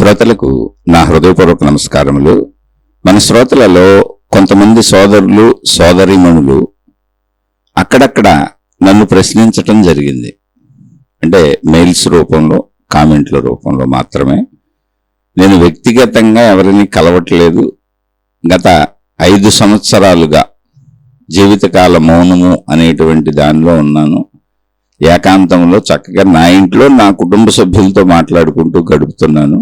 శ్రోతలకు నా హృదయపూర్వక నమస్కారములు. మన శ్రోతలలో కొంతమంది సోదరులు సోదరీమణులు అక్కడక్కడ నన్ను ప్రశ్నించటం జరిగింది. అంటే మెయిల్స్ రూపంలో, కామెంట్ల రూపంలో మాత్రమే. నేను వ్యక్తిగతంగా ఎవరిని కలవట్లేదు. గత 5 సంవత్సరాలుగా జీవితకాల మౌనము అనేటువంటి దానిలో ఉన్నాను. ఏకాంతంలో చక్కగా నా ఇంట్లో నా కుటుంబ సభ్యులతో మాట్లాడుకుంటూ గడుపుతున్నాను.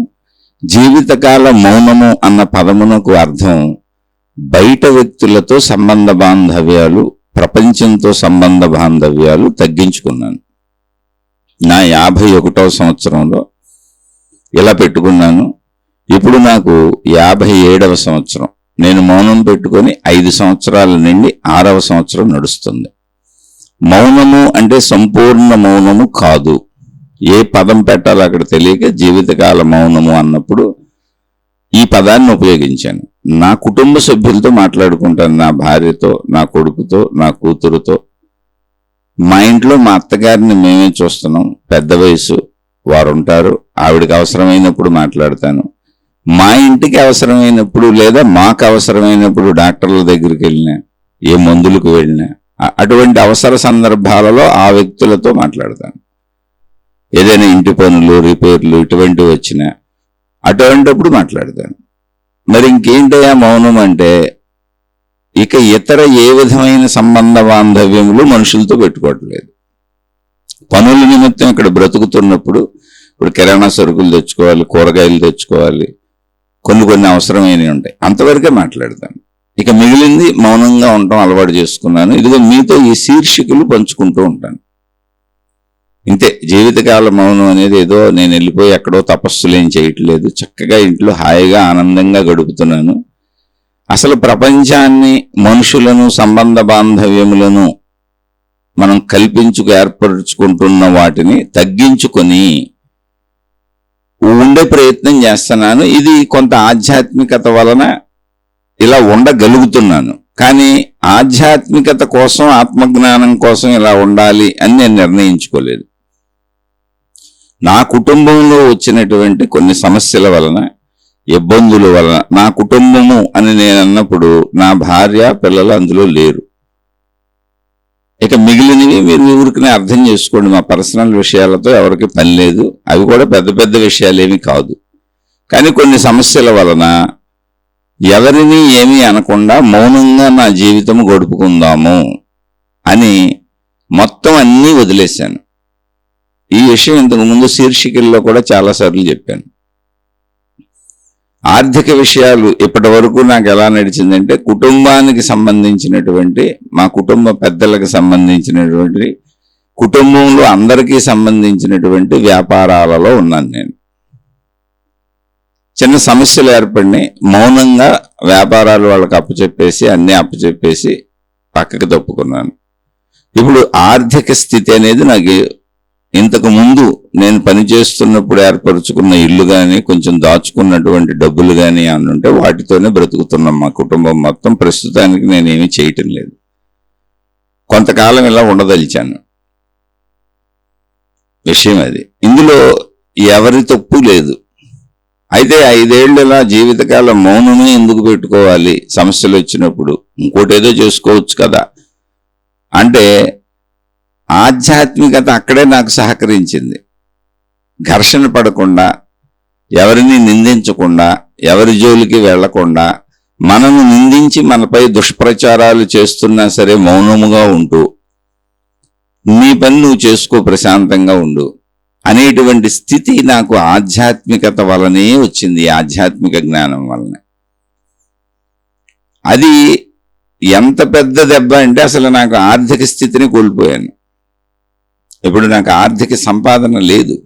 జీవితకాల మౌనము అన్న పదమునకు అర్థం బయట వ్యక్తులతో సంబంధ బాంధవ్యాలు, ప్రపంచంతో సంబంధ బాంధవ్యాలు తగ్గించుకున్నాను. నా 51వ సంవత్సరంలో ఇలా పెట్టుకున్నాను. ఇప్పుడు నాకు 57వ సంవత్సరం. నేను మౌనం పెట్టుకొని 5 సంవత్సరాల నుండి 6వ సంవత్సరం నడుస్తుంది. మౌనము అంటే సంపూర్ణ మౌనము కాదు. ఏ పదం పెట్టాలో అక్కడ తెలియక జీవితకాల మౌనము అన్నప్పుడు ఈ పదాన్ని ఉపయోగించాను. నా కుటుంబ సభ్యులతో మాట్లాడుకుంటాను. నా భార్యతో, నా కొడుకుతో, నా కూతురుతో. మా ఇంట్లో మా అత్తగారిని మేమే చూస్తున్నాం. పెద్ద వయసు, వారు ఉంటారు. ఆవిడకి అవసరమైనప్పుడు మాట్లాడతాను. మా ఇంటికి అవసరమైనప్పుడు లేదా మాకు అవసరమైనప్పుడు డాక్టర్ల దగ్గరికి వెళ్ళినా, ఏ మందులకు వెళ్ళినా, అటువంటి అవసర సందర్భాలలో ఆ వ్యక్తులతో మాట్లాడతాను. ఏదైనా ఇంటి పనులు, రిపేర్లు ఇటువంటివి వచ్చినా అటువంటిప్పుడు మాట్లాడతాను. మరి ఇంకేంటయ్యా మౌనం అంటే, ఇక ఇతర ఏ విధమైన సంబంధ బాంధవ్యములు మనుషులతో పెట్టుకోవట్లేదు. పనుల నిమిత్తం ఇక్కడ బ్రతుకుతున్నప్పుడు ఇప్పుడు కిరాణా సరుకులు తెచ్చుకోవాలి, కూరగాయలు తెచ్చుకోవాలి, కొన్ని అవసరమైనవి ఉంటాయి. అంతవరకే మాట్లాడతాను. ఇక మిగిలింది మౌనంగా ఉండటం అలవాటు చేసుకున్నాను. ఇదిగో మీతో ఈ శీర్షికలు పంచుకుంటూ ఉంటాను. ఇంతే. జీవితకాల మౌనం అనేది ఏదో నేను వెళ్ళిపోయి ఎక్కడో తపస్సులేం చేయట్లేదు. చక్కగా ఇంట్లో హాయిగా ఆనందంగా గడుపుతున్నాను. అసలు ప్రపంచాన్ని, మనుషులను, సంబంధ బాంధవ్యములను మనం ఏర్పరుచుకుంటున్న వాటిని తగ్గించుకొని ఉండే ప్రయత్నం చేస్తున్నాను. ఇది కొంత ఆధ్యాత్మికత వలన ఇలా ఉండగలుగుతున్నాను. కానీ ఆధ్యాత్మికత కోసం, ఆత్మజ్ఞానం కోసం ఇలా ఉండాలి అని నేను నిర్ణయించుకోలేదు. నా కుటుంబంలో వచ్చినటువంటి కొన్ని సమస్యల వలన, ఇబ్బందుల వలన, నా కుటుంబము అని నేను అన్నప్పుడు నా భార్య, పిల్లలు అందులో లేరు. ఇక మిగిలినవి మీరు ఊరికనే అర్థం చేసుకోండి. మా పర్సనల్ విషయాలతో ఎవరికి పని లేదు. అవి కూడా పెద్ద పెద్ద విషయాలేమి కాదు. కానీ కొన్ని సమస్యల వలన ఎవరిని ఏమీ అనకుండా మౌనంగా నా జీవితం గడుపుకుందాము అని మొత్తం అన్నీ వదిలేశాను. ఈ విషయం ఇంతకు ముందు శీర్షికల్లో కూడా చాలాసార్లు చెప్పాను. ఆర్థిక విషయాలు ఇప్పటి వరకు నాకు ఎలా నడిచిందంటే, కుటుంబానికి సంబంధించినటువంటి, మా కుటుంబ పెద్దలకు సంబంధించినటువంటి, కుటుంబంలో అందరికీ సంబంధించినటువంటి వ్యాపారాలలో ఉన్నాను నేను. చిన్న సమస్యలు ఏర్పడినాయి. మౌనంగా వ్యాపారాలు వాళ్ళకి అప్పచెప్పేసి, అన్నీ అప్పచెప్పేసి పక్కకి తప్పుకున్నాను. ఇప్పుడు ఆర్థిక స్థితి అనేది నాకు ఇంతకు ముందు నేను పనిచేస్తున్నప్పుడు ఏర్పరచుకున్న ఇల్లు కానీ, కొంచెం దాచుకున్నటువంటి డబ్బులు కానీ అనుంటే వాటితోనే బ్రతుకుతున్నాం మా కుటుంబం మొత్తం. ప్రస్తుతానికి నేనేమీ చేయటం లేదు. కొంతకాలం ఇలా ఉండదలిచాను. విషయం అది. ఇందులో ఎవరి తప్పు లేదు. అయితే 5 ఏళ్ళు ఇలా జీవితకాలం మౌనమే ఎందుకు పెట్టుకోవాలి? సమస్యలు వచ్చినప్పుడు ఇంకోటేదో చేసుకోవచ్చు కదా అంటే, ఆధ్యాత్మికత అక్కడే నాకు సహకరించింది. ఘర్షణ పడకుండా, ఎవరిని నిందించకుండా, ఎవరి జోలికి వెళ్లకుండా, మనను నిందించి మనపై దుష్ప్రచారాలు చేస్తున్నా సరే మౌనముగా ఉంటూ, నీ పని నువ్వు చేసుకో, ప్రశాంతంగా ఉండు అనేటువంటి స్థితి నాకు ఆధ్యాత్మికత వలనే వచ్చింది. ఆధ్యాత్మిక జ్ఞానం వలన. అది ఎంత పెద్ద దెబ్బ అంటే, అసలు నాకు ఆర్థిక స్థితిని కోల్పోయాను. ఇప్పుడు నాకు ఆర్థిక సంపాదన లేదు.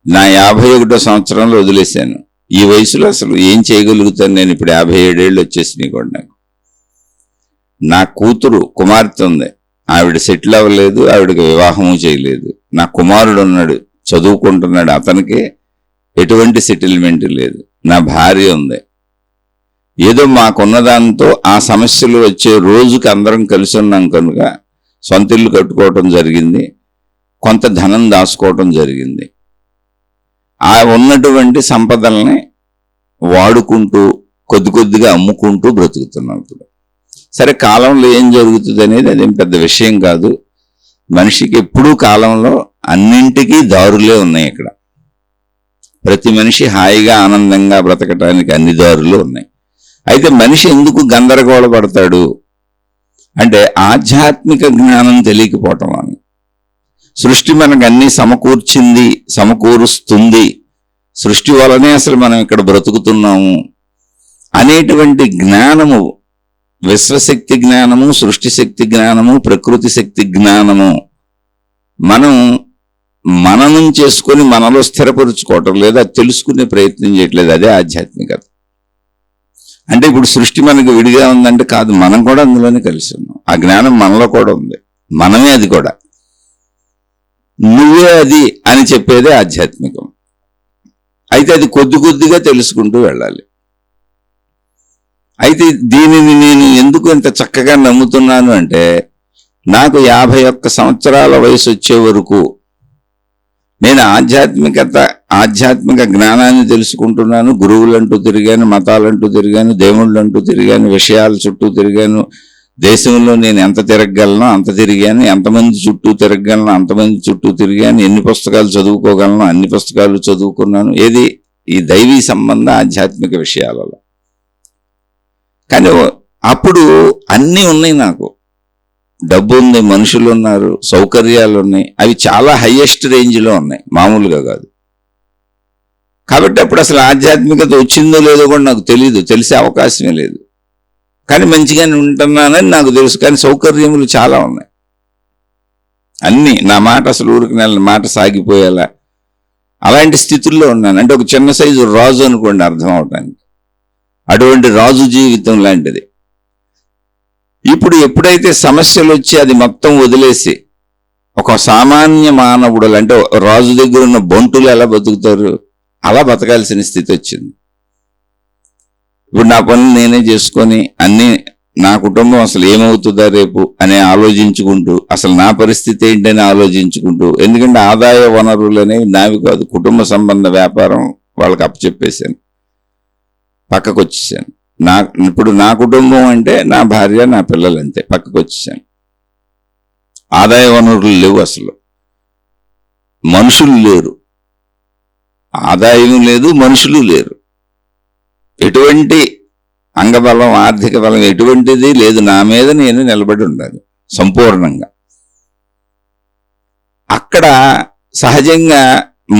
నా 51వ సంవత్సరంలో వదిలేశాను. ఈ వయసులో అసలు ఏం చేయగలుగుతాను నేను? ఇప్పుడు 57 ఏళ్ళు వచ్చేసినాయి కూడా నాకు. నా కూతురు, కుమార్తె ఉంది. ఆవిడ సెటిల్ అవ్వలేదు, ఆవిడకి వివాహము చేయలేదు. నా కుమారుడు ఉన్నాడు, చదువుకుంటున్నాడు. అతనికి ఎటువంటి సెటిల్మెంట్ లేదు. నా భార్య ఉంది. ఏదో మాకున్న దాంతో ఆ సమస్యలు వచ్చే రోజుకి అందరం కలిసి ఉన్నాం కనుక సొంత ఇల్లు కట్టుకోవటం జరిగింది. కొంత ధనం దాచుకోవటం జరిగింది. ఆ ఉన్నటువంటి సంపదల్ని వాడుకుంటూ కొద్ది కొద్దిగా అమ్ముకుంటూ బ్రతుకుతున్నాం ఇప్పుడు. సరే, కాలంలో ఏం జరుగుతుంది అనేది అదేం పెద్ద విషయం కాదు. మనిషికి ఎప్పుడూ కాలంలో అన్నింటికీ దారులే ఉన్నాయి. ఇక్కడ ప్రతి మనిషి హాయిగా ఆనందంగా బ్రతకటానికి అన్ని దారులు ఉన్నాయి. అయితే మనిషి ఎందుకు గందరగోళపడతాడు అంటే ఆధ్యాత్మిక జ్ఞానం తెలియకపోవటం వల్ల. సృష్టి మనకు అన్ని సమకూర్చింది, సమకూరుస్తుంది, సృష్టి వలనే అసలు మనం ఇక్కడ బ్రతుకుతున్నాము అనేటువంటి జ్ఞానము, విశ్వశక్తి జ్ఞానము, సృష్టి శక్తి జ్ఞానము, ప్రకృతి శక్తి జ్ఞానము మనం మననం చేసుకొని మనలో స్థిరపరుచుకోవటం లేదా తెలుసుకునే ప్రయత్నం చేయట్లేదు. అదే ఆధ్యాత్మికత. అంటే ఇప్పుడు సృష్టి మనకు విడిగా ఉందంటే కాదు, మనం కూడా అందులోనే కలిసి ఉన్నాం. ఆ జ్ఞానం మనలో కూడా ఉంది, మనమే అది కూడా. నువ్వే అది అని చెప్పేదే ఆధ్యాత్మికం. అయితే అది కొద్ది కొద్దిగా తెలుసుకుంటూ వెళ్ళాలి. అయితే దీనిని నేను ఎందుకు ఇంత చక్కగా నమ్ముతున్నాను అంటే, నాకు 51 సంవత్సరాల వయసు వచ్చే వరకు నేను ఆధ్యాత్మిక జ్ఞానాన్ని తెలుసుకుంటున్నాను. గురువులంటూ తిరిగాను, మతాలంటూ తిరిగాను, దేవుళ్ళంటూ తిరిగాను, విషయాల చుట్టూ తిరిగాను. దేశంలో నేను ఎంత తిరగగలను అంత తిరిగాను, ఎంతమంది చుట్టూ తిరగగలను అంతమంది చుట్టూ తిరిగాను, ఎన్ని పుస్తకాలు చదువుకోగలను అన్ని పుస్తకాలు చదువుకున్నాను. ఏది ఈ దైవీ సంబంధ ఆధ్యాత్మిక విషయాలలో. కానీ అప్పుడు అన్నీ ఉన్నాయి. నాకు డబ్బు ఉంది, మనుషులు ఉన్నారు, సౌకర్యాలు ఉన్నాయి. అవి చాలా హైయెస్ట్ రేంజ్లో ఉన్నాయి, మామూలుగా కాదు. కాబట్టి అప్పుడు అసలు ఆధ్యాత్మికత వచ్చిందో లేదో కూడా నాకు తెలియదు, తెలిసే అవకాశమే లేదు. కానీ మంచిగానే ఉంటున్నానని నాకు తెలుసు. కానీ సౌకర్యములు చాలా ఉన్నాయి, అన్నీ. నా మాట అసలు ఊరికి మాట సాగిపోయేలా అలాంటి స్థితుల్లో ఉన్నాను. అంటే ఒక చిన్న సైజు రాజు అనుకోండి అర్థం అవటానికి. అటువంటి రాజు జీవితం లాంటిది. ఇప్పుడు ఎప్పుడైతే సమస్యలు వచ్చి అది మొత్తం వదిలేసి ఒక సామాన్య మానవుడు, అంటే రాజు దగ్గర ఉన్న బంటులు ఎలా బతుకుతారు అలా బతకాల్సిన స్థితి వచ్చింది. ఇప్పుడు నా పనులు నేనే చేసుకొని అన్నీ, నా కుటుంబం అసలు ఏమవుతుందా రేపు అని ఆలోచించుకుంటూ, అసలు నా పరిస్థితి ఏంటని ఆలోచించుకుంటూ, ఎందుకంటే ఆదాయ వనరులు అనేవి నావి కాదు, కుటుంబ సంబంధ వ్యాపారం వాళ్ళకి అప్పచెప్పేశాను, పక్కకు వచ్చేసాను. ఇప్పుడు నా కుటుంబం అంటే నా భార్య, నా పిల్లలు, అంతే. పక్కకు వచ్చేసాను. ఆదాయ వనరులు లేవు, అసలు మనుషులు లేరు, ఆదాయం లేదు, మనుషులు లేరు. ఎటువంటి అంగబలం, ఆర్థిక బలం ఎటువంటిది లేదు. నా మీద నేను నిలబడి ఉండాలి సంపూర్ణంగా. అక్కడ సహజంగా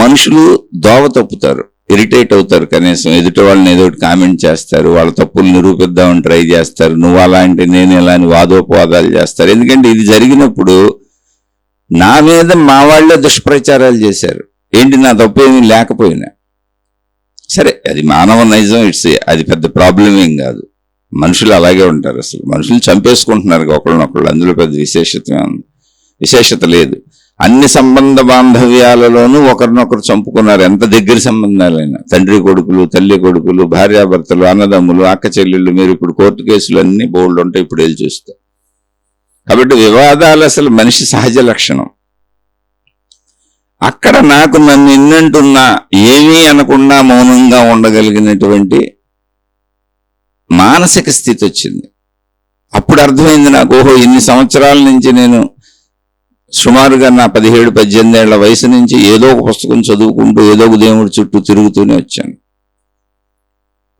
మనుషులు దోవ తప్పుతారు, ఇరిటేట్ అవుతారు. కనీసం ఎదుటి వాళ్ళని ఏదో ఒకటి కామెంట్ చేస్తారు, వాళ్ళ తప్పులు నిరూపిద్దామని ట్రై చేస్తారు. నువ్వు అలా అంటే నేను ఎలా అని వాదోపవాదాలు చేస్తారు. ఎందుకంటే ఇది జరిగినప్పుడు నా మీద మా వాళ్ళే దుష్ప్రచారాలు చేశారు. ఏంటి, నా తప్పు ఏమీ లేకపోయినా సరే, అది మానవ నైజం. అది పెద్ద ప్రాబ్లం ఏం కాదు. మనుషులు అలాగే ఉంటారు. అసలు మనుషులు చంపేసుకుంటున్నారు ఒకళ్ళనొకళ్ళు, అందులో పెద్ద విశేషత లేదు. అన్ని సంబంధ బాంధవ్యాలలోనూ ఒకరినొకరు చంపుకున్నారు. ఎంత దగ్గర సంబంధాలైనా, తండ్రి కొడుకులు, తల్లి కొడుకులు, భార్యాభర్తలు, అన్నదమ్ములు, అక్క చెల్లెళ్ళు. మీరు ఇప్పుడు కోర్టు కేసులు అన్ని బోల్డ్ ఉంటాయి ఇప్పుడు వెళ్ళి చూస్తే. కాబట్టి వివాదాలు అసలు మనిషి సహజ లక్షణం. అక్కడ నాకు నన్ను ఎన్నంటున్నా ఏమీ అనకుండా మౌనంగా ఉండగలిగినటువంటి మానసిక స్థితి వచ్చింది. అప్పుడు అర్థమైంది నాకు, ఓహో, ఇన్ని సంవత్సరాల నుంచి నేను సుమారుగా నా 17-18 ఏళ్ల వయసు నుంచి ఏదో ఒక పుస్తకం చదువుకుంటూ ఏదో ఒక దేవుడి చుట్టూ తిరుగుతూనే వచ్చాను.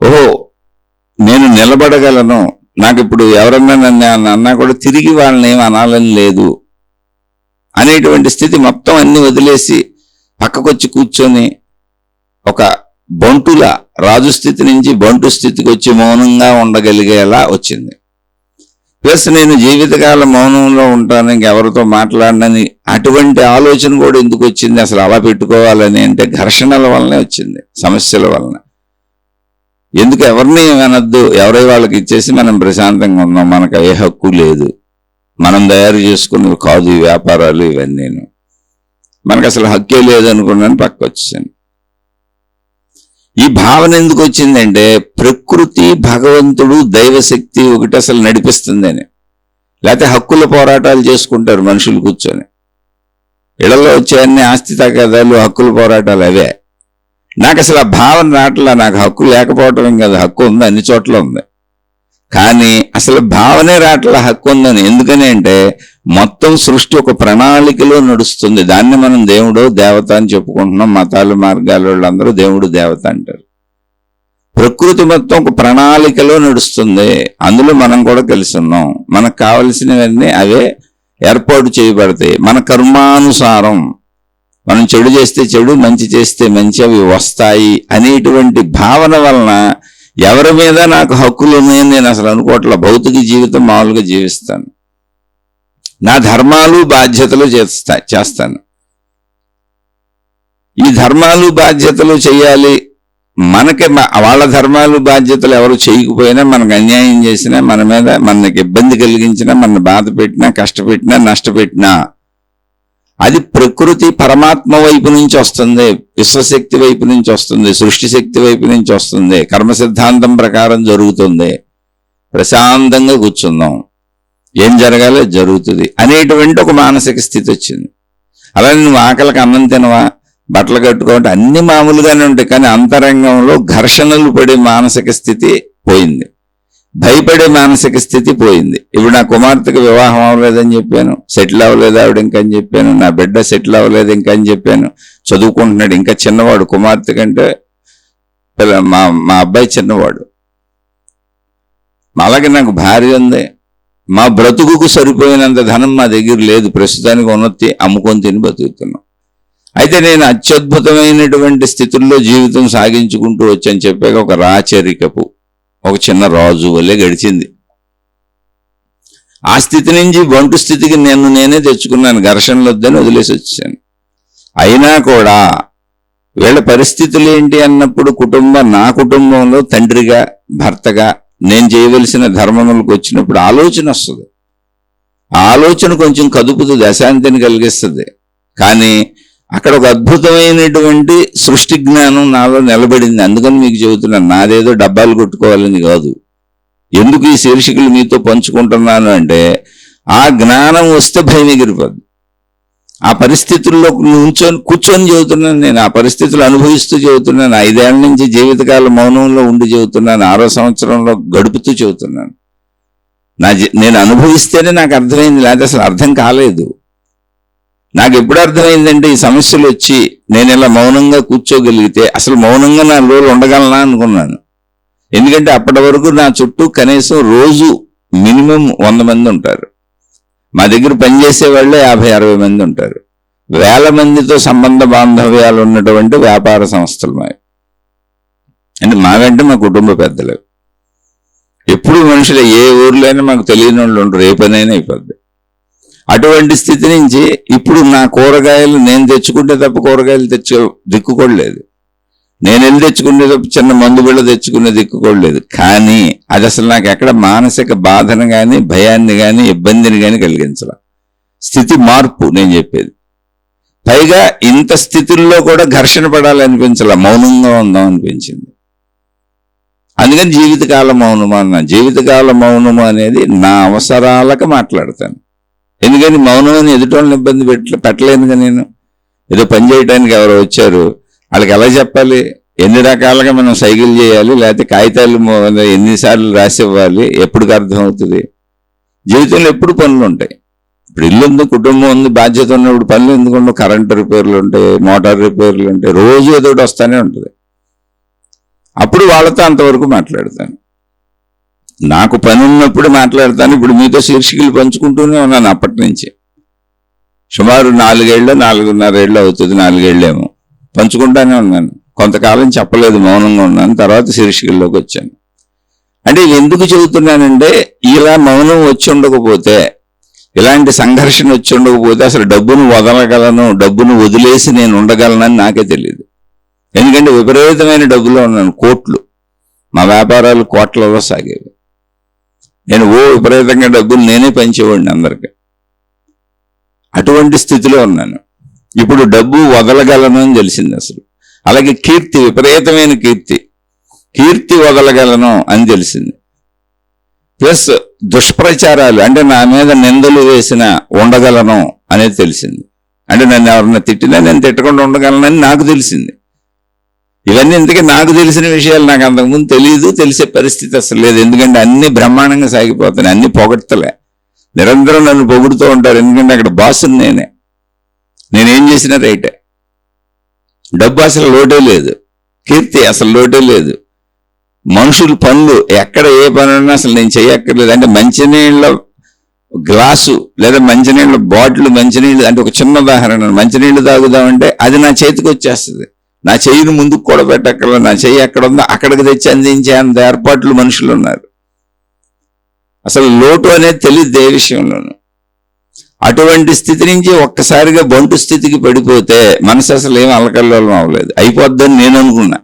ఓహో, నేను నిలబడగలను. నాకు ఇప్పుడు ఎవరన్నా నన్ను అన్నా కూడా తిరిగి వాళ్ళని ఏం అనాలని లేదు అనేటువంటి స్థితి. మొత్తం అన్ని వదిలేసి పక్కకొచ్చి కూర్చొని ఒక బంటుల రాజు స్థితి నుంచి బంటు స్థితికి వచ్చి మౌనంగా ఉండగలిగేలా వచ్చింది. ప్లస్ నేను జీవితకాలం మౌనంలో ఉంటాను, ఇంకెవరితో మాట్లాడనని అటువంటి ఆలోచన కూడా ఎందుకు వచ్చింది అసలు అలా పెట్టుకోవాలని అంటే ఘర్షణల వల్లనే వచ్చింది, సమస్యల వలన. ఎందుకు ఎవరిని అనద్దు, ఎవరి వాళ్ళకి ఇచ్చేసి మనం ప్రశాంతంగా ఉన్నాం, మనకు ఏ హక్కు లేదు, మనం తయారు చేసుకున్నవి కాదు ఈ వ్యాపారాలు ఇవన్నీ, మనకు అసలు హక్కే లేదనుకున్నాను, పక్క వచ్చేసాను. ఈ భావన ఎందుకు వచ్చిందంటే ప్రకృతి, భగవంతుడు, దైవశక్తి ఒకటి అసలు నడిపిస్తుందని. లేకపోతే హక్కుల పోరాటాలు చేసుకుంటారు మనుషులు కూర్చొని. ఇళ్లలో వచ్చే అన్ని ఆస్తి తగాదాలు, హక్కుల పోరాటాలు అవే. నాకు అసలు ఆ భావన రావట్లా. నాకు హక్కు లేకపోవటం కాదు, హక్కు ఉంది, అన్ని చోట్ల ఉంది. కానీ అసలు భావనే రావట్లా హక్కు ఉందని. ఎందుకని అంటే మొత్తం సృష్టి ఒక ప్రణాళికలో నడుస్తుంది. దాన్ని మనం దేవుడు దేవత అని చెప్పుకుంటున్నాం. మతాలు మార్గాల వాళ్ళందరూ దేవుడు దేవత అంటారు. ప్రకృతి మొత్తం ఒక ప్రణాళికలో నడుస్తుంది. అందులో మనం కూడా కలిసి ఉన్నాం. మనకు కావలసినవన్నీ అవే ఏర్పాటు చేయబడతాయి. మన కర్మానుసారం మనం చెడు చేస్తే చెడు, మంచి చేస్తే మంచి, అవి వస్తాయి అనేటువంటి భావన వలన ఎవరి మీద నాకు హక్కులు ఉన్నాయని నేను అసలు అనుకోవట్లా. భౌతిక జీవితం మామూలుగా జీవిస్తాను. నా ధర్మాలు బాధ్యతలు చేస్తాను. ఈ ధర్మాలు బాధ్యతలు చేయాలి. మనకి వాళ్ళ ధర్మాలు బాధ్యతలు ఎవరు చేయకపోయినా, మనకు అన్యాయం చేసినా, మన మీద మనకి ఇబ్బంది కలిగించినా, మన బాధ పెట్టినా, కష్టపెట్టినా, నష్టపెట్టినా, అది ప్రకృతి పరమాత్మ వైపు నుంచి వస్తుంది, విశ్వశక్తి వైపు నుంచి వస్తుంది, సృష్టి శక్తి వైపు నుంచి వస్తుంది. కర్మ సిద్ధాంతం ప్రకారం జరుగుతుంది. ప్రశాంతంగా కూర్చుందాం, ఏం జరగాలో జరుగుతుంది అనేటువంటి ఒక మానసిక స్థితి వచ్చింది. అలాగే నువ్వు ఆకలికి అన్నం తినవా, బట్టలు కట్టుకోవటం అన్ని మామూలుగానే ఉంటాయి. కానీ అంతరంగంలో ఘర్షణలు పడే మానసిక స్థితి పోయింది, భయపడే మానసిక స్థితి పోయింది. ఇప్పుడు నా కుమార్తెకు వివాహం అవ్వలేదని చెప్పాను, సెటిల్ అవ్వలేదు ఆవిడ ఇంకా అని చెప్పాను. నా బిడ్డ సెటిల్ అవ్వలేదు ఇంకా అని చెప్పాను, చదువుకుంటున్నాడు, ఇంకా చిన్నవాడు. కుమార్తె కంటే మా అబ్బాయి చిన్నవాడు. అలాగే నాకు భార్య ఉంది. మా బ్రతుకుకు సరిపోయినంత ధనం మా దగ్గర లేదు. ప్రస్తుతానికి ఉన్నతి అమ్ముకొని తిని బతుకుతున్నాం. అయితే నేను అత్యద్భుతమైనటువంటి స్థితుల్లో జీవితం సాగించుకుంటూ వచ్చని చెప్పాక ఒక రాచరికపు ఒక చిన్న రాజు వల్లే గడిచింది. ఆ స్థితి నుంచి బంటు స్థితికి నేనే తెచ్చుకున్నాను. ఘర్షణలు వద్దని వదిలేసి వచ్చాను. అయినా కూడా వీళ్ళ పరిస్థితులు ఏంటి అన్నప్పుడు నా కుటుంబంలో తండ్రిగా, భర్తగా నేను చేయవలసిన ధర్మములకు వచ్చినప్పుడు ఆలోచన వస్తుంది. ఆ ఆలోచన కొంచెం కదుపుతుంది, అశాంతిని కలిగిస్తుంది. కానీ అక్కడ ఒక అద్భుతమైనటువంటి సృష్టి జ్ఞానం నాలో నిలబడింది. అందుకని మీకు చెబుతున్నాను, నాదేదో డబ్బాలు కొట్టుకోవాలని కాదు. ఎందుకు ఈ శీర్షికలు మీతో పంచుకుంటున్నాను అంటే, ఆ జ్ఞానం వస్తే భయం ఎగిరిపోద్ది. ఆ పరిస్థితుల్లో కూర్చొని చెబుతున్నాను నేను. ఆ పరిస్థితులు అనుభవిస్తూ చెబుతున్నాను. 5 ఏళ్ల నుంచి జీవితకాల మౌనంలో ఉండి చెబుతున్నాను. 6వ సంవత్సరంలో గడుపుతూ చెబుతున్నాను. నేను అనుభవిస్తేనే నాకు అర్థమైంది, లేకపోతే అసలు అర్థం కాలేదు. నాకు ఎప్పుడు అర్థమైందంటే, ఈ సమస్యలు వచ్చి నేను ఇలా మౌనంగా కూర్చోగలిగితే అసలు మౌనంగా 4 రోజులు ఉండగలనా అనుకున్నాను. ఎందుకంటే అప్పటి వరకు నా చుట్టూ కనీసం రోజు మినిమం 100 మంది ఉంటారు. మా దగ్గర పనిచేసే వాళ్ళే 50-60 మంది ఉంటారు. 1000 మందితో సంబంధ బాంధవ్యాలు ఉన్నటువంటి వ్యాపార సంస్థలు మావి. అంటే మావంటే మా కుటుంబ పెద్దలు. ఎప్పుడు మనుషులు ఏ ఊర్లోనే మాకు తెలియని వాళ్ళు ఉంటారు, ఏ పనైనా అయిపోద్ది. అటువంటి స్థితి నుంచి ఇప్పుడు నా కూరగాయలు నేను తెచ్చుకుంటే తప్ప కూరగాయలు దిక్కుకోలేదు. నేను వెళ్ళి తెచ్చుకునే తప్ప చిన్న మందు బిళ్ళ తెచ్చుకునే దిక్కుకోలేదు. కానీ అది అసలు నాకు ఎక్కడ మానసిక బాధను కానీ, భయాన్ని కానీ, ఇబ్బందిని కానీ కలిగించాల. స్థితి మార్పు నేను చెప్పేది. పైగా ఇంత స్థితుల్లో కూడా ఘర్షణ పడాలనిపించాల, మౌనంగా ఉందాం అనిపించింది. అందుకని జీవితకాల మౌనము అన్నా. జీవితకాల మౌనము అనేది నా అవసరాలకు మాట్లాడతాను. ఎందుకని మౌనం అని ఎదుటోళ్ళని ఇబ్బంది పెట్టలేనుగా నేను. ఏదో పని చేయడానికి ఎవరో వచ్చారు, వాళ్ళకి ఎలా చెప్పాలి, ఎన్ని రకాలుగా మనం సైకిల్ చేయాలి, లేకపోతే కాగితాలు ఎన్నిసార్లు రాసివ్వాలి, ఎప్పటికి అర్థమవుతుంది. జీవితంలో ఎప్పుడు పనులు ఉంటాయి. ఇప్పుడు ఇల్లు ఉంది, కుటుంబం ఉంది, బాధ్యత ఉన్నప్పుడు పనులు ఎందుకుంటే కరెంటు రిపేర్లు ఉంటాయి, మోటార్ రిపేర్లు ఉంటాయి, రోజు ఏదో ఒకటి వస్తూనే ఉంటుంది. అప్పుడు వాళ్ళతో అంతవరకు మాట్లాడతాను. నాకు పని ఉన్నప్పుడు మాట్లాడతాను. ఇప్పుడు మీతో శీర్షికలు పంచుకుంటూనే ఉన్నాను అప్పటి నుంచి. సుమారు 4 ఏళ్ళు 4.5 ఏళ్ళు అవుతుంది, 4 ఏళ్ళేమో పంచుకుంటానే ఉన్నాను. కొంతకాలం చెప్పలేదు, మౌనంగా ఉన్నాను. తర్వాత శీర్షికల్లోకి వచ్చాను. అంటే ఎందుకు చెబుతున్నానంటే, ఇలా మౌనం వచ్చి ఉండకపోతే, ఇలాంటి సంఘర్షణ వచ్చి ఉండకపోతే అసలు డబ్బును వదలగలను, డబ్బును వదిలేసి నేను ఉండగలనని నాకే తెలియదు. ఎందుకంటే విపరీతమైన డబ్బులో ఉన్నాను, కోట్లు. మా వ్యాపారాలు కోట్లలో సాగేవి. నేను విపరీతంగా డబ్బులు నేనే పంచేవాడిని అందరికి. అటువంటి స్థితిలో ఉన్నాను. ఇప్పుడు డబ్బు వదలగలను అని తెలిసింది అసలు. అలాగే కీర్తి, విపరీతమైన కీర్తి వదలగలను అని తెలిసింది. ప్లస్ దుష్ప్రచారాలు, అంటే నా మీద నిందలు వేసిన ఉండగలను అనేది తెలిసింది. అంటే నన్ను ఎవరన్నా తిట్టినా నేను తిట్టకుండా ఉండగలనని నాకు తెలిసింది. ఇవన్నీ ఇంతకీ నాకు తెలిసిన విషయాలు. నాకు అంతకుముందు తెలియదు, తెలిసే పరిస్థితి అసలు లేదు. ఎందుకంటే అన్ని బ్రహ్మాండంగా సాగిపోతున్నాయి, అన్ని పొగడ్తలే. నిరంతరం నన్ను పొగుడుతూ ఉంటారు, ఎందుకంటే అక్కడ బాసుని నేనేం చేసినా రైటే. డబ్బు అసలు లోటే లేదు, కీర్తి అసలు లోటే లేదు, మనుషులు పనులు ఎక్కడ ఏ పని ఉన్నా అసలు నేను చేయక్కర్లేదు. అంటే మంచినీళ్ళ గ్లాసు లేదా మంచినీళ్ళ బాటిల్, మంచినీళ్ళు అంటే ఒక చిన్న ఉదాహరణ, మంచినీళ్ళు తాగుదామంటే అది నా చేతికి వచ్చేస్తుంది. నా చెయ్యిని ముందుకు కూడా పెట్టక్కర్లేదు, నా చెయ్యి ఎక్కడ ఉందో అక్కడికి తెచ్చి అందించే అంత ఏర్పాట్లు మనుషులు ఉన్నారు. అసలు లోటు అనేది తెలియదు ఏ విషయంలోనూ. అటువంటి స్థితి నుంచి ఒక్కసారిగా బంటు స్థితికి పడిపోతే మనసు అసలు ఏం అలకల్లోలం అవ్వలేదు. అయిపోద్దని నేను అనుకున్నా,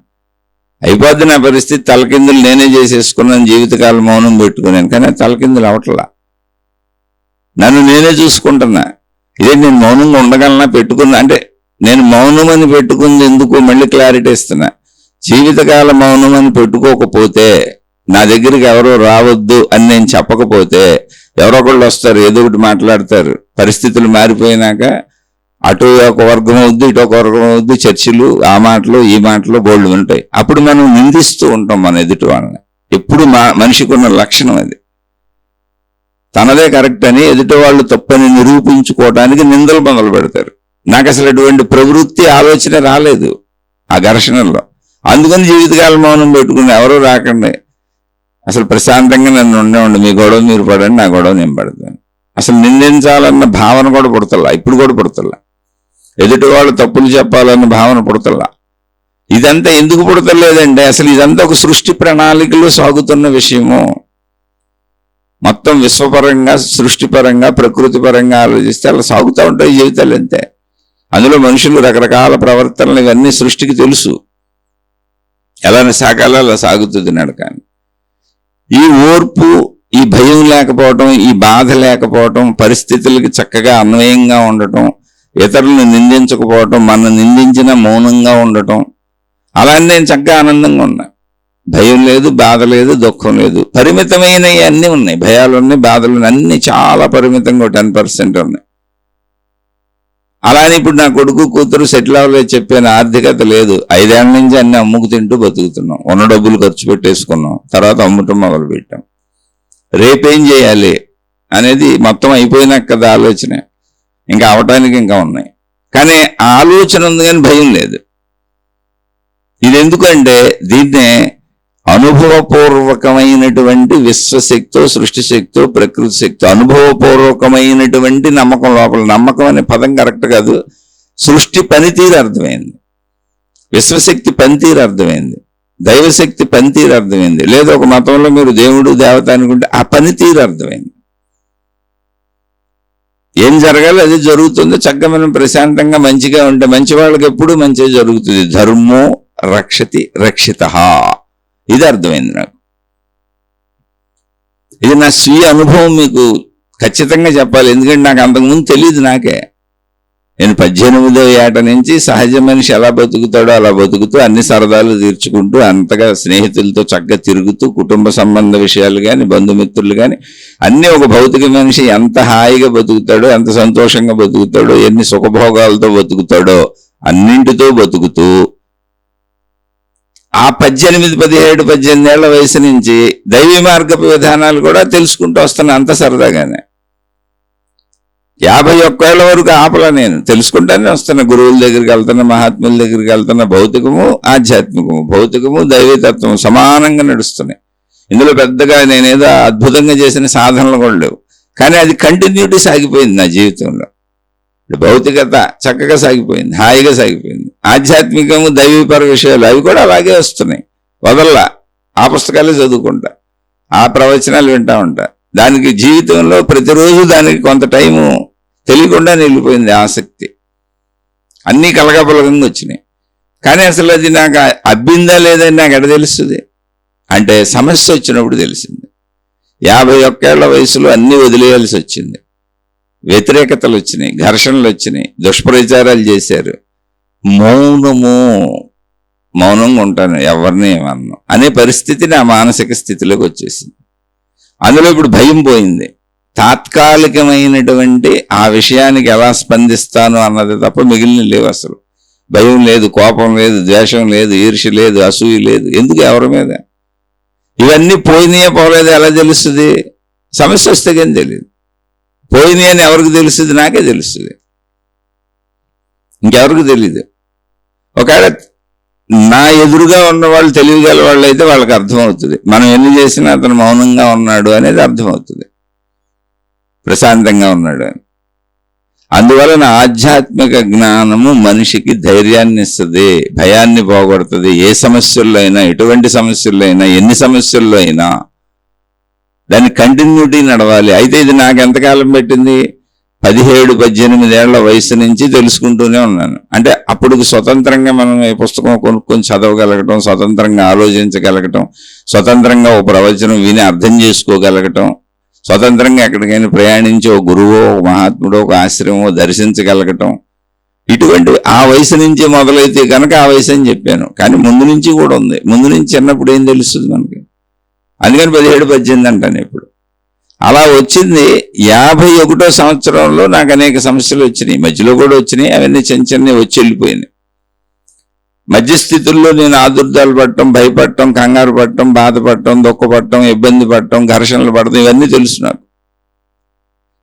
అయిపోద్ది నా పరిస్థితి, తలకిందులు నేనే చేసేసుకున్నాను, జీవితకాలం మౌనం పెట్టుకున్నాను. కానీ తలకిందులు అవట్లా, నన్ను నేనే చూసుకుంటున్నా. ఇదే నేను మౌనంగా ఉండగలనా పెట్టుకున్నా అంటే, నేను మౌనం అని పెట్టుకుంది ఎందుకు మళ్ళీ క్లారిటీ ఇస్తున్నా. జీవితకాల మౌనం అని పెట్టుకోకపోతే, నా దగ్గరికి ఎవరో రావద్దు అని నేను చెప్పకపోతే ఎవరొకళ్ళు వస్తారు, ఏదో ఒకటి మాట్లాడతారు. పరిస్థితులు మారిపోయినాక అటు ఒక వర్గం అవుద్ది, ఇటు ఒక వర్గం అవుద్ది, చర్చలు, ఆ మాటలు ఈ మాటలు బోల్డ్ ఉంటాయి. అప్పుడు మనం నిందిస్తూ ఉంటాం మన ఎదుటి వాళ్ళని. ఎప్పుడు మనిషికి ఉన్న లక్షణం అది. తనదే కరెక్ట్ అని ఎదుటి వాళ్ళు తప్పని నిరూపించుకోవడానికి నిందలు మొదలు పెడతారు. నాకు అసలు అటువంటి ప్రవృత్తి ఆలోచన రాలేదు ఆ ఘర్షణలో. అందుకని జీవితకాల మౌనం పెట్టుకుని ఎవరో రాకండి, అసలు ప్రశాంతంగా నన్ను ఉండేవాడి, మీ గొడవ మీరు పడండి, నా గొడవ నేను పడతాను. అసలు నిందించాలన్న భావన కూడా పుడతల్లా, ఇప్పుడు కూడా పుడతల్లా. ఎదుటి వాళ్ళు తప్పులు చెప్పాలన్న భావన పుడతల్లా. ఇదంతా ఎందుకు పుడతలేదంటే అసలు ఇదంతా ఒక సృష్టి ప్రణాళికలో సాగుతున్న విషయము. మొత్తం విశ్వపరంగా, సృష్టిపరంగా, ప్రకృతి పరంగా ఆలోచిస్తే అలా సాగుతూ ఉంటాయి జీవితాలు అంతే. అందులో మనుషులు రకరకాల ప్రవర్తనలు, ఇవన్నీ సృష్టికి తెలుసు, ఎలా సాగాలో అలా సాగుతుంది నడకాని. ఈ ఓర్పు, ఈ భయం లేకపోవటం, ఈ బాధ లేకపోవటం, పరిస్థితులకి చక్కగా అన్వయంగా ఉండటం, ఇతరులను నిందించకపోవటం, మన నిందించిన మౌనంగా ఉండటం, అలానే నేను చక్కగా ఆనందంగా ఉన్నా. భయం లేదు, బాధ లేదు, దుఃఖం లేదు. పరిమితమైనవి అన్నీ ఉన్నాయి, భయాలు ఉన్నాయి, బాధలు ఉన్నాయి, అన్ని చాలా పరిమితంగా 10% ఉన్నాయి. అలానే ఇప్పుడు నా కొడుకు కూతురు సెటిల్ అవ్వలేదు చెప్పాను, ఆర్థికత లేదు. 5 ఏళ్ల నుంచి అన్ని అమ్ముకు తింటూ బతుకుతున్నాం, ఉన్న డబ్బులు ఖర్చు పెట్టేసుకున్నాం, తర్వాత అమ్ముటం మొదలు పెట్టాం. రేపేం చేయాలి అనేది మొత్తం అయిపోయినాక కదా ఆలోచన, ఇంకా అవటానికి ఇంకా ఉన్నాయి. కానీ ఆలోచన ఉంది కానీ భయం లేదు. ఇది ఎందుకంటే దీన్నే అనుభవపూర్వకమైనటువంటి విశ్వశక్తో, సృష్టి శక్తో, ప్రకృతి శక్తో, అనుభవపూర్వకమైనటువంటి నమ్మకం. లోపల నమ్మకం అనే పదం కరెక్ట్ కాదు, సృష్టి పనితీరు అర్థమైంది, విశ్వశక్తి పనితీరు అర్థమైంది, దైవశక్తి పనితీరు అర్థమైంది. లేదా ఒక మతంలో మీరు దేవుడు దేవత అనుకుంటే ఆ పనితీరు అర్థమైంది. ఏం జరగాలి అది జరుగుతుంది. చక్కగా మనం ప్రశాంతంగా మంచిగా ఉంటే మంచి వాళ్ళకి ఎప్పుడు మంచిగా జరుగుతుంది. ధర్మో రక్షతి రక్షితః, ఇది అర్థమైంది నాకు. ఇది నా స్వీయ అనుభవం మీకు ఖచ్చితంగా చెప్పాలి, ఎందుకంటే నాకు అంతకుముందు తెలియదు. నాకే నేను 18వ ఏట నుంచి సహజ మనిషి ఎలా బతుకుతాడో అలా బతుకుతూ, అన్ని సరదాలు తీర్చుకుంటూ, అంతగా స్నేహితులతో చక్కగా తిరుగుతూ, కుటుంబ సంబంధ విషయాలు కానీ, బంధుమిత్రులు కానీ, అన్నీ ఒక భౌతిక మనిషి ఎంత హాయిగా బతుకుతాడో, ఎంత సంతోషంగా బతుకుతాడో, ఎన్ని సుఖభోగాలతో బతుకుతాడో అన్నింటితో బతుకుతూ ఆ 18, 17, 18 ఏళ్ల వయసు నుంచి దైవీ మార్గపు విధానాలు కూడా తెలుసుకుంటూ వస్తున్నా, అంత సరదాగానే. 51 ఏళ్ల వరకు ఆపలా, నేను తెలుసుకుంటానే వస్తున్నా. గురువుల దగ్గరికి వెళ్తున్నా, మహాత్ముల దగ్గరికి వెళ్తున్నా. భౌతికము ఆధ్యాత్మికము, భౌతికము దైవీతత్వము సమానంగా నడుస్తున్నాయి. ఇందులో పెద్దగా నేనేదో అద్భుతంగా చేసిన సాధనలు కూడా లేవు, కానీ అది కంటిన్యూటీ సాగిపోయింది నా జీవితంలో. భౌతికత చక్కగా సాగిపోయింది, హాయిగా సాగిపోయింది. ఆధ్యాత్మికము దైవీపర విషయాలు అవి కూడా అలాగే వస్తున్నాయి, వదల్లా. ఆ పుస్తకాలే చదువుకుంటా, ఆ ప్రవచనాలు వింటా ఉంటా. దానికి జీవితంలో ప్రతిరోజు దానికి కొంత టైము తెలియకుండా నిలిపోయింది ఆసక్తి. అన్నీ కలగబలగంగా వచ్చినాయి. కానీ అసలు అది నాకు అబ్బిందా లేదని నాకు ఎడ తెలుస్తుంది అంటే సమస్య వచ్చినప్పుడు తెలిసింది. 51 ఏళ్ల వయసులో అన్నీ వదిలేయాల్సి వచ్చింది. వ్యతిరేకతలు వచ్చినాయి, ఘర్షణలు వచ్చినాయి, దుష్ప్రచారాలు చేశారు. మౌనంగా ఉంటాను, ఎవరిని ఏమన్నా అనే పరిస్థితి నా మానసిక స్థితిలోకి వచ్చేసింది. అందులో ఇప్పుడు భయం పోయింది. తాత్కాలికమైనటువంటి ఆ విషయానికి ఎలా స్పందిస్తాను అన్నది తప్ప మిగిలిన లేవు. అసలు భయం లేదు, కోపం లేదు, ద్వేషం లేదు, ఈర్ష్య లేదు, అసూయ లేదు. ఎందుకు ఎవరి మీద? ఇవన్నీ పోయినాయే పోలేదు ఎలా తెలుస్తుంది? సమస్య వస్తే కానీ తెలియదు. పోయినాయి అని ఎవరికి తెలుస్తుంది? నాకే తెలుస్తుంది, ఇంకెవరికి తెలీదు. ఒకవేళ నా ఎదురుగా ఉన్న వాళ్ళు తెలియగల వాళ్ళు అయితే వాళ్ళకి అర్థమవుతుంది, మనం ఎన్ని చేసినా అతను మౌనంగా ఉన్నాడు అనేది అర్థమవుతుంది, ప్రశాంతంగా ఉన్నాడు అని. అందువలన ఆధ్యాత్మిక జ్ఞానము మనిషికి ధైర్యాన్ని ఇస్తుంది, భయాన్ని పోగొడుతుంది. ఏ సమస్యల్లో అయినా, ఎటువంటి సమస్యల్లో అయినా, ఎన్ని సమస్యల్లో అయినా దాని కంటిన్యూటీ నడవాలి. అయితే ఇది నాకు ఎంతకాలం పెట్టింది? 17-18 ఏళ్ల వయసు నుంచి తెలుసుకుంటూనే ఉన్నాను. అంటే అప్పుడు స్వతంత్రంగా మనం ఏ పుస్తకం కొనుక్కొని చదవగలగటం, స్వతంత్రంగా ఆలోచించగలగటం, స్వతంత్రంగా ఓ ప్రవచనం విని అర్థం చేసుకోగలగటం, స్వతంత్రంగా ఎక్కడికైనా ప్రయాణించి ఓ గురువో, ఒక మహాత్ముడో, ఒక ఆశ్రమో దర్శించగలగటం, ఇటువంటి ఆ వయసు నుంచి మొదలైతే కనుక ఆ వయసు అని చెప్పాను. కానీ ముందు నుంచి కూడా ఉంది. ముందు నుంచి చిన్నప్పుడు ఏం తెలుస్తుంది మనకి? అందుకని 17-18 అంటాను ఇప్పుడు. అలా వచ్చింది. 51వ సంవత్సరంలో నాకు అనేక సమస్యలు వచ్చినాయి, మధ్యలో కూడా వచ్చినాయి. అవన్నీ చిన్న చిన్నవి వచ్చి వెళ్ళిపోయినాయి. మధ్యస్థితుల్లో నేను ఆదుర్దాలు పడటం, భయపడటం, కంగారు పడటం, బాధపడటం, దుఃఖపడటం, ఇబ్బంది పడటం, ఘర్షణలు పడటం, ఇవన్నీ తెలుసు నాకు.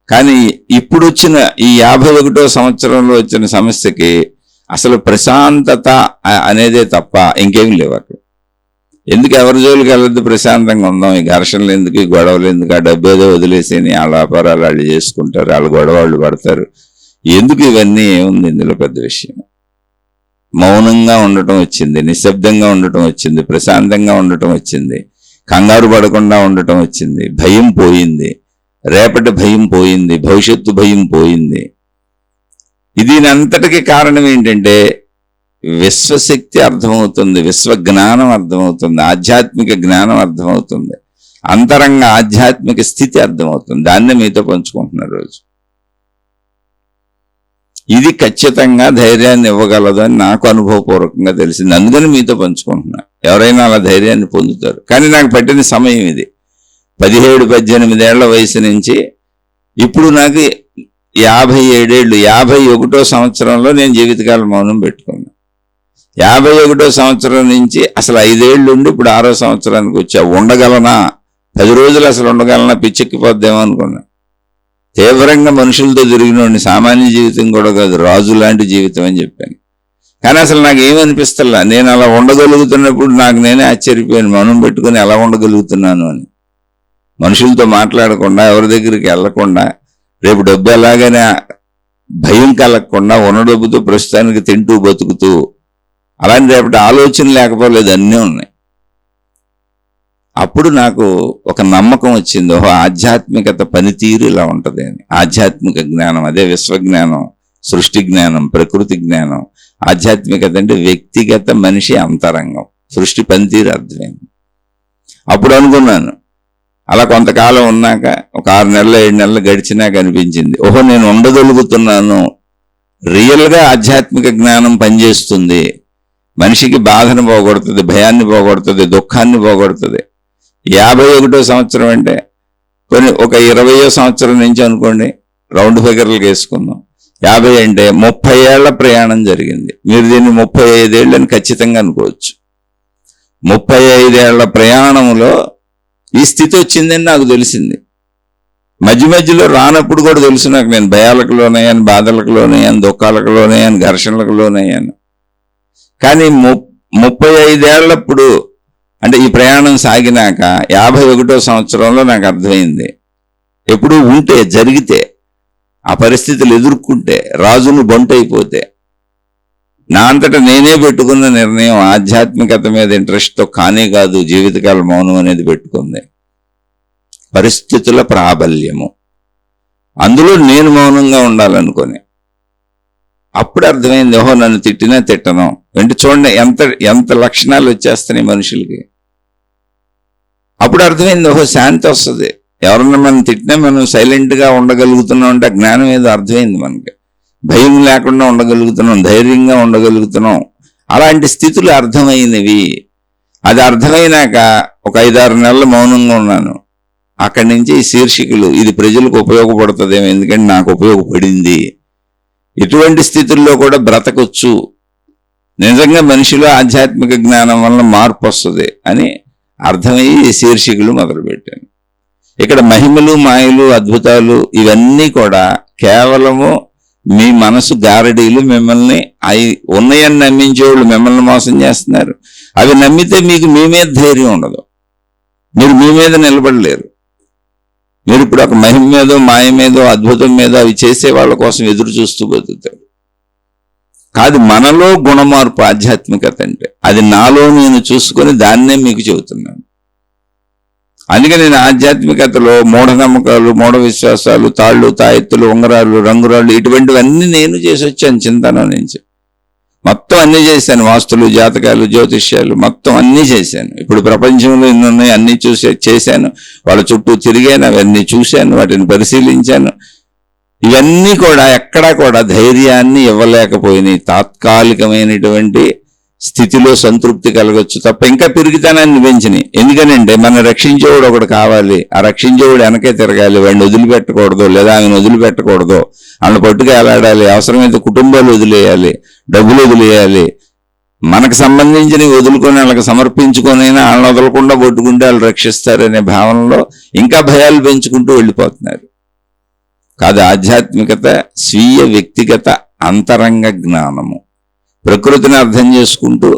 కానీ ఇప్పుడు వచ్చిన ఈ 51వ సంవత్సరంలో వచ్చిన సమస్యకి అసలు ప్రశాంతత అనేదే తప్ప ఇంకేం లేవు అక్కడ. ఎందుకు ఎవరి జోలికి వెళ్ళొద్దు, ప్రశాంతంగా ఉందాం. ఈ ఘర్షణలు ఎందుకు, ఈ గొడవలు ఎందుకు, ఆ డబ్బు ఏదో వదిలేసేని వాళ్ళ వ్యాపారాలు వాళ్ళు చేసుకుంటారు, వాళ్ళ గొడవ వాళ్ళు పడతారు. ఎందుకు ఇవన్నీ? ఏముంది ఇందులో పెద్ద విషయం? మౌనంగా ఉండటం వచ్చింది, నిశ్శబ్దంగా ఉండటం వచ్చింది, ప్రశాంతంగా ఉండటం వచ్చింది, కంగారు పడకుండా ఉండటం వచ్చింది, భయం పోయింది, రేపటి భయం పోయింది, భవిష్యత్తు భయం పోయింది. దీనంతటికి కారణం ఏంటంటే విశ్వశక్తి అర్థమవుతుంది, విశ్వజ్ఞానం అర్థమవుతుంది, ఆధ్యాత్మిక జ్ఞానం అర్థమవుతుంది, అంతరంగ ఆధ్యాత్మిక స్థితి అర్థమవుతుంది. దాన్ని మీతో పంచుకుంటున్నారు రోజు. ఇది ఖచ్చితంగా ధైర్యాన్ని ఇవ్వగలదు అని నాకు అనుభవపూర్వకంగా తెలిసింది. అందుకని మీతో పంచుకుంటున్నా. ఎవరైనా అలా ధైర్యాన్ని పొందుతారు. కానీ నాకు పట్టిన సమయం ఇది. 17-18 ఏళ్ల వయసు నుంచి ఇప్పుడు నాకు 57 ఏళ్ళు. 51వ సంవత్సరంలో నేను జీవితకాల మౌనం పెట్టుకున్నాను. 51వ సంవత్సరం నుంచి అసలు 5 ఏళ్ళు ఉండి ఇప్పుడు 6వ సంవత్సరానికి వచ్చా. ఉండగలనా? 10 రోజులు అసలు ఉండగలనా? పిచ్చెక్కిపోద్దేమో అనుకున్నా. తీవ్రంగా మనుషులతో తిరిగినోడిని, సామాన్య జీవితం కూడా కాదు, రాజు లాంటి జీవితం అని చెప్పాను. కానీ అసలు నాకు ఏమనిపిస్తల్లా. నేను అలా ఉండగలుగుతున్నప్పుడు నాకు నేనే ఆశ్చర్యపోయాను, మౌనం పెట్టుకుని ఎలా ఉండగలుగుతున్నాను అని. మనుషులతో మాట్లాడకుండా, ఎవరి దగ్గరికి వెళ్లకుండా, రేపు డబ్బు ఎలాగైనా భయం కలగకుండా, ఉన్న డబ్బుతో ప్రస్తుతానికి తింటూ బతుకుతూ, అలాంటి రేపటి ఆలోచన లేకపోలేదు, అన్నీ ఉన్నాయి. అప్పుడు నాకు ఒక నమ్మకం వచ్చింది, ఓహో ఆధ్యాత్మికత పనితీరు ఇలా ఉంటుంది అని. ఆధ్యాత్మిక జ్ఞానం అదే విశ్వజ్ఞానం, సృష్టి జ్ఞానం, ప్రకృతి జ్ఞానం. ఆధ్యాత్మికత అంటే వ్యక్తిగత మనిషి అంతరంగం, సృష్టి పనితీరు అర్థమైంది. అప్పుడు అనుకున్నాను. అలా కొంతకాలం ఉన్నాక ఒక 6 నెలలు 7 నెలలు గడిచినాక అనిపించింది, ఓహో నేను ఉండగలుగుతున్నాను. రియల్గా ఆధ్యాత్మిక జ్ఞానం పనిచేస్తుంది. మనిషికి బాధను పోగొడుతుంది, భయాన్ని పోగొడుతుంది, దుఃఖాన్ని పోగొడుతుంది. 51వ సంవత్సరం అంటే కొన్ని ఒక 20వ సంవత్సరం నుంచి అనుకోండి, రౌండ్ ఫిగర్లకు వేసుకుందాం. 50 అంటే 30 ఏళ్ల ప్రయాణం జరిగింది. మీరు దీన్ని 35 ఏళ్ళని ఖచ్చితంగా అనుకోవచ్చు. 35 ఏళ్ల ప్రయాణంలో ఈ స్థితి వచ్చిందని నాకు తెలిసింది. మధ్య మధ్యలో రానప్పుడు కూడా తెలుసు నాకు, నేను భయాలకు లోనయ్యాను, బాధలకు లోనయ్యాను, దుఃఖాలకు లోనయ్యాను, ఘర్షణలకు లోనయ్యాను. కానీ 35 ఏళ్లప్పుడు అంటే ఈ ప్రయాణం సాగినాక 51వ సంవత్సరంలో నాకు అర్థమైంది, ఎప్పుడు ఉంటే, జరిగితే, ఆ పరిస్థితులు ఎదుర్కొంటే, రాజును బంటైపోతే, నా అంతటా నేనే పెట్టుకున్న నిర్ణయం ఆధ్యాత్మికత మీద ఇంట్రెస్ట్తో కానే కాదు జీవితకాల మౌనం అనేది పెట్టుకుంది. పరిస్థితుల ప్రాబల్యము, అందులో నేను మౌనంగా ఉండాలనుకొని. అప్పుడు అర్థమైంది, ఓహో నన్ను తిట్టినా తిట్టను అంటే చూడండి ఎంత లక్షణాలు వచ్చేస్తున్నాయి మనుషులకి. అప్పుడు అర్థమైంది, ఓహో శాంతి వస్తుంది. ఎవరన్నా మనం తిట్టినా మనం సైలెంట్గా ఉండగలుగుతున్నాం అంటే ఆ జ్ఞానం ఏదో అర్థమైంది మనకి. భయం లేకుండా ఉండగలుగుతున్నాం, ధైర్యంగా ఉండగలుగుతున్నాం. అలాంటి స్థితులు అర్థమైనవి. అది అర్థమైనాక ఒక 5-6 నెలలు మౌనంగా ఉన్నాను. అక్కడి నుంచి ఈ శీర్షికలు, ఇది ప్రజలకు ఉపయోగపడుతుందేమో, ఎందుకంటే నాకు ఉపయోగపడింది. ఎటువంటి స్థితుల్లో కూడా బ్రతకొచ్చు, నిజంగా మనిషిలో ఆధ్యాత్మిక జ్ఞానం వలన మార్పు వస్తుంది అని అర్థమయ్యి శీర్షికలు మొదలుపెట్టాను. ఇక్కడ మహిమలు, మాయలు, అద్భుతాలు ఇవన్నీ కూడా కేవలము మీ మనసు గారడీలు. మిమ్మల్ని అవి ఉన్నాయని నమ్మించేవాళ్ళు మిమ్మల్ని మోసం చేస్తున్నారు. అవి నమ్మితే మీకు మీ మీద ధైర్యం ఉండదు, మీరు మీ మీద నిలబడలేరు. మీరు ఇప్పుడు ఒక మహిమ మీదో, మాయ మీదో, అద్భుతం మీదో అవి చేసే వాళ్ళ కోసం ఎదురు చూస్తూ బతుకుతారు. కాదు, మనలో గుణమార్పు ఆధ్యాత్మికత అంటే. అది నాలో నేను చూసుకొని దాన్నే మీకు చెబుతున్నాను. అందుకే నేను ఆధ్యాత్మికతలో మూఢనమ్మకాలు, మూఢ విశ్వాసాలు, తాళ్ళు, తాయెత్తులు, ఉంగరాలు, రంగురాళ్ళు ఇటువంటివన్నీ నేను చేసి వచ్చాను. చింతన నుంచి మొత్తం అన్నీ చేశాను. వాస్తులు, జాతకాలు, జ్యోతిష్యాలు మొత్తం అన్నీ చేశాను. ఇప్పుడు ప్రపంచంలో ఎన్ని ఉన్నాయి అన్నీ చేశాను. వాళ్ళ చుట్టూ తిరిగాను, అవన్నీ చూశాను, వాటిని పరిశీలించాను. ఇవన్నీ కూడా ఎక్కడా కూడా ధైర్యాన్ని ఇవ్వలేకపోయినాయి. తాత్కాలికమైనటువంటి స్థితిలో సంతృప్తి కలగొచ్చు తప్ప ఇంకా పెరిగితనాన్ని పెంచినాయి. ఎందుకనంటే మన రక్షించేవాడు ఒకడు కావాలి. ఆ రక్షించేవాడు వెనకే తిరగాలి. వాడిని వదిలిపెట్టకూడదు, లేదా ఆమెను వదిలిపెట్టకూడదు. వాళ్ళని పట్టుకు ఎలాడాలి. అవసరమైతే కుటుంబాలు వదిలేయాలి, డబ్బులు వదిలేయాలి. మనకు సంబంధించినవి వదులుకొని వాళ్ళకి సమర్పించుకొనైనా వాళ్ళని వదలకుండా పట్టుకుంటే వాళ్ళు రక్షిస్తారనే భావనలో ఇంకా భయాలు పెంచుకుంటూ వెళ్ళిపోతున్నారు. కాదు, ఆధ్యాత్మికత స్వీయ వ్యక్తిగత అంతరంగ జ్ఞానము. ప్రకృతిని అర్థం చేసుకుంటూ,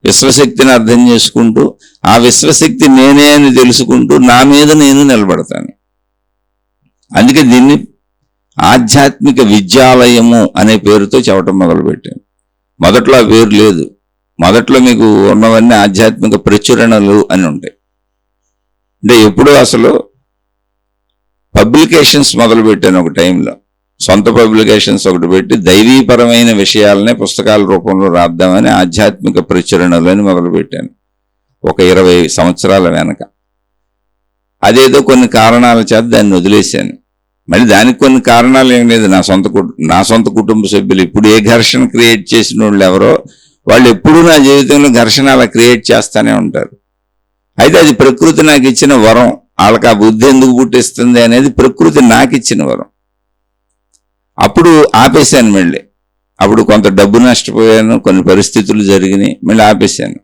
విశ్వశక్తిని అర్థం చేసుకుంటూ, ఆ విశ్వశక్తి నేనే అని తెలుసుకుంటూ నా మీద నేను నిలబడతాను. అందుకే దీన్ని ఆధ్యాత్మిక విద్యాలయము అనే పేరుతో చెప్పటం మొదలుపెట్టాను. మొదట్లో ఆ పేరు లేదు. మొదట్లో మీకు ఉన్నవన్నీ ఆధ్యాత్మిక ప్రచురణలు అని ఉంటాయి. అంటే ఎప్పుడూ అసలు పబ్లికేషన్స్ మొదలుపెట్టాను ఒక టైంలో. సొంత పబ్లికేషన్స్ ఒకటి పెట్టి దైవీపరమైన విషయాలనే పుస్తకాల రూపంలో రాద్దామని ఆధ్యాత్మిక ప్రచురణలని మొదలుపెట్టాను ఒక 20 సంవత్సరాల వెనక. అదేదో కొన్ని కారణాల చేత దాన్ని వదిలేశాను. మళ్ళీ దానికి కొన్ని కారణాలు ఏం లేదు. నా సొంత కుటుంబ సభ్యులు ఇప్పుడు ఏ ఘర్షణ క్రియేట్ చేసిన వాళ్ళు ఎవరో వాళ్ళు ఎప్పుడూ నా జీవితంలో ఘర్షణ అలా క్రియేట్ చేస్తూనే ఉంటారు. అయితే అది ప్రకృతి నాకు ఇచ్చిన వరం. వాళ్ళకి ఆ బుద్ధి ఎందుకు పుట్టిస్తుంది అనేది ప్రకృతి నాకు ఇచ్చిన వరం. అప్పుడు ఆపేశాను. మళ్ళీ అప్పుడు కొంత డబ్బు నష్టపోయాను, కొన్ని పరిస్థితులు జరిగినాయి, మళ్ళీ ఆపేశాను.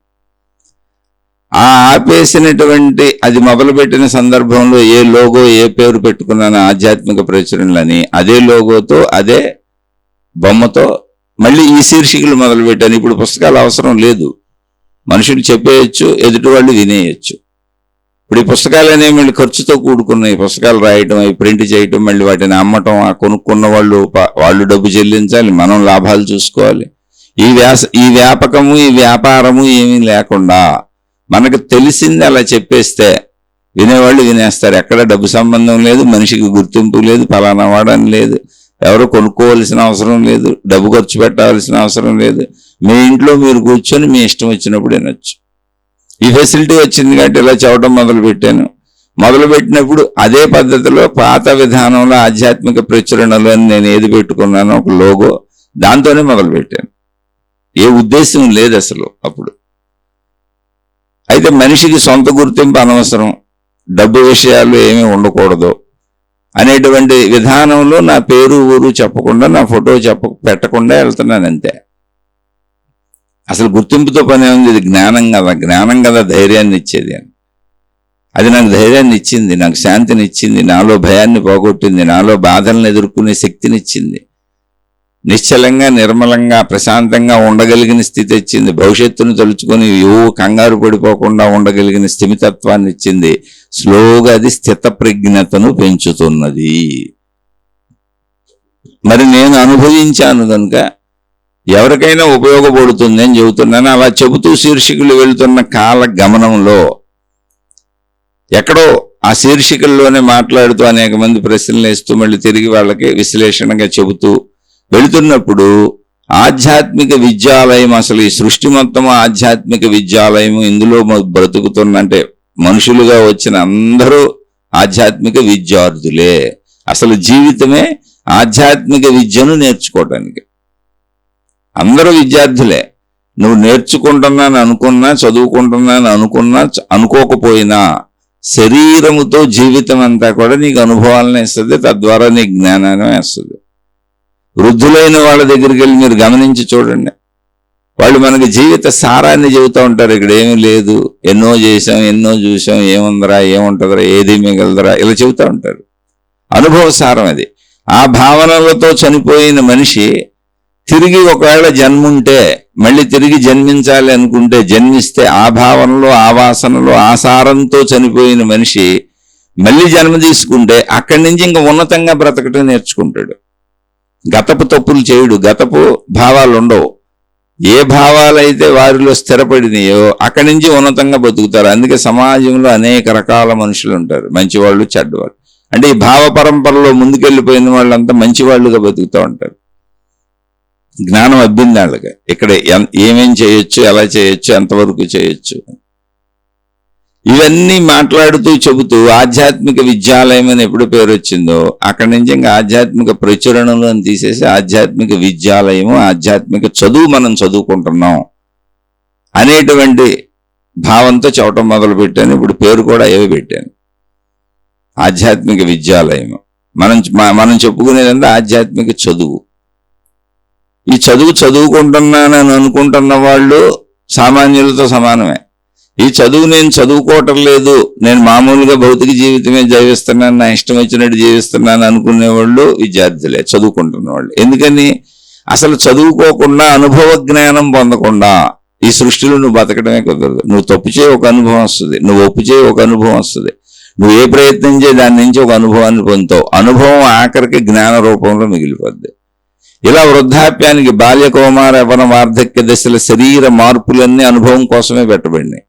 ఆ ఆపేసినటువంటి అది మొదలుపెట్టిన సందర్భంలో ఏ లోగో, ఏ పేరు పెట్టుకున్నాను ఆధ్యాత్మిక ప్రచురణలని, అదే లోగోతో అదే బొమ్మతో మళ్ళీ ఈ శీర్షికలు మొదలుపెట్టాను. ఇప్పుడు పుస్తకాలు అవసరం లేదు. మనుషులు చెప్పేయచ్చు, ఎదుటి వాళ్ళు వినేయచ్చు. ఇప్పుడు ఈ పుస్తకాలు అనేవి మళ్ళీ ఖర్చుతో కూడుకున్నాయి. పుస్తకాలు రాయటం, అవి ప్రింట్ చేయటం, మళ్ళీ వాటిని అమ్మటం, ఆ కొనుక్కున్న వాళ్ళు డబ్బు చెల్లించాలి, మనం లాభాలు చూసుకోవాలి. ఈ వ్యాపకము, ఈ వ్యాపారము ఏమీ లేకుండా మనకు తెలిసింది అలా చెప్పేస్తే వినేవాళ్ళు వినేస్తారు. ఎక్కడ డబ్బు సంబంధం లేదు, మనిషికి గుర్తింపు లేదు, ఫలానా వాడని లేదు, ఎవరు కొనుక్కోవాల్సిన అవసరం లేదు, డబ్బు ఖర్చు పెట్టాల్సిన అవసరం లేదు. మీ ఇంట్లో మీరు కూర్చొని మీ ఇష్టం వచ్చినప్పుడు వినొచ్చు. ఈ ఫెసిలిటీ వచ్చింది కాబట్టి ఇలా చెప్పడం మొదలుపెట్టాను. మొదలుపెట్టినప్పుడు అదే పద్ధతిలో పాత విధానంలో ఆధ్యాత్మిక ప్రచురణలు అని నేను ఏది పెట్టుకున్నానో ఒక లోగో, దాంతోనే మొదలుపెట్టాను. ఏ ఉద్దేశం లేదు అసలు అప్పుడు. అయితే మనిషికి సొంత గుర్తింపు అనవసరం, డబ్బు విషయాలు ఏమీ ఉండకూడదు అనేటువంటి విధానంలో నా పేరు ఊరు చెప్పకుండా, నా ఫోటో పెట్టకుండా వెళ్తున్నాను అంతే. అసలు గుర్తింపుతో పని ఉంది. ఇది జ్ఞానం కదా ధైర్యాన్ని ఇచ్చేది అని. అది నాకు ధైర్యాన్ని ఇచ్చింది, నాకు శాంతిని ఇచ్చింది, నాలో భయాన్ని పోగొట్టింది, నాలో బాధలను ఎదుర్కొనే శక్తినిచ్చింది, నిశ్చలంగా, నిర్మలంగా, ప్రశాంతంగా ఉండగలిగిన స్థితి ఇచ్చింది, భవిష్యత్తును తలుచుకొని కంగారు పడిపోకుండా ఉండగలిగిన స్థిమితత్వాన్ని ఇచ్చింది. స్లోగా అది స్థితప్రజ్ఞతను పెంచుతున్నది. మరి నేను అనుభవించాను కనుక ఎవరికైనా ఉపయోగపడుతుంది అని చెబుతున్నాను. అలా చెబుతూ శీర్షికలు వెళుతున్న కాల గమనంలో ఎక్కడో ఆ శీర్షికల్లోనే మాట్లాడుతూ అనేక మంది ప్రశ్నలు వేస్తూ మళ్ళీ తిరిగి వాళ్ళకి విశ్లేషణగా చెబుతూ వెళుతున్నప్పుడు ఆధ్యాత్మిక విద్యాలయం, అసలు ఈ సృష్టి మొత్తం ఆధ్యాత్మిక విద్యాలయం, ఇందులో బ్రతుకుతున్నంటే మనుషులుగా వచ్చిన అందరూ ఆధ్యాత్మిక విద్యార్థులే. అసలు జీవితమే ఆధ్యాత్మిక విద్యను నేర్చుకోవటానికి. అందరూ విద్యార్థులే. నువ్వు నేర్చుకుంటున్నాను అనుకున్నా, చదువుకుంటున్నాను అనుకున్నా, అనుకోకపోయినా శరీరముతో జీవితం అంతా కూడా నీకు అనుభవాలను ఇస్తుంది, తద్వారా నీకు జ్ఞానాన్ని వేస్తుంది. వృద్ధులైన వాళ్ళ దగ్గరికి వెళ్ళి మీరు గమనించి చూడండి. వాళ్ళు మనకి జీవిత సారాన్ని చెబుతూ ఉంటారు. ఇక్కడ ఏమీ లేదు, ఎన్నో చేసాం, ఎన్నో చూసాం, ఏముందరా, ఏముంటుందరా, ఏది మిగలదరా, ఇలా చెబుతూ ఉంటారు. అనుభవ సారం అది. ఆ భావనలతో చనిపోయిన మనిషి తిరిగి ఒకవేళ జన్ముంటే, మళ్ళీ తిరిగి జన్మించాలి అనుకుంటే, జన్మిస్తే ఆ భావనలో, ఆ వాసనలో, ఆ సారంతో చనిపోయిన మనిషి మళ్ళీ జన్మ తీసుకుంటే అక్కడి నుంచి ఇంకా ఉన్నతంగా బ్రతకటం నేర్చుకుంటాడు. గతపు తప్పులు చేయడు, గతపు భావాలు ఉండవు. ఏ భావాలైతే వారిలో స్థిరపడినాయో అక్కడి నుంచి ఉన్నతంగా బతుకుతారు. అందుకే సమాజంలో అనేక రకాల మనుషులు ఉంటారు, మంచివాళ్ళు, చెడ్డవాళ్ళు. అంటే ఈ భావ పరంపరలో ముందుకెళ్ళిపోయిన వాళ్ళంతా మంచివాళ్ళుగా బతుకుతూ ఉంటారు. జ్ఞానం అబ్బింది వాళ్ళకి. ఇక్కడ ఏమేం చేయొచ్చు, ఎలా చేయొచ్చు, ఎంతవరకు చేయొచ్చు, ఇవన్నీ మాట్లాడుతూ చెబుతూ ఆధ్యాత్మిక విద్యాలయం అని ఎప్పుడు పేరు వచ్చిందో అక్కడి నుంచి ఇంకా ఆధ్యాత్మిక ప్రచురణలో తీసేసి ఆధ్యాత్మిక విద్యాలయము, ఆధ్యాత్మిక చదువు మనం చదువుకుంటున్నాం అనేటువంటి భావంతో చెప్పటం మొదలు పెట్టాను. ఇప్పుడు పేరు కూడా ఏవి పెట్టాను, ఆధ్యాత్మిక విద్యాలయము. మనం చెప్పుకునేదంటే ఆధ్యాత్మిక చదువు. ఈ చదువుకుంటున్నానని అనుకుంటున్న వాళ్ళు సామాన్యులతో సమానమే. ఈ చదువు నేను చదువుకోవటం లేదు, నేను మామూలుగా భౌతిక జీవితమే జీవిస్తున్నాను, నా ఇష్టం వచ్చినట్టు జీవిస్తున్నాను అనుకునేవాళ్ళు విద్యార్థులే, చదువుకుంటున్న వాళ్ళు. ఎందుకని? అసలు చదువుకోకుండా, అనుభవ జ్ఞానం పొందకుండా ఈ సృష్టిలో నువ్వు బతకడమే కుదరదు. నువ్వు తప్పు చేయి, ఒక అనుభవం వస్తుంది. నువ్వు ఒప్పు చేయి, ఒక అనుభవం వస్తుంది. నువ్వు ఏ ప్రయత్నం చేయి, దాని నుంచి ఒక అనుభవాన్ని పొందుతావు. అనుభవం ఆఖరికి జ్ఞాన రూపంలో మిగిలిపోద్ది. ఇలా వృద్ధాప్యానికి, బాల్య, కౌమార, యవ్వన, వార్ధక్య దశల శరీర మార్పులన్నీ అనుభవం కోసమే పెట్టబడినాయి.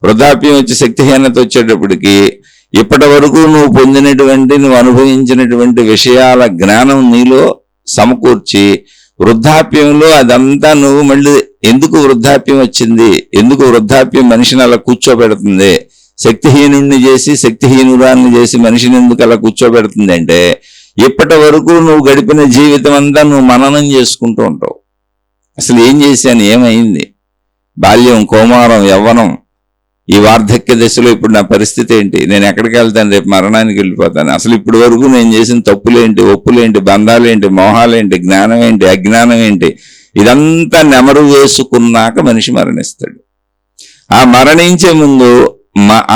వృద్ధాప్యం వచ్చి శక్తిహీనత వచ్చేటప్పటికి ఇప్పటి వరకు నువ్వు పొందినటువంటి, నువ్వు అనుభవించినటువంటి విషయాల జ్ఞానం నీలో సమకూర్చి వృద్ధాప్యంలో అదంతా నువ్వు మళ్ళీ ఎందుకు వృద్ధాప్యం వచ్చింది, ఎందుకు వృద్ధాప్యం మనిషిని అలా కూర్చోబెడుతుంది, శక్తిహీనుణ్ణి చేసి శక్తిహీనురాన్ని చేసి మనిషిని ఎందుకు అలా కూర్చోబెడుతుంది అంటే, ఇప్పటి వరకు నువ్వు గడిపిన జీవితం అంతా నువ్వు మననం చేసుకుంటూ ఉంటావు. అసలు ఏం చేశాను, ఏమైంది, బాల్యం, కౌమారం, యవ్వనం, ఈ వార్ధక్య దశలో ఇప్పుడు నా పరిస్థితి ఏంటి, నేను ఎక్కడికి వెళ్తాను, రేపు మరణానికి వెళ్ళిపోతాను, అసలు ఇప్పటి వరకు నేను చేసిన తప్పులేంటి, ఒప్పులేంటి, బంధాలేంటి, మోహాలేంటి, జ్ఞానం ఏంటి, అజ్ఞానం ఏంటి, ఇదంతా నెమరు వేసుకున్నాక మనిషి మరణిస్తాడు. ఆ మరణించే ముందు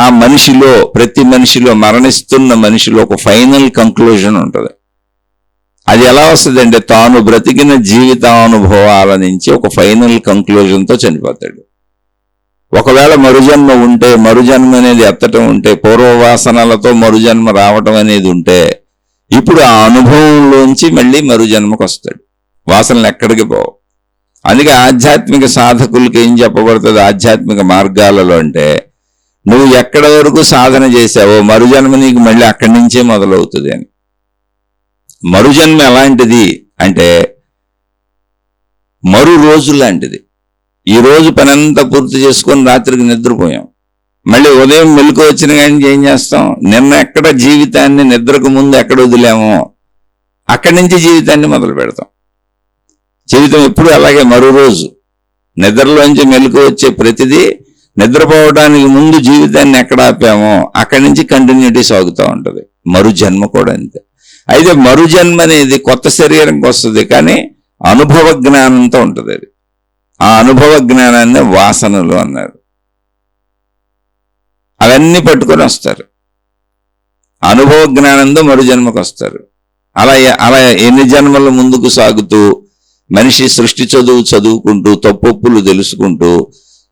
ఆ మనిషిలో, ప్రతి మనిషిలో, మరణిస్తున్న మనిషిలో ఒక ఫైనల్ కంక్లూజన్ ఉంటుంది. అది ఎలా వస్తుంది అంటే, తాను బ్రతికిన జీవితానుభవాల నుంచి ఒక ఫైనల్ కంక్లూజన్తో చనిపోతాడు. ఒకవేళ మరుజన్మ ఉంటే, మరుజన్మ అనేది ఎత్తటం ఉంటే, పూర్వవాసనలతో మరుజన్మ రావటం అనేది ఉంటే, ఇప్పుడు ఆ అనుభవంలోంచి మళ్ళీ మరుజన్మకు వస్తాడు. వాసనలు ఎక్కడికి పోవు. అందుకే ఆధ్యాత్మిక సాధకులకి ఏం చెప్పబడుతుంది ఆధ్యాత్మిక మార్గాలలో అంటే, నువ్వు ఎక్కడ వరకు సాధన చేసావో మరుజన్మ నీకు మళ్ళీ అక్కడి నుంచే మొదలవుతుంది అని. మరుజన్మ ఎలాంటిది అంటే మరు రోజు లాంటిది. ఈ రోజు పనంతా పూర్తి చేసుకొని రాత్రికి నిద్రపోయాం, మళ్ళీ ఉదయం మెలకు వచ్చిన కానీ ఏం చేస్తాం, నిన్న ఎక్కడ జీవితాన్ని నిద్రకు ముందు ఎక్కడ వదిలామో అక్కడి నుంచి జీవితాన్ని మొదలు పెడతాం. జీవితం ఎప్పుడు అలాగే మరో రోజు. నిద్రలోంచి మెలకు వచ్చే ప్రతిదీ నిద్రపోవడానికి ముందు జీవితాన్ని ఎక్కడ ఆపామో అక్కడి నుంచి కంటిన్యూటీ సాగుతూ ఉంటుంది. మరు జన్మ కూడా అంతే. అయితే మరు జన్మ అనేది కొత్త శరీరంకి వస్తుంది, కానీ అనుభవ జ్ఞానంతో ఉంటుంది. అది ఆ అనుభవ జ్ఞానాన్ని వాసనలు అన్నారు. అవన్నీ పట్టుకొని వస్తారు, అనుభవ జ్ఞానంతో మరు జన్మకు వస్తారు. అలా అలా ఎన్ని జన్మల ముందుకు సాగుతూ మనిషి సృష్టి చదువుకుంటూ తప్పొప్పులు తెలుసుకుంటూ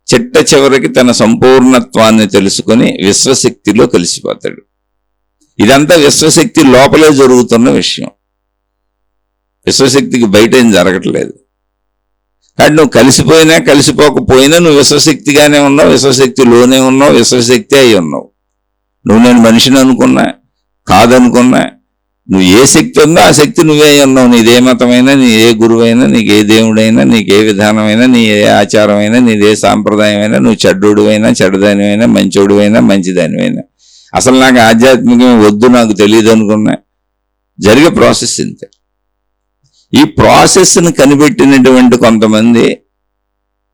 చిట్ట చివరికి తన సంపూర్ణత్వాన్ని తెలుసుకొని విశ్వశక్తిలో కలిసిపోతాడు. ఇదంతా విశ్వశక్తి లోపలే జరుగుతున్న విషయం, విశ్వశక్తికి బయట ఏం జరగట్లేదు. కాబట్టి నువ్వు కలిసిపోయినా కలిసిపోకపోయినా నువ్వు విశ్వశక్తిగానే ఉన్నావు, విశ్వశక్తిలోనే ఉన్నావు, విశ్వశక్తి అయి ఉన్నావు. నువ్వు నేను మనిషిని అనుకున్నా, కాదనుకున్నా, నువ్వు ఏ శక్తి ఉందో ఆ శక్తి నువ్వే ఉన్నావు. నీదే మతమైనా, నీ ఏ గురువైనా, నీకు ఏ దేవుడైనా, నీకు ఏ విధానమైనా, నీ ఏ ఆచారమైనా, నీదే సాంప్రదాయమైనా, నువ్వు చెడ్డోడువైనా, చెడ్డదానివైనా, మంచోడువైనా, మంచిదానివైనా, అసలు నాకు ఆధ్యాత్మికం వద్దు, నాకు తెలియదు అనుకున్నా, జరిగే ప్రాసెస్ ఇంతే. ఈ ప్రాసెస్ను కనిపెట్టినటువంటి కొంతమంది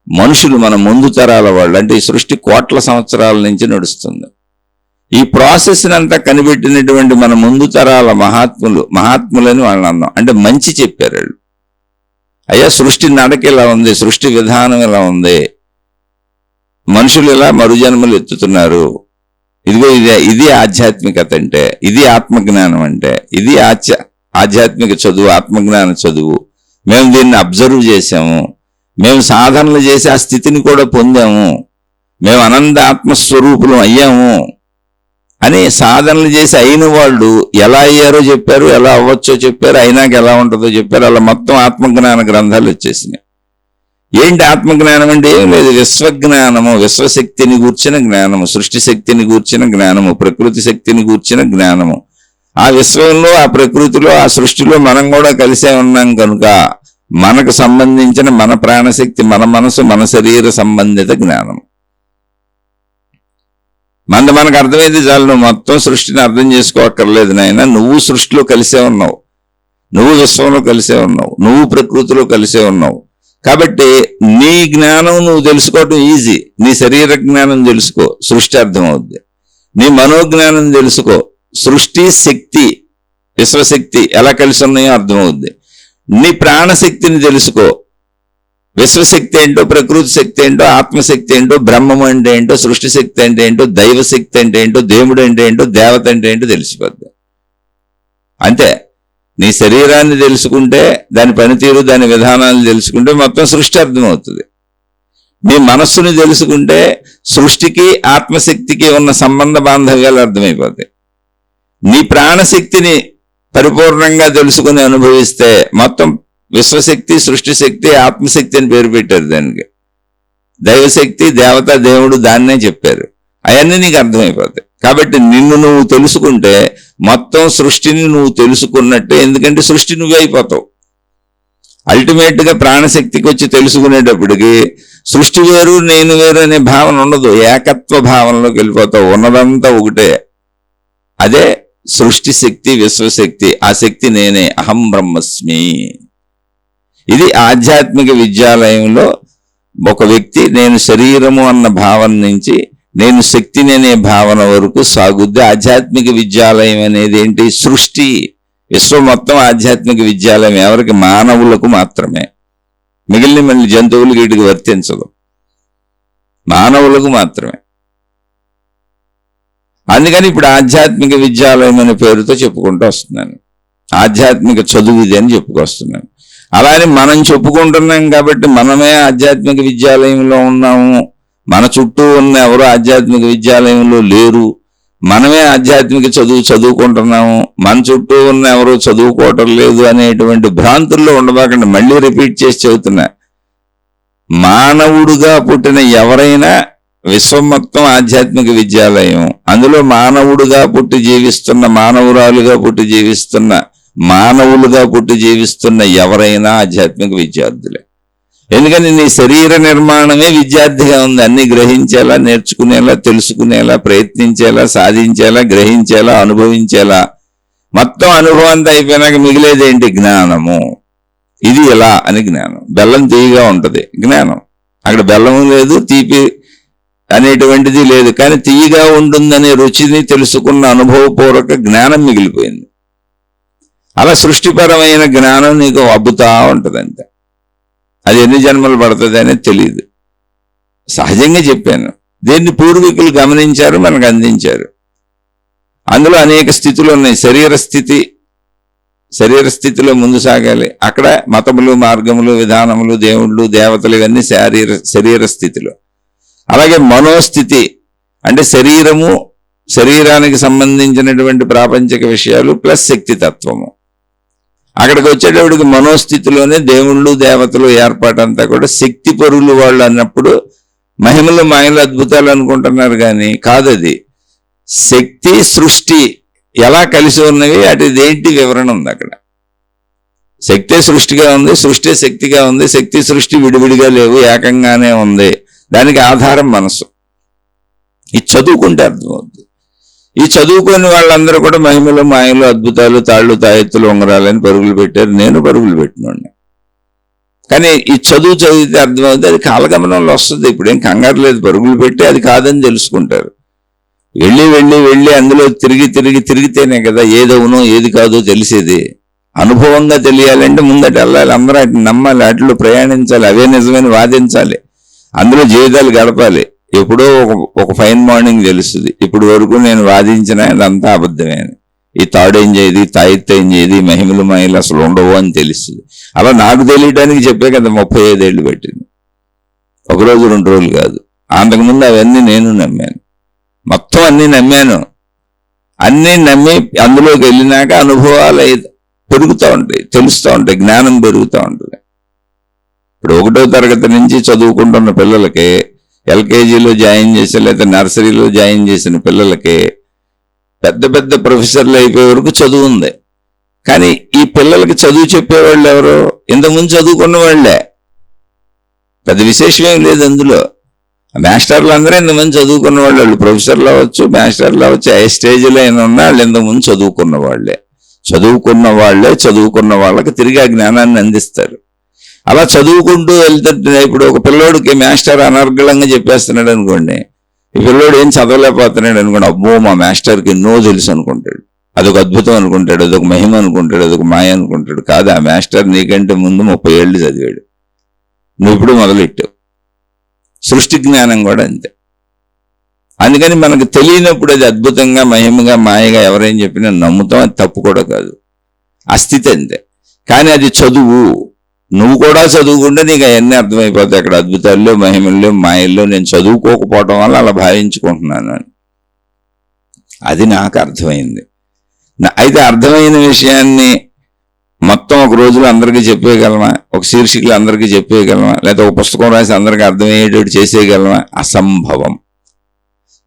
మనుషులు మన ముందు తరాల వాళ్ళు, అంటే ఈ సృష్టి కోట్ల సంవత్సరాల నుంచి నడుస్తుంది. ఈ ప్రాసెస్ని అంతా కనిపెట్టినటువంటి మన ముందు తరాల మహాత్ములని వాళ్ళని అన్నాం. అంటే మంచి చెప్పారు వాళ్ళు. అయ్యా సృష్టి నడక ఇలా ఉంది, సృష్టి విధానం ఇలా ఉంది, మనుషులు ఇలా మరుజన్మలు ఎత్తుతున్నారు, ఇదిగో ఇది ఆధ్యాత్మికత అంటే, ఇది ఆత్మజ్ఞానం అంటే, ఇది ఆధ్యాత్మిక చదువు, ఆత్మజ్ఞాన చదువు. మేము దీన్ని అబ్జర్వ్ చేసాము, మేము సాధనలు చేసి ఆ స్థితిని కూడా పొందాము, మేము అనంత ఆత్మస్వరూపులం అయ్యాము అని సాధనలు చేసి అయిన వాళ్ళు ఎలా అయ్యారో చెప్పారు, ఎలా అవ్వచ్చో చెప్పారు, అయినాక ఎలా ఉంటుందో చెప్పారు. అలా మొత్తం ఆత్మజ్ఞాన గ్రంథాలు వచ్చేసినాయి. ఏంటి ఆత్మజ్ఞానం అంటే? ఏం లేదు, విశ్వజ్ఞానము, విశ్వశక్తిని గూర్చిన జ్ఞానము, సృష్టి శక్తిని గూర్చిన జ్ఞానము, ప్రకృతి శక్తిని గూర్చిన జ్ఞానము. ఆ విశ్వంలో, ఆ ప్రకృతిలో, ఆ సృష్టిలో మనం కూడా కలిసే ఉన్నాం కనుక మనకు సంబంధించిన మన ప్రాణశక్తి, మన మనసు, మన శరీర సంబంధిత జ్ఞానం మనకు అర్థమైంది చాలు. నువ్వు మొత్తం సృష్టిని అర్థం చేసుకోక్కర్లేదు నాయన. నువ్వు సృష్టిలో కలిసే ఉన్నావు, నువ్వు విశ్వంలో కలిసే ఉన్నావు, నువ్వు ప్రకృతిలో కలిసే ఉన్నావు. కాబట్టి నీ జ్ఞానం నువ్వు తెలుసుకోవటం ఈజీ. నీ శరీర జ్ఞానం తెలుసుకో, సృష్టి అర్థమవుద్ది. నీ మనోజ్ఞానం తెలుసుకో, సృష్టి శక్తి, విశ్వశక్తి ఎలా కలిసి ఉన్నాయో అర్థమవుద్ది. నీ ప్రాణశక్తిని తెలుసుకో, విశ్వశక్తి ఏంటో, ప్రకృతి శక్తి ఏంటో, ఆత్మశక్తి ఏంటో, బ్రహ్మం అంటే ఏంటో, సృష్టి శక్తి అంటే ఏంటో, దైవశక్తి అంటే ఏంటో, దేవుడు అంటే ఏంటో, దేవత అంటే ఏంటో తెలిసిపోద్ది. అంతే. నీ శరీరాన్ని తెలుసుకుంటే, దాని పనితీరు, దాని విధానాలు తెలుసుకుంటే మొత్తం సృష్టి అర్థమవుతుంది. నీ మనస్సుని తెలుసుకుంటే సృష్టికి ఆత్మశక్తికి ఉన్న సంబంధ బాంధవ్యాలు అర్థమైపోతాయి. నీ ప్రాణశక్తిని పరిపూర్ణంగా తెలుసుకుని అనుభవిస్తే మొత్తం విశ్వశక్తి, సృష్టి శక్తి, ఆత్మశక్తి అని పేరు పెట్టారు దానికి. దైవశక్తి, దేవత, దేవుడు దాన్నే చెప్పారు. అవన్నీ నీకు అర్థమైపోతాయి. కాబట్టి నిన్ను నువ్వు తెలుసుకుంటే మొత్తం సృష్టిని నువ్వు తెలుసుకున్నట్టే. ఎందుకంటే సృష్టి నువ్వే అయిపోతావు. అల్టిమేట్ గా ప్రాణశక్తికి వచ్చి తెలుసుకునేటప్పటికి సృష్టి వేరు, నేను వేరు అనే భావన ఉండదు. ఏకత్వ భావనలోకి వెళ్ళిపోతావు. ఉన్నదంతా ఒకటే. అదే సృష్టి శక్తి, విశ్వశక్తి. ఆ శక్తి నేనే, అహం బ్రహ్మస్మి. ఇది ఆధ్యాత్మిక విద్యాలయంలో ఒక వ్యక్తి నేను శరీరము అన్న భావన నుంచి నేను శక్తిని అనే భావన వరకు సాగుద్ది. ఆధ్యాత్మిక విద్యాలయం అనేది ఏంటి? సృష్టి, విశ్వం మొత్తం ఆధ్యాత్మిక విద్యాలయం. ఎవరికి? మానవులకు మాత్రమే. మిగిలిన మళ్ళీ జంతువులకు వీటికి వర్తించదు, మానవులకు మాత్రమే. అందుకని ఇప్పుడు ఆధ్యాత్మిక విద్యాలయం అనే పేరుతో చెప్పుకుంటూ వస్తున్నాను. ఆధ్యాత్మిక చదువు ఇది అని చెప్పుకొస్తున్నాను. అలానే మనం చెప్పుకుంటున్నాం కాబట్టి మనమే ఆధ్యాత్మిక విద్యాలయంలో ఉన్నాము, మన చుట్టూ ఉన్న ఎవరు ఆధ్యాత్మిక విద్యాలయంలో లేరు. మనమే ఆధ్యాత్మిక చదువుకుంటున్నాము, మన చుట్టూ ఉన్న ఎవరు చదువుకోవటం లేదు అనేటువంటి భ్రాంతుల్లో ఉండబాకండి. మళ్ళీ రిపీట్ చేసి చెబుతున్నా, మానవుడుగా పుట్టిన ఎవరైనా విశ్వం మొత్తం ఆధ్యాత్మిక విద్యాలయం. అందులో మానవుడుగా పుట్టి జీవిస్తున్న, మానవురాలుగా పుట్టి జీవిస్తున్న, మానవులుగా పుట్టి జీవిస్తున్న ఎవరైనా ఆధ్యాత్మిక విద్యార్థులే. ఎందుకని నీ శరీర నిర్మాణమే విద్యార్థిగా ఉంది. అన్ని గ్రహించేలా, నేర్చుకునేలా, తెలుసుకునేలా, ప్రయత్నించేలా, సాధించేలా, గ్రహించేలా, అనుభవించేలా. మొత్తం అనుభవం అయిపోయినాక మిగిలేదేంటి? జ్ఞానము. ఇది ఎలా అని జ్ఞానం. బెల్లం తీయగా ఉంటది, జ్ఞానం. అక్కడ బెల్లము లేదు, తీపి అనేటువంటిది లేదు, కానీ తీయగా ఉంటుందనే రుచిని తెలుసుకున్న అనుభవపూర్వక జ్ఞానం మిగిలిపోయింది. అలా సృష్టిపరమైన జ్ఞానం నీకు అబ్బుతా ఉంటదంతే. అది ఎన్ని జన్మలు పడుతుంది అనేది తెలియదు. సహజంగా చెప్పాను. దీన్ని పూర్వీకులు గమనించారు, మనకు అందించారు. అందులో అనేక స్థితులు ఉన్నాయి. శరీర స్థితిలో ముందు సాగాలి. అక్కడ మతములు, మార్గములు, విధానములు, దేవుళ్ళు, దేవతలు ఇవన్నీ శరీర స్థితిలో. అలాగే మనోస్థితి అంటే శరీరానికి సంబంధించినటువంటి ప్రాపంచిక విషయాలు ప్లస్ శక్తి తత్వము. అక్కడికి వచ్చేటప్పటికి మనోస్థితిలోనే దేవుళ్ళు, దేవతలు ఏర్పాటంతా కూడా శక్తి పరులు వాళ్ళు అన్నప్పుడు మహిమలు, మాయలు, అద్భుతాలు అనుకుంటున్నారు కానీ కాదది. శక్తి, సృష్టి ఎలా కలిసి ఉన్నవి అటుదేంటి వివరణ ఉంది అక్కడ. శక్తే సృష్టిగా ఉంది, సృష్టి శక్తిగా ఉంది. శక్తి సృష్టి విడివిడిగా లేవు, ఏకంగానే ఉంది. దానికి ఆధారం మనసు. ఇది చదువుకుంటే అర్థమవుతుంది. ఈ చదువుకుని వాళ్ళందరూ కూడా మహిమలు, మాయలు, అద్భుతాలు, తాళ్ళు, తాయెత్తులు, ఉంగరాలని పరుగులు పెట్టారు. నేను పరుగులు పెట్టినండి. కానీ ఈ చదివితే అర్థమవుతుంది. అది కాలగమనంలో వస్తుంది. ఇప్పుడేం కంగారు లేదు. పరుగులు పెట్టి అది కాదని తెలుసుకుంటారు. వెళ్ళి అందులో తిరిగితేనే కదా ఏదవునో ఏది కాదో తెలిసేది. అనుభవంగా తెలియాలంటే ముందట వెళ్ళాలి, అందరూ అటు నమ్మాలి, అట్లు ప్రయాణించాలి, అవే నిజమని వాదించాలి, అందులో జీవితాలు గడపాలి. ఎప్పుడో ఒక ఫైన్ మార్నింగ్ తెలుస్తుంది, ఇప్పుడు వరకు నేను వాదించిన అదంతా అబద్ధమే అని. ఈ తాడు ఏం చేయదు, తాయిత్తు ఏం చేయదు, మహిమలు మహిళలు అసలు ఉండవు అని తెలుస్తుంది. అలా నాకు తెలియడానికి చెప్పే కదా 35 ఏళ్ళు పెట్టింది, ఒకరోజు 2 రోజులు కాదు. అంతకుముందు అవన్నీ నేను నమ్మాను, మొత్తం అన్నీ నమ్మాను. అన్నీ నమ్మి అందులోకి వెళ్ళినాక అనుభవాలు పెరుగుతూ ఉంటాయి, తెలుస్తూ ఉంటాయి, జ్ఞానం పెరుగుతూ ఉంటుంది. ఇప్పుడు 1వ తరగతి నుంచి చదువుకుంటున్న పిల్లలకి, ఎల్కేజీలో జాయిన్ చేసి లేదా నర్సరీలో జాయిన్ చేసిన పిల్లలకి పెద్ద పెద్ద ప్రొఫెసర్లు అయిపోయే వరకు చదువు ఉంది. కానీ ఈ పిల్లలకి చదువు చెప్పేవాళ్ళు ఎవరు? ఇంతకుముందు చదువుకున్న వాళ్లే, పెద్ద విశేషమేం లేదు అందులో. మాస్టర్లు అందరూ ఇంతకుముందు చదువుకున్న వాళ్ళు, ప్రొఫెసర్లు అవ్వచ్చు, మాస్టర్లు అవ్వచ్చు, ఏ స్టేజ్లో అయినా ఉన్నా వాళ్ళు ఇంతకుముందు చదువుకున్న వాళ్ళే. చదువుకున్న వాళ్ళకి తిరిగి ఆ జ్ఞానాన్ని అందిస్తారు. అలా చదువుకుంటూ వెళ్తుంటే ఇప్పుడు ఒక పిల్లోడికి మాస్టర్ అనర్గళంగా చెప్పేస్తున్నాడు అనుకోండి, ఈ పిల్లోడు ఏం చదవలేకపోతున్నాడు అనుకోండి, అబ్బో మా మాస్టర్కి ఎన్నో తెలుసు అనుకుంటాడు, అదొక అద్భుతం అనుకుంటాడు, అదొక మహిమ అనుకుంటాడు, అదొక మాయ అనుకుంటాడు. కాదు, ఆ మాస్టర్ నీకంటే ముందు 30 ఏళ్ళు చదివాడు, నువ్వు ఇప్పుడు మొదలెట్టావు. సృష్టి జ్ఞానం కూడా అంతే. అందుకని మనకు తెలియనప్పుడు అది అద్భుతంగా, మహిమగా, మాయగా ఎవరేం చెప్పినా నమ్ముతాం, అది తప్పు కూడా కాదు, ఆ స్థితి అంతే. కానీ అది చదువు, నువ్వు కూడా చదువుకుంటే నీకు అవన్నీ అర్థమైపోతాయి. అక్కడ అద్భుతాల్లో, మహిమల్లో, మాయల్లో నేను చదువుకోకపోవటం వల్ల అలా భావించుకుంటున్నాను అని. అది నాకు అర్థమైంది. అయితే అర్థమైన విషయాన్ని మొత్తం ఒక రోజులో అందరికీ చెప్పేయగలమా? ఒక శీర్షికలు అందరికీ చెప్పేయగలమా? లేదా ఒక పుస్తకం రాసి అందరికీ అర్థమయ్యేటట్టు చేసేయగలమా? అసంభవం.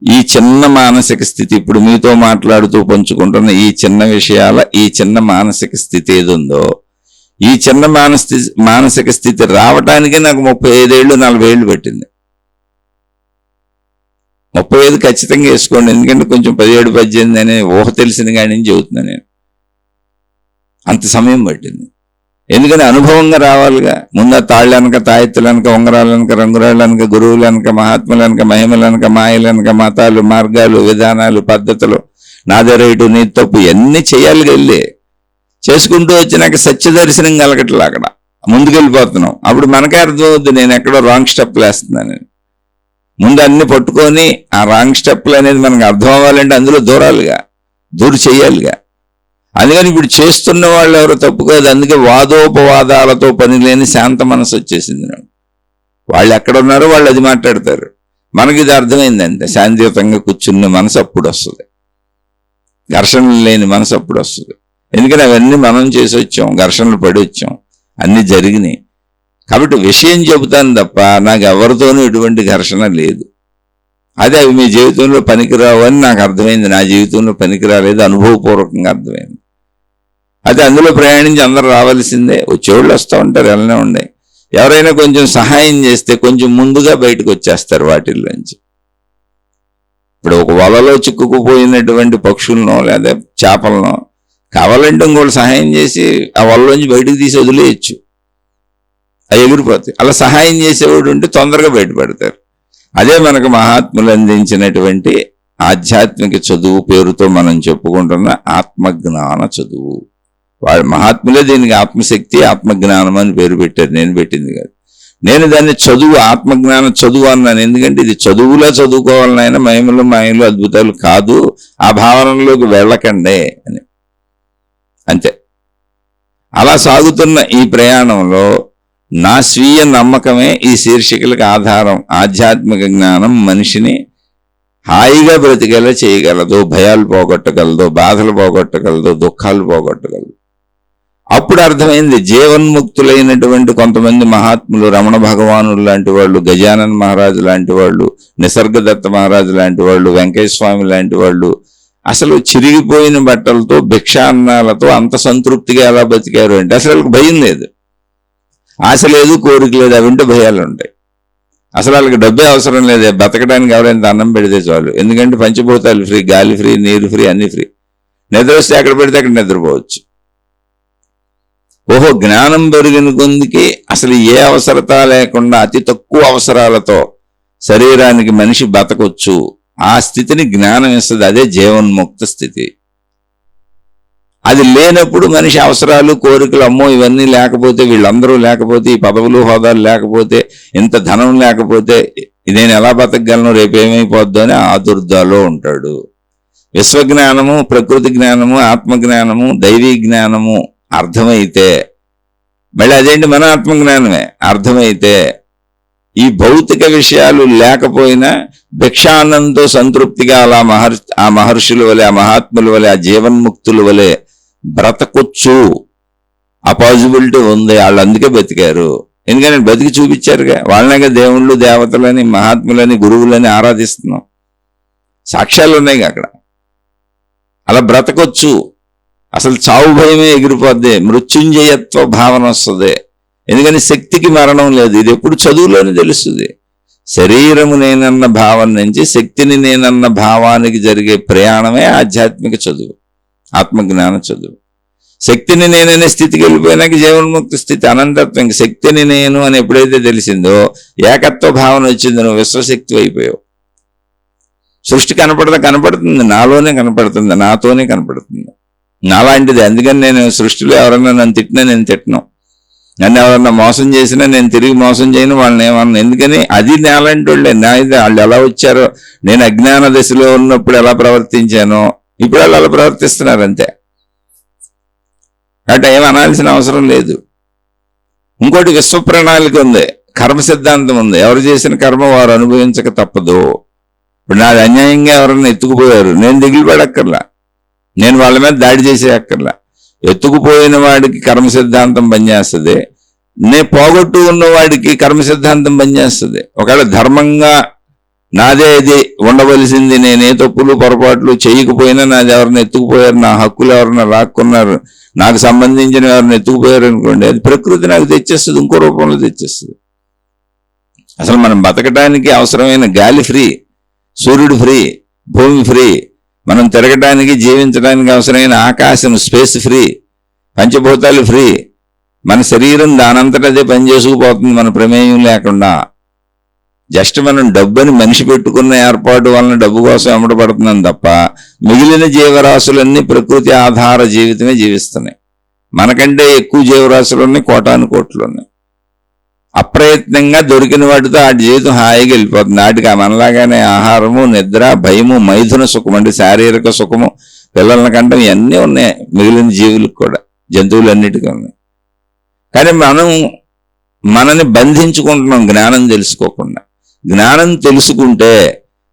ఈ చిన్న మానసిక స్థితి, ఇప్పుడు మీతో మాట్లాడుతూ పంచుకుంటున్న ఈ చిన్న విషయాల ఈ చిన్న మానసిక స్థితి ఏదుందో, ఈ చిన్న మానసిక స్థితి రావటానికి నాకు 35 ఏళ్ళు 40 ఏళ్ళు పెట్టింది. 35 ఖచ్చితంగా వేసుకోండి, ఎందుకంటే కొంచెం 17 18 అనే ఊహ తెలిసిన కానీ చెబుతున్నాను నేను. అంత సమయం పట్టింది. ఎందుకని అనుభవంగా రావాలిగా. ముందు తాళ్ళనక, తాయెత్తులనక, ఉంగరాలనక, రంగురాళ్ళనక, గురువులనక, మహాత్ములనక, మహిమలనక, మాయలనక, మతాలు, మార్గాలు, విధానాలు, పద్ధతులు, నాదే రైటు నీ తప్పు ఇవన్నీ చేయాలి. వెళ్ళి చేసుకుంటూ వచ్చినాక సత్యదర్శనం కలగట్లే, అక్కడ ముందుకెళ్ళిపోతున్నాం. అప్పుడు మనకే అర్థమవుద్ది నేను ఎక్కడో రాంగ్ స్టెప్లు వేస్తున్నాను. ముందు అన్ని పట్టుకొని ఆ రాంగ్ స్టెప్లు అనేది మనకు అర్థం అవ్వాలంటే అందులో దూరు చేయాలిగా. అందుకని ఇప్పుడు చేస్తున్న వాళ్ళు ఎవరో తప్పు కాదు, అందుకే వాదోపవాదాలతో పని లేని శాంత మనసు వచ్చేసింది నాకు. వాళ్ళు ఎక్కడున్నారో వాళ్ళు అది మాట్లాడతారు, మనకి ఇది అర్థమైందంటే శాంతియుతంగా కూర్చున్న మనసు అప్పుడు వస్తుంది, ఘర్షణలు లేని మనసు అప్పుడు వస్తుంది. ఎందుకని అవన్నీ మనం చేసి వచ్చాం, ఘర్షణలు పడి వచ్చాం, అన్నీ జరిగినాయి. కాబట్టి విషయం చెబుతాను తప్ప నాకు ఎవరితోనూ ఎటువంటి ఘర్షణ లేదు. అదే అవి మీ జీవితంలో పనికిరావు అని నాకు అర్థమైంది, నా జీవితంలో పనికిరాలేదు, అనుభవపూర్వకంగా అర్థమైంది. అదే అందులో ప్రయాణించి అందరూ రావాల్సిందే, వచ్చేవాళ్ళు వస్తూ ఉంటారు, వెళ్ళనే ఉండే. ఎవరైనా కొంచెం సహాయం చేస్తే కొంచెం ముందుగా బయటకు వచ్చేస్తారు వాటిల్లోంచి. ఇప్పుడు ఒక వలలో చిక్కుకుపోయినటువంటి పక్షులనో లేదా చేపలనో కావాలంటే ఇంకోళ్ళు సహాయం చేసి ఆ వలలోంచి బయటకు తీసి వదిలేయచ్చు, అవి ఎగిరిపోతాయి. అలా సహాయం చేసేవాడు ఉంటే తొందరగా బయటపడతారు. అదే మనకు మహాత్ములు అందించినటువంటి ఆధ్యాత్మిక చదువు పేరుతో మనం చెప్పుకుంటున్న ఆత్మజ్ఞాన చదువు. వాళ్ళ మహాత్ములే దీనికి ఆత్మశక్తి, ఆత్మజ్ఞానం అని పేరు పెట్టారు, నేను పెట్టింది కాదు. నేను దాన్ని చదువు, ఆత్మజ్ఞాన చదువు అన్నాను. ఎందుకంటే ఇది చదువులా చదువుకోవాలని ఆయన, మహిమలు మాయలు అద్భుతాలు కాదు, ఆ భావనలోకి వెళ్ళకండే అని. అంతే. అలా సాగుతున్న ఈ ప్రయాణంలో నా స్వీయ నమ్మకమే ఈ శీర్షికలకు ఆధారం. ఆధ్యాత్మిక జ్ఞానం మనిషిని హాయిగా బ్రతికేలా చేయగలదు, భయాలు పోగొట్టగలదు, బాధలు పోగొట్టగలదు, దుఃఖాలు పోగొట్టగలదు. అప్పుడు అర్థమైంది జీవన్ముక్తులైనటువంటి కొంతమంది మహాత్ములు, రమణ భగవానులు లాంటి వాళ్ళు, గజానన్ మహారాజు లాంటి వాళ్ళు, నిసర్గదత్త మహారాజు లాంటి వాళ్ళు, వెంకటస్వామి లాంటి వాళ్ళు అసలు చిరిగిపోయిన బట్టలతో, భిక్షాన్నాలతో అంత సంతృప్తిగా ఎలా బతికారు అంటే అసలు వాళ్ళకి భయం లేదు, ఆశ లేదు, కోరిక లేదు. అవి ఉంటే భయాలు ఉంటాయి. అసలు వాళ్ళకి డబ్బే అవసరం లేదే, బతకడానికి ఎవరైనా అన్నం పెడితే చాలు. ఎందుకంటే పంచభూతాలు ఫ్రీ, గాలి ఫ్రీ, నీరు ఫ్రీ, అన్ని ఫ్రీ. నిద్ర వస్తే ఎక్కడ పెడితే అక్కడ నిద్రపోవచ్చు. ఓహో, జ్ఞానం పెరిగిన కొందికి అసలు ఏ అవసరత లేకుండా అతి తక్కువ అవసరాలతో శరీరానికి మనిషి బతకొచ్చు. ఆ స్థితిని జ్ఞానం ఇస్తుంది. అదే జీవన్ముక్త స్థితి. అది లేనప్పుడు మనిషి అవసరాలు కోరికలు, అమ్మో ఇవన్నీ లేకపోతే, వీళ్ళందరూ లేకపోతే, ఈ పదవులు హోదాలు లేకపోతే, ఇంత ధనం లేకపోతే నేను ఎలా బతకగలను, రేపు ఏమైపోద్దు అని ఆదుర్దాలో ఉంటాడు. విశ్వజ్ఞానము, ప్రకృతి జ్ఞానము, ఆత్మజ్ఞానము, దైవీ జ్ఞానము అర్థమైతే, మళ్ళీ అదేంటి మన ఆత్మజ్ఞానమే అర్థమైతే, ఈ భౌతిక విషయాలు లేకపోయినా భిక్షాన్నంతో సంతృప్తిగా అలా ఆ మహర్షుల వలె, ఆ మహాత్ముల వలె, ఆ జీవన్ముక్తుల వలె బ్రతకొచ్చు. ఆ పాజిబిలిటీ ఉంది. వాళ్ళు అందుకే బతికారు. ఎందుకంటే బతికి చూపించారుగా. వాళ్ళనేగా దేవుళ్ళు, దేవతలని, మహాత్ములని, గురువులని ఆరాధిస్తున్నాం. సాక్ష్యాలు ఉన్నాయి అక్కడ. అలా బ్రతకొచ్చు. అసలు చావు భయమే ఎగిరిపోద్ది. మృత్యుంజయత్వ భావన వస్తుంది. ఎందుకని శక్తికి మరణం లేదు. ఇది ఎప్పుడు చదువులోనే తెలుస్తుంది. శరీరము నేనన్న భావం నుంచి శక్తిని నేనన్న భావానికి జరిగే ప్రయాణమే ఆధ్యాత్మిక చదువు, ఆత్మజ్ఞాన చదువు. శక్తిని నేననే స్థితికి వెళ్ళిపోయినాక జీవన్ముక్తి స్థితి, అనంతత్వం. శక్తిని నేను అని ఎప్పుడైతే తెలిసిందో ఏకత్వ భావన వచ్చింది, నువ్వు విశ్వశక్తి అయిపోయావు. సృష్టి కనపడుతుంది, నాలోనే కనపడుతుంది, నాతోనే కనపడుతుంది, నాలాంటిది. అందుకని నేను సృష్టిలో ఎవరన్నా నన్ను తిట్టినా నేను తిట్టను, నన్ను ఎవరన్నా మోసం చేసినా నేను తిరిగి మోసం చేయను, వాళ్ళని ఏమన్నా. ఎందుకని అది నాలాంటి వాళ్ళే. వాళ్ళు ఎలా వచ్చారో, నేను అజ్ఞాన దశలో ఉన్నప్పుడు ఎలా ప్రవర్తించానో ఇప్పుడు వాళ్ళు అలా ప్రవర్తిస్తున్నారు అంతే. కాబట్టి ఏం అనాల్సిన అవసరం లేదు. ఇంకోటి విశ్వ ప్రణాళిక ఉంది, కర్మ సిద్ధాంతం ఉంది. ఎవరు చేసిన కర్మ వారు అనుభవించక తప్పదు. ఇప్పుడు నాది అన్యాయంగా ఎవరన్నా ఎత్తుకుపోయారు, నేను దిగులు పడక్కర్లా, నేను వాళ్ళ మీద దాడి చేసే అక్కర్లా. ఎత్తుకుపోయిన వాడికి కర్మ సిద్ధాంతం పనిచేస్తుంది, నేను పోగొట్టు ఉన్నవాడికి కర్మ సిద్ధాంతం పనిచేస్తుంది. ఒకవేళ ధర్మంగా నాదే ఇది ఉండవలసింది, నేనే తప్పులు పొరపాట్లు చేయకపోయినా నాది ఎవరిని ఎత్తుకుపోయారు, నా హక్కులు ఎవరన్నా లాక్కున్నారు, నాకు సంబంధించిన ఎవరిని ఎత్తుకుపోయారు అనుకోండి, అది ప్రకృతి నాకు తెచ్చేస్తుంది, ఇంకో రూపంలో తెచ్చేస్తుంది. అసలు మనం బతకడానికి అవసరమైన గాలి ఫ్రీ, సూర్యుడు ఫ్రీ, భూమి ఫ్రీ, మనం తిరగడానికి జీవించడానికి అవసరమైన ఆకాశం స్పేస్ ఫ్రీ, పంచభూతాలు ఫ్రీ. మన శరీరం దానంతట అదే పనిచేసుకుపోతుంది మన ప్రమేయం లేకుండా. జస్ట్ మనం డబ్బుని మనిషి పెట్టుకున్న ఏర్పాటు వలన డబ్బు కోసం అమ్మడపడుతున్నాం తప్ప మిగిలిన జీవరాశులన్నీ ప్రకృతి ఆధార జీవితమే జీవిస్తున్నాయి. మనకంటే ఎక్కువ జీవరాశులు ఉన్నాయి, కోటాను కోట్లు ఉన్నాయి. అప్రయత్నంగా దొరికిన వాటితో ఆ జీవితం హాయిగా వెళ్ళిపోతుంది. నాటికి మనలాగానే ఆహారము, నిద్ర, భయము, మైథున సుఖం అంటే శారీరక సుఖము, పిల్లల కంటే ఇవన్నీ ఉన్నాయి మిగిలిన జీవులకు కూడా, జంతువులన్నిటికీ ఉన్నాయి. కానీ మనం మనని బంధించుకుంటున్నాం జ్ఞానం తెలుసుకోకుండా. జ్ఞానం తెలుసుకుంటే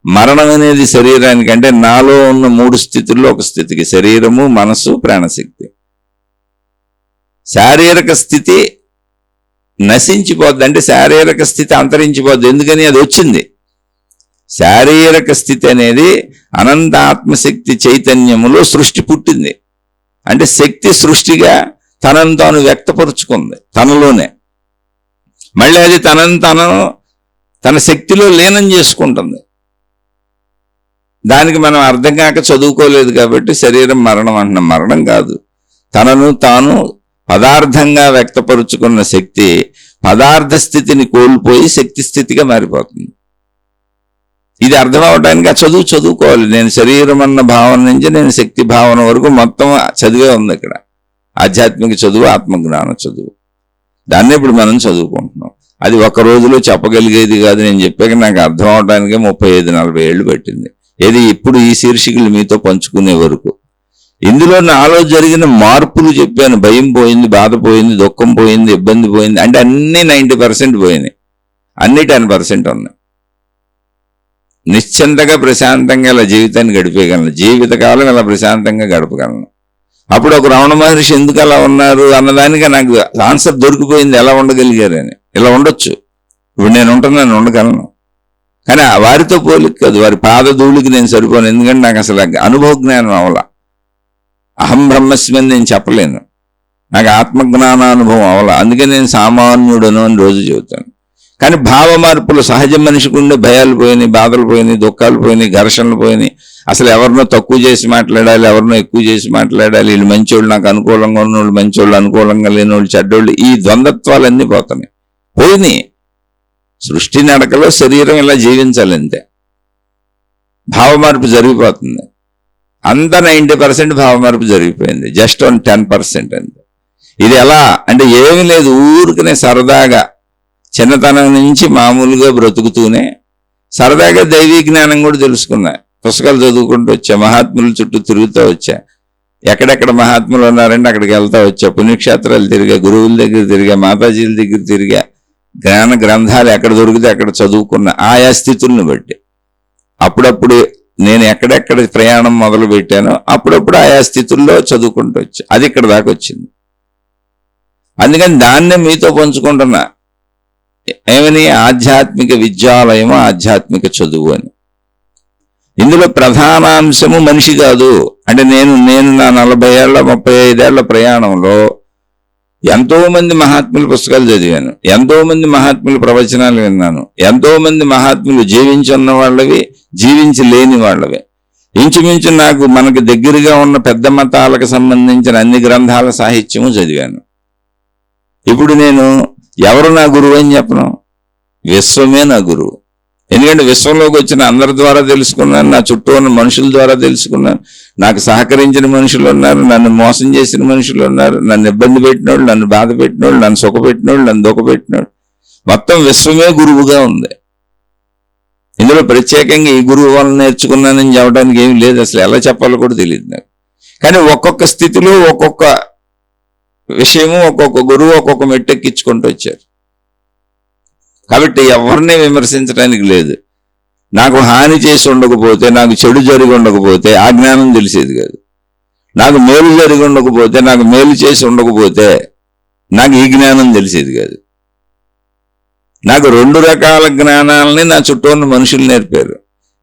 మరణం అనేది శరీరానికి, అంటే నాలో ఉన్న 3 స్థితుల్లో ఒక స్థితికి, శరీరము, మనసు, ప్రాణశక్తి. శారీరక స్థితి నశించిపోద్ది, అంటే శారీరక స్థితి అంతరించిపోద్ది. ఎందుకని అది వచ్చింది. శారీరక స్థితి అనేది అనంత ఆత్మశక్తి చైతన్యములో సృష్టి పుట్టింది. అంటే శక్తి సృష్టిగా తనను తాను వ్యక్తపరుచుకుంది తనలోనే. మళ్ళీ అది తన శక్తిలో లీనం చేసుకుంటుంది. దానికి మనం అర్థం కాక చదువుకోలేదు కాబట్టి శరీరం మరణం అంటున్నాం. మరణం కాదు, తనను తాను పదార్థంగా వ్యక్తపరుచుకున్న శక్తి పదార్థ స్థితిని కోల్పోయి శక్తి స్థితిగా మారిపోతుంది. ఇది అర్థం అవడానికి ఆ చదువుకోవాలి. నేను శరీరం అన్న భావన నుంచి నేను శక్తి భావన వరకు మొత్తం చదివే ఉంది ఇక్కడ. ఆధ్యాత్మిక చదువు, ఆత్మజ్ఞాన చదువు. దాన్ని ఇప్పుడు మనం చదువుకుంటున్నాం. అది ఒక రోజులో చెప్పగలిగేది కాదు. నేను చెప్పాక నాకు అర్థం అవడానికే 35-40 ఏళ్ళు పట్టింది. ఏది ఇప్పుడు ఈ శీర్షికలు మీతో పంచుకునే వరకు. ఇందులో నాలో జరిగిన మార్పులు చెప్పాను. భయం పోయింది, బాధ పోయింది, దుఃఖం పోయింది, ఇబ్బంది పోయింది. అంటే అన్నీ 90% పోయినాయి, అన్ని 10% ఉన్నాయి. నిశ్చింతగా ప్రశాంతంగా ఇలా జీవితాన్ని గడిపేయగలను, జీవితకాలం ఇలా ప్రశాంతంగా గడపగలను. అప్పుడు ఒక రమణ మహర్షి ఎందుకు అలా ఉన్నారు అన్నదానికి నాకు ఆన్సర్ దొరికిపోయింది. ఎలా ఉండగలిగారని. ఇలా ఉండొచ్చు, ఇప్పుడు నేను ఉంటున్నాను, ఉండగలను. కానీ వారితో పోలిక కాదు, వారి పాదధూళికి నేను సరిపోను. ఎందుకంటే నాకు అసలు అనుభవ జ్ఞానం అవలా. అహం బ్రహ్మస్మి నేను చెప్పలేను, నాకు ఆత్మజ్ఞానానుభవం అవలా. అందుకే నేను సామాన్యుడను అని రోజు చెబుతాను. కానీ భావ మార్పులు సహజ మనిషికి ఉండే భయాలు పోయినాయి, బాధలు పోయినాయి, దుఃఖాలు పోయినాయి, ఘర్షణలు పోయినాయి. అసలు ఎవరినో తక్కువ చేసి మాట్లాడాలి, ఎవరినో ఎక్కువ చేసి మాట్లాడాలి, వీళ్ళు మంచోళ్ళు, నాకు అనుకూలంగా ఉన్నోళ్ళు మంచోళ్ళు, అనుకూలంగా లేనివాళ్ళు చెడ్డోళ్ళు, ఈ ద్వంద్వత్వాలన్నీ పోయినాయి. సృష్టి నడకలో శరీరం ఇలా జీవించాలి అంతే. భావ మార్పు జరిగిపోతుంది. అంతా 90% భావమార్పు జరిగిపోయింది. జస్ట్ 10% అంతే. ఇది ఎలా అంటే ఏమీ లేదు, ఊరికనే సరదాగా చిన్నతనం నుంచి మామూలుగా బ్రతుకుతూనే సరదాగా దైవీ జ్ఞానం కూడా తెలుసుకున్నా. పుస్తకాలు చదువుకుంటూ వచ్చా, మహాత్ముల చుట్టూ తిరుగుతూ వచ్చా, ఎక్కడెక్కడ మహాత్ములు ఉన్నారంటే అక్కడికి వెళ్తా వచ్చా, పుణ్యక్షేత్రాలు తిరిగా, గురువుల దగ్గర తిరిగా, మాతాజీల దగ్గర తిరిగా, జ్ఞాన గ్రంథాలు ఎక్కడ దొరికితే అక్కడ చదువుకున్న ఆయా స్థితులను బట్టి. అప్పుడప్పుడు నేను ఎక్కడెక్కడ ప్రయాణం మొదలు పెట్టానో అప్పుడప్పుడు ఆయా స్థితుల్లో చదువుకుంటూ వచ్చా. అది ఇక్కడ దాకా వచ్చింది. అందుకని దాన్నే మీతో పంచుకుంటున్నా. ఏమని? ఆధ్యాత్మిక విద్యాలయము, ఆధ్యాత్మిక చదువు అని. ఇందులో ప్రధానాంశము మనిషి కాదు. అంటే నేను నా 40 ఏళ్ల 35 ఏళ్ల ప్రయాణంలో ఎంతో మంది మహాత్ముల పుస్తకాలు చదివాను, ఎంతో మంది మహాత్ముల ప్రవచనాలు విన్నాను, ఎంతో మంది మహాత్ములు జీవించి ఉన్న వాళ్ళవి, జీవించి లేని వాళ్ళవి. ఇంచుమించు మనకు దగ్గరగా ఉన్న పెద్ద మతాలకు సంబంధించిన అన్ని గ్రంథాల సాహిత్యము చదివాను. ఇప్పుడు నేను ఎవరు నా గురువు అని చెప్పను? విశ్వమే నా గురువు. ఎందుకంటే విశ్వంలోకి వచ్చిన అందరి ద్వారా తెలుసుకున్నాను, నా చుట్టూ ఉన్న మనుషుల ద్వారా తెలుసుకున్నాను, నాకు సహకరించిన మనుషులు ఉన్నారు, నన్ను మోసం చేసిన మనుషులు ఉన్నారు, నన్ను ఇబ్బంది పెట్టినోళ్ళు, నన్ను బాధ పెట్టినోళ్ళు, నన్ను సుఖపెట్టినోళ్ళు, నన్ను దుఃఖపెట్టినోళ్ళు, మొత్తం విశ్వమే గురువుగా ఉంది. ఇందులో ప్రత్యేకంగా ఈ గురువు వల్ల నేర్చుకున్నానని చెప్పడానికి ఏమి లేదు, అసలు ఎలా చెప్పాలో కూడా తెలియదు నాకు. కానీ ఒక్కొక్క స్థితిలో ఒక్కొక్క విషయము, ఒక్కొక్క గురువు ఒక్కొక్క మెట్టెక్కించుకుంటూ వచ్చారు. కాబట్టి ఎవరిని విమర్శించడానికి లేదు. నాకు హాని చేసి ఉండకపోతే, నాకు చెడు జరిగి ఉండకపోతే ఆ జ్ఞానం తెలిసేది కాదు. నాకు మేలు జరిగి ఉండకపోతే, నాకు మేలు చేసి ఉండకపోతే నాకు ఈ జ్ఞానం తెలిసేది కాదు. నాకు 2 రకాల జ్ఞానాలని నా చుట్టూ ఉన్న మనుషులు నేర్పారు.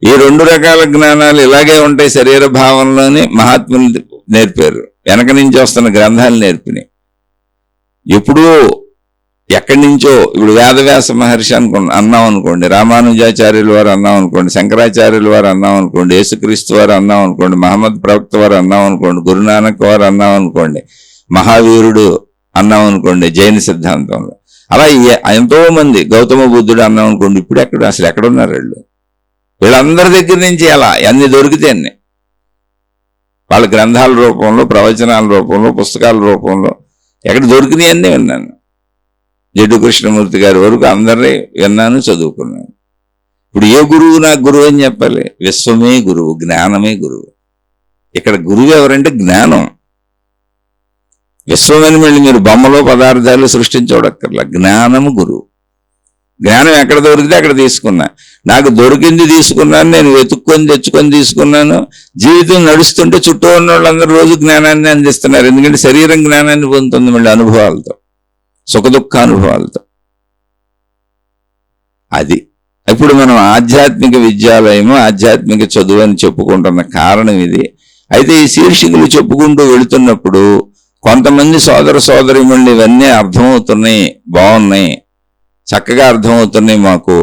ఈ 2 రకాల జ్ఞానాలు ఇలాగే ఉంటాయి శరీర భావంలోని మహాత్ములు నేర్పారు. వెనక నుంచి వస్తున్న గ్రంథాలు నేర్పినాయి. ఎప్పుడూ ఎక్కడి నుంచో, ఇప్పుడు వేదవ్యాస మహర్షి అన్నాం అనుకోండి, రామానుజాచార్యుల వారు అన్నాం అనుకోండి, శంకరాచార్యుల వారు అన్నాం అనుకోండి, యేసుక్రీస్తు వారు అన్నాం అనుకోండి, మహమ్మద్ ప్రవక్త వారు అన్నాం అనుకోండి, గురునానక్ వారు అన్నాం అనుకోండి, మహావీరుడు అన్నాం అనుకోండి జైన సిద్ధాంతంలో, అలా ఎంతో మంది, గౌతమ బుద్ధుడు అన్నాం అనుకోండి. ఇప్పుడు అసలు ఎక్కడున్నారు వీళ్ళందరి దగ్గర నుంచి ఎలా అన్ని దొరికితే అన్ని వాళ్ళ గ్రంథాల రూపంలో, ప్రవచనాల రూపంలో, పుస్తకాల రూపంలో ఎక్కడ దొరికినాయి అన్నీ విన్నాను. జడ్డు కృష్ణమూర్తి గారి వరకు అందరినీ విన్నాను, చదువుకున్నాను. ఇప్పుడు ఏ గురువు నాకు గురువు అని చెప్పాలి? విశ్వమే గురువు, జ్ఞానమే గురువు. ఇక్కడ గురువు ఎవరంటే జ్ఞానం. విశ్వమని మళ్ళీ మీరు బొమ్మలో పదార్థాలు సృష్టించవడక్కర్లా, జ్ఞానము గురువు. జ్ఞానం ఎక్కడ దొరికితే అక్కడ తీసుకున్నా. నాకు దొరికింది తీసుకున్నాను, నేను వెతుక్కొని తెచ్చుకొని తీసుకున్నాను. జీవితం నడుస్తుంటే చుట్టూ ఉన్న వాళ్ళందరూ రోజు జ్ఞానాన్ని అందిస్తున్నారు. ఎందుకంటే శరీరం జ్ఞానాన్ని పొందుతుంది మళ్ళీ అనుభవాలతో, సుఖదుఖ అనుభవాలతో. అది ఇప్పుడు మనం ఆధ్యాత్మిక విద్యాలయము, ఆధ్యాత్మిక చదువు అని చెప్పుకుంటున్న కారణం ఇది. అయితే ఈ శీర్షికలు చెప్పుకుంటూ వెళుతున్నప్పుడు కొంతమంది సోదర సోదరీమణులు ఇవన్నీ అర్థమవుతున్నాయి, బాగున్నాయి, చక్కగా అర్థమవుతున్నాయి మాకు,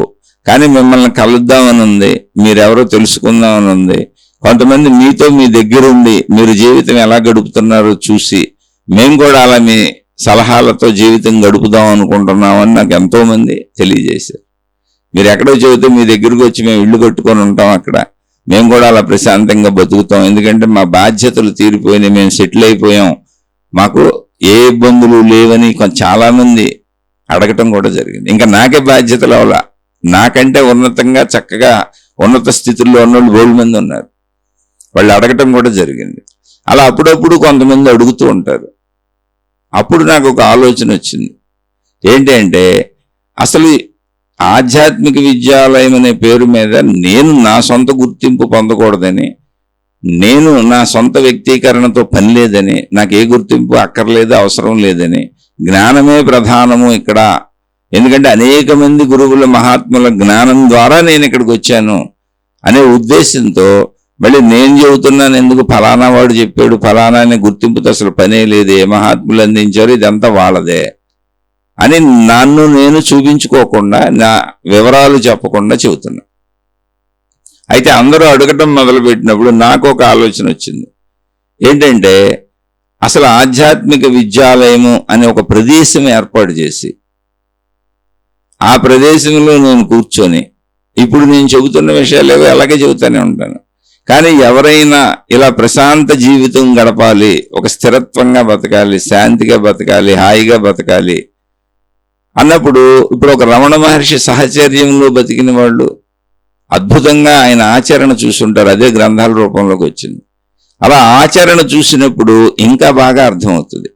కానీ మిమ్మల్ని కలుద్దామని ఉంది, మీరెవరో తెలుసుకుందామని ఉంది. కొంతమంది మీతో మీ దగ్గరుండి మీరు జీవితం ఎలా గడుపుతున్నారో చూసి మేము కూడా అలా మీ సలహాలతో జీవితం గడుపుదాం అనుకుంటున్నామని నాకు ఎంతో మంది తెలియజేశారు. మీరు ఎక్కడో చెబితే మీ దగ్గరకు వచ్చి మేము ఇల్లు కట్టుకొని ఉంటాం, అక్కడ మేము కూడా అలా ప్రశాంతంగా బతుకుతాం, ఎందుకంటే మా బాధ్యతలు తీరిపోయినాయి, మేము సెటిల్ అయిపోయాం, మాకు ఏ ఇబ్బందులు లేవని చాలా మంది అడగటం కూడా జరిగింది. ఇంకా నాకే బాధ్యతలు అవలా, నాకంటే ఉన్నతంగా చక్కగా ఉన్నత స్థితుల్లో ఉన్నోళ్ళు బోల్డ్ మంది ఉన్నారు, వాళ్ళు అడగటం కూడా జరిగింది. అలా అప్పుడప్పుడు కొంతమంది అడుగుతూ ఉంటారు. అప్పుడు నాకు ఒక ఆలోచన వచ్చింది. ఏంటి అంటే, అసలు ఆధ్యాత్మిక విద్యాలయం అనే పేరు మీద నేను నా సొంత గుర్తింపు పొందకూడదని, నేను నా సొంత వ్యక్తీకరణతో పని లేదని, నాకు ఏ గుర్తింపు అక్కర్లేదు, అవసరం లేదని, జ్ఞానమే ప్రధానము ఇక్కడ, ఎందుకంటే అనేక మంది గురువుల మహాత్ముల జ్ఞానం ద్వారా నేను ఇక్కడికి వచ్చాను అనే ఉద్దేశంతో, మళ్ళీ నేను చెబుతున్నాను ఎందుకు, ఫలానా వాడు చెప్పాడు, ఫలానా అనే గుర్తింపుతో అసలు పనే లేదు, ఏ మహాత్ములు అందించారు, ఇదంతా వాళ్ళదే అని నన్ను నేను చూపించుకోకుండా, నా వివరాలు చెప్పకుండా చెబుతున్నా. అయితే అందరూ అడగటం మొదలుపెట్టినప్పుడు నాకు ఒక ఆలోచన వచ్చింది. ఏంటంటే, అసలు ఆధ్యాత్మిక విద్యాలయము అనే ఒక ప్రదేశం ఏర్పాటు చేసి, ఆ ప్రదేశంలో నేను కూర్చొని ఇప్పుడు నేను చెబుతున్న విషయాలు అలాగే చెబుతూనే ఉంటాను. కానీ ఎవరైనా ఇలా ప్రశాంత జీవితం గడపాలి, ఒక స్థిరత్వంగా బతకాలి, శాంతిగా బతకాలి, హాయిగా బతకాలి అన్నప్పుడు ఇప్పుడు ఒక రమణ మహర్షి సహచర్యంలో బతికిన వాళ్ళు అద్భుతంగా ఆయన ఆచరణ చూసుంటారు. అదే గ్రంథాల రూపంలోకి వచ్చింది. అలా ఆచరణ చూసినప్పుడు ఇంకా బాగా అర్థమవుతుంది.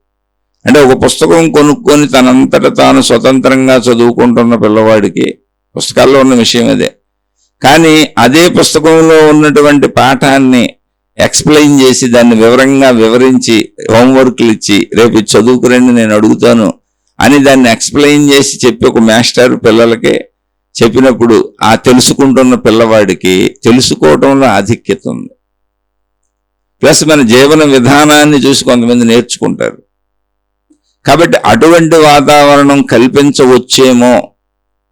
అంటే ఒక పుస్తకం కొనుక్కొని తనంతట తాను స్వతంత్రంగా చదువుకుంటున్న పిల్లవాడికి పుస్తకాల్లో ఉన్న విషయం అదే. కానీ అదే పుస్తకంలో ఉన్నటువంటి పాఠాన్ని ఎక్స్ప్లెయిన్ చేసి దాన్ని వివరంగా వివరించి హోంవర్క్లు ఇచ్చి రేపు చదువుకురండి నేను అడుగుతాను అని దాన్ని ఎక్స్ప్లెయిన్ చేసి చెప్పి ఒక మాస్టర్ పిల్లలకే చెప్పినప్పుడు ఆ తెలుసుకుంటున్న పిల్లవాడికి తెలుసుకోవడంలో ఆధిక్యత ఉంది. ప్లస్ మన జీవన విధానాన్ని చూసి కొంతమంది నేర్చుకుంటారు. కాబట్టి అటువంటి వాతావరణం కల్పించవచ్చేమో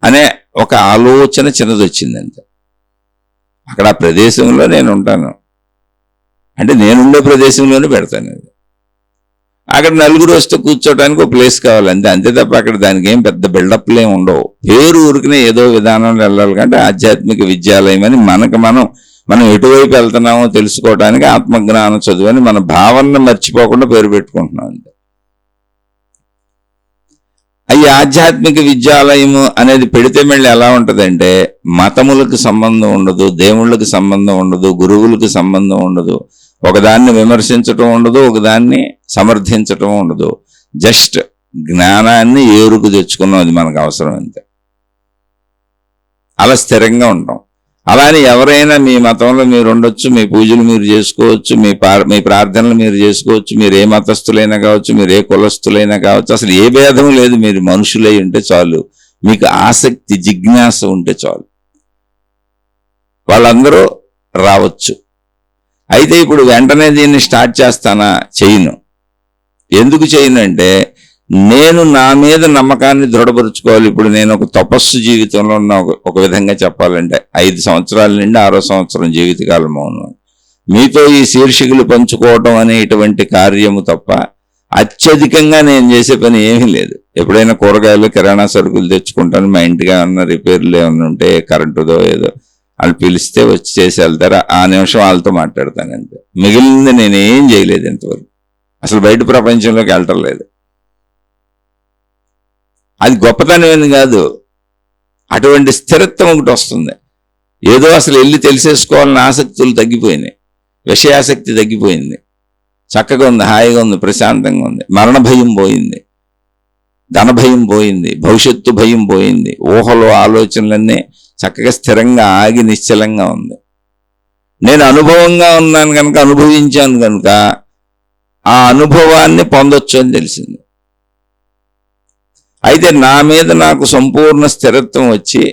అనే ఒక ఆలోచన చిన్నది వచ్చిందంటే అక్కడ ఆ ప్రదేశంలో నేను ఉంటాను అంటే నేనుండే ప్రదేశంలోనే పెడతాను. అది అక్కడ నలుగురు వస్తే కూర్చోడానికి ఒక ప్లేస్ కావాలి అంతే. అంతే తప్ప అక్కడ దానికి ఏం పెద్ద బిల్డప్లు ఏమి ఉండవు. పేరు ఊరికనే ఏదో విధానంలో వెళ్ళాలి కంటే ఆధ్యాత్మిక విద్యాలయం అని మనం ఎటువైపు వెళ్తున్నామో తెలుసుకోవడానికి ఆత్మజ్ఞానం చదువు అని మన భావనను మర్చిపోకుండా పేరు పెట్టుకుంటున్నాం అంతే. ఈ ఆధ్యాత్మిక విద్యాలయము అనేది పెడితే మళ్ళీ ఎలా ఉంటుందంటే మతములకు సంబంధం ఉండదు, దేవుళ్ళకి సంబంధం ఉండదు, గురువులకు సంబంధం ఉండదు, ఒకదాన్ని విమర్శించటం ఉండదు, ఒకదాన్ని సమర్థించటం ఉండదు. జస్ట్ జ్ఞానాన్ని ఏరుకు తెచ్చుకున్నాం, అది మనకు అవసరం అంతే. అలా స్థిరంగా ఉంటాం. అలానే ఎవరైనా మీ మతంలో మీరు ఉండొచ్చు, మీ పూజలు మీరు చేసుకోవచ్చు, మీ ప్రార్థనలు మీరు చేసుకోవచ్చు, మీరు ఏ మతస్థులైనా కావచ్చు, మీరు ఏ కులస్థులైనా కావచ్చు, అసలు ఏ భేదం లేదు. మీరు మనుషులై ఉంటే చాలు, మీకు ఆసక్తి జిజ్ఞాస ఉంటే చాలు, వాళ్ళందరూ రావచ్చు. అయితే ఇప్పుడు వెంటనే దీన్ని స్టార్ట్ చేస్తానా? చేయను. ఎందుకు చేయను అంటే నేను నా మీద నమ్మకాన్ని దృఢపరుచుకోవాలి. ఇప్పుడు నేను ఒక తపస్సు జీవితంలో ఉన్న ఒక విధంగా చెప్పాలంటే 5 సంవత్సరాల నుండి 6వ సంవత్సరం జీవితకాలం ఉన్నాను. మీతో ఈ శీర్షికలు పంచుకోవటం అనేటువంటి కార్యము తప్ప అత్యధికంగా నేను చేసే పని ఏమీ లేదు. ఎప్పుడైనా కూరగాయలు కిరాణా సరుకులు తెచ్చుకుంటాను, మా ఇంటిగా ఉన్న రిపేర్లు ఏమైనా ఉంటే కరెంటుదో ఏదో వాళ్ళు పిలిస్తే వచ్చి చేసి వెళ్తారు, ఆ నిమిషం వాళ్ళతో మాట్లాడతాను అంతే. మిగిలింది నేనేం చేయలేదు ఇంతవరకు, అసలు బయట ప్రపంచంలోకి వెళ్ళటం లేదు. అది గొప్పతనం కాదు, అటువంటి స్థిరత్వం ఒకటి వస్తుంది. ఏదో అసలు వెళ్ళి తెలిసేసుకోవాలని ఆసక్తులు తగ్గిపోయినాయి, విషయాసక్తి తగ్గిపోయింది, చక్కగా ఉంది, హాయిగా ఉంది, ప్రశాంతంగా ఉంది. మరణ భయం పోయింది, ధన భయం పోయింది, భవిష్యత్తు భయం పోయింది, ఊహలు ఆలోచనలన్నీ చక్కగా స్థిరంగా ఆగి నిశ్చలంగా ఉంది. నేను అనుభవంగా ఉన్నాను కనుక, అనుభవించాను కనుక ఆ అనుభవాన్ని పొందొచ్చు అని తెలిసింది. అయితే నా మీద నాకు సంపూర్ణ స్థిరత్వం వచ్చి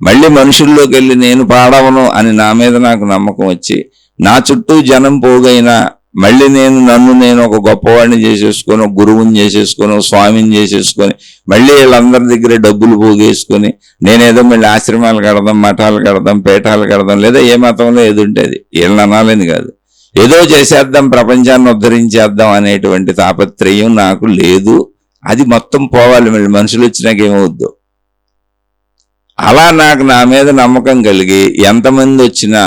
మళ్ళీ మనుషుల్లోకి వెళ్ళి నేను పాడవను అని నా మీద నాకు నమ్మకం వచ్చి నా చుట్టూ జనం పోగైనా మళ్ళీ నన్ను ఒక గొప్పవాడిని చేసేసుకొని, ఒక గురువుని చేసేసుకొని, ఒక స్వామిని చేసేసుకొని మళ్ళీ వీళ్ళందరి దగ్గర డబ్బులు పోగేసుకొని నేనేదో మళ్ళీ ఆశ్రమాలు కడదాం, మఠాలు కడదాం, పీఠాలు కడదాం, లేదా ఏ మతంలో ఏది ఉంటేది వీళ్ళని అనాలని కాదు, ఏదో చేసేద్దాం, ప్రపంచాన్ని ఉద్ధరించేద్దాం అనేటువంటి తాపత్రయం నాకు లేదు. అది మొత్తం పోవాలి, మళ్ళీ మనుషులు వచ్చినాక ఏమవుద్దు. అలా నాకు నా మీద నమ్మకం కలిగి ఎంతమంది వచ్చినా,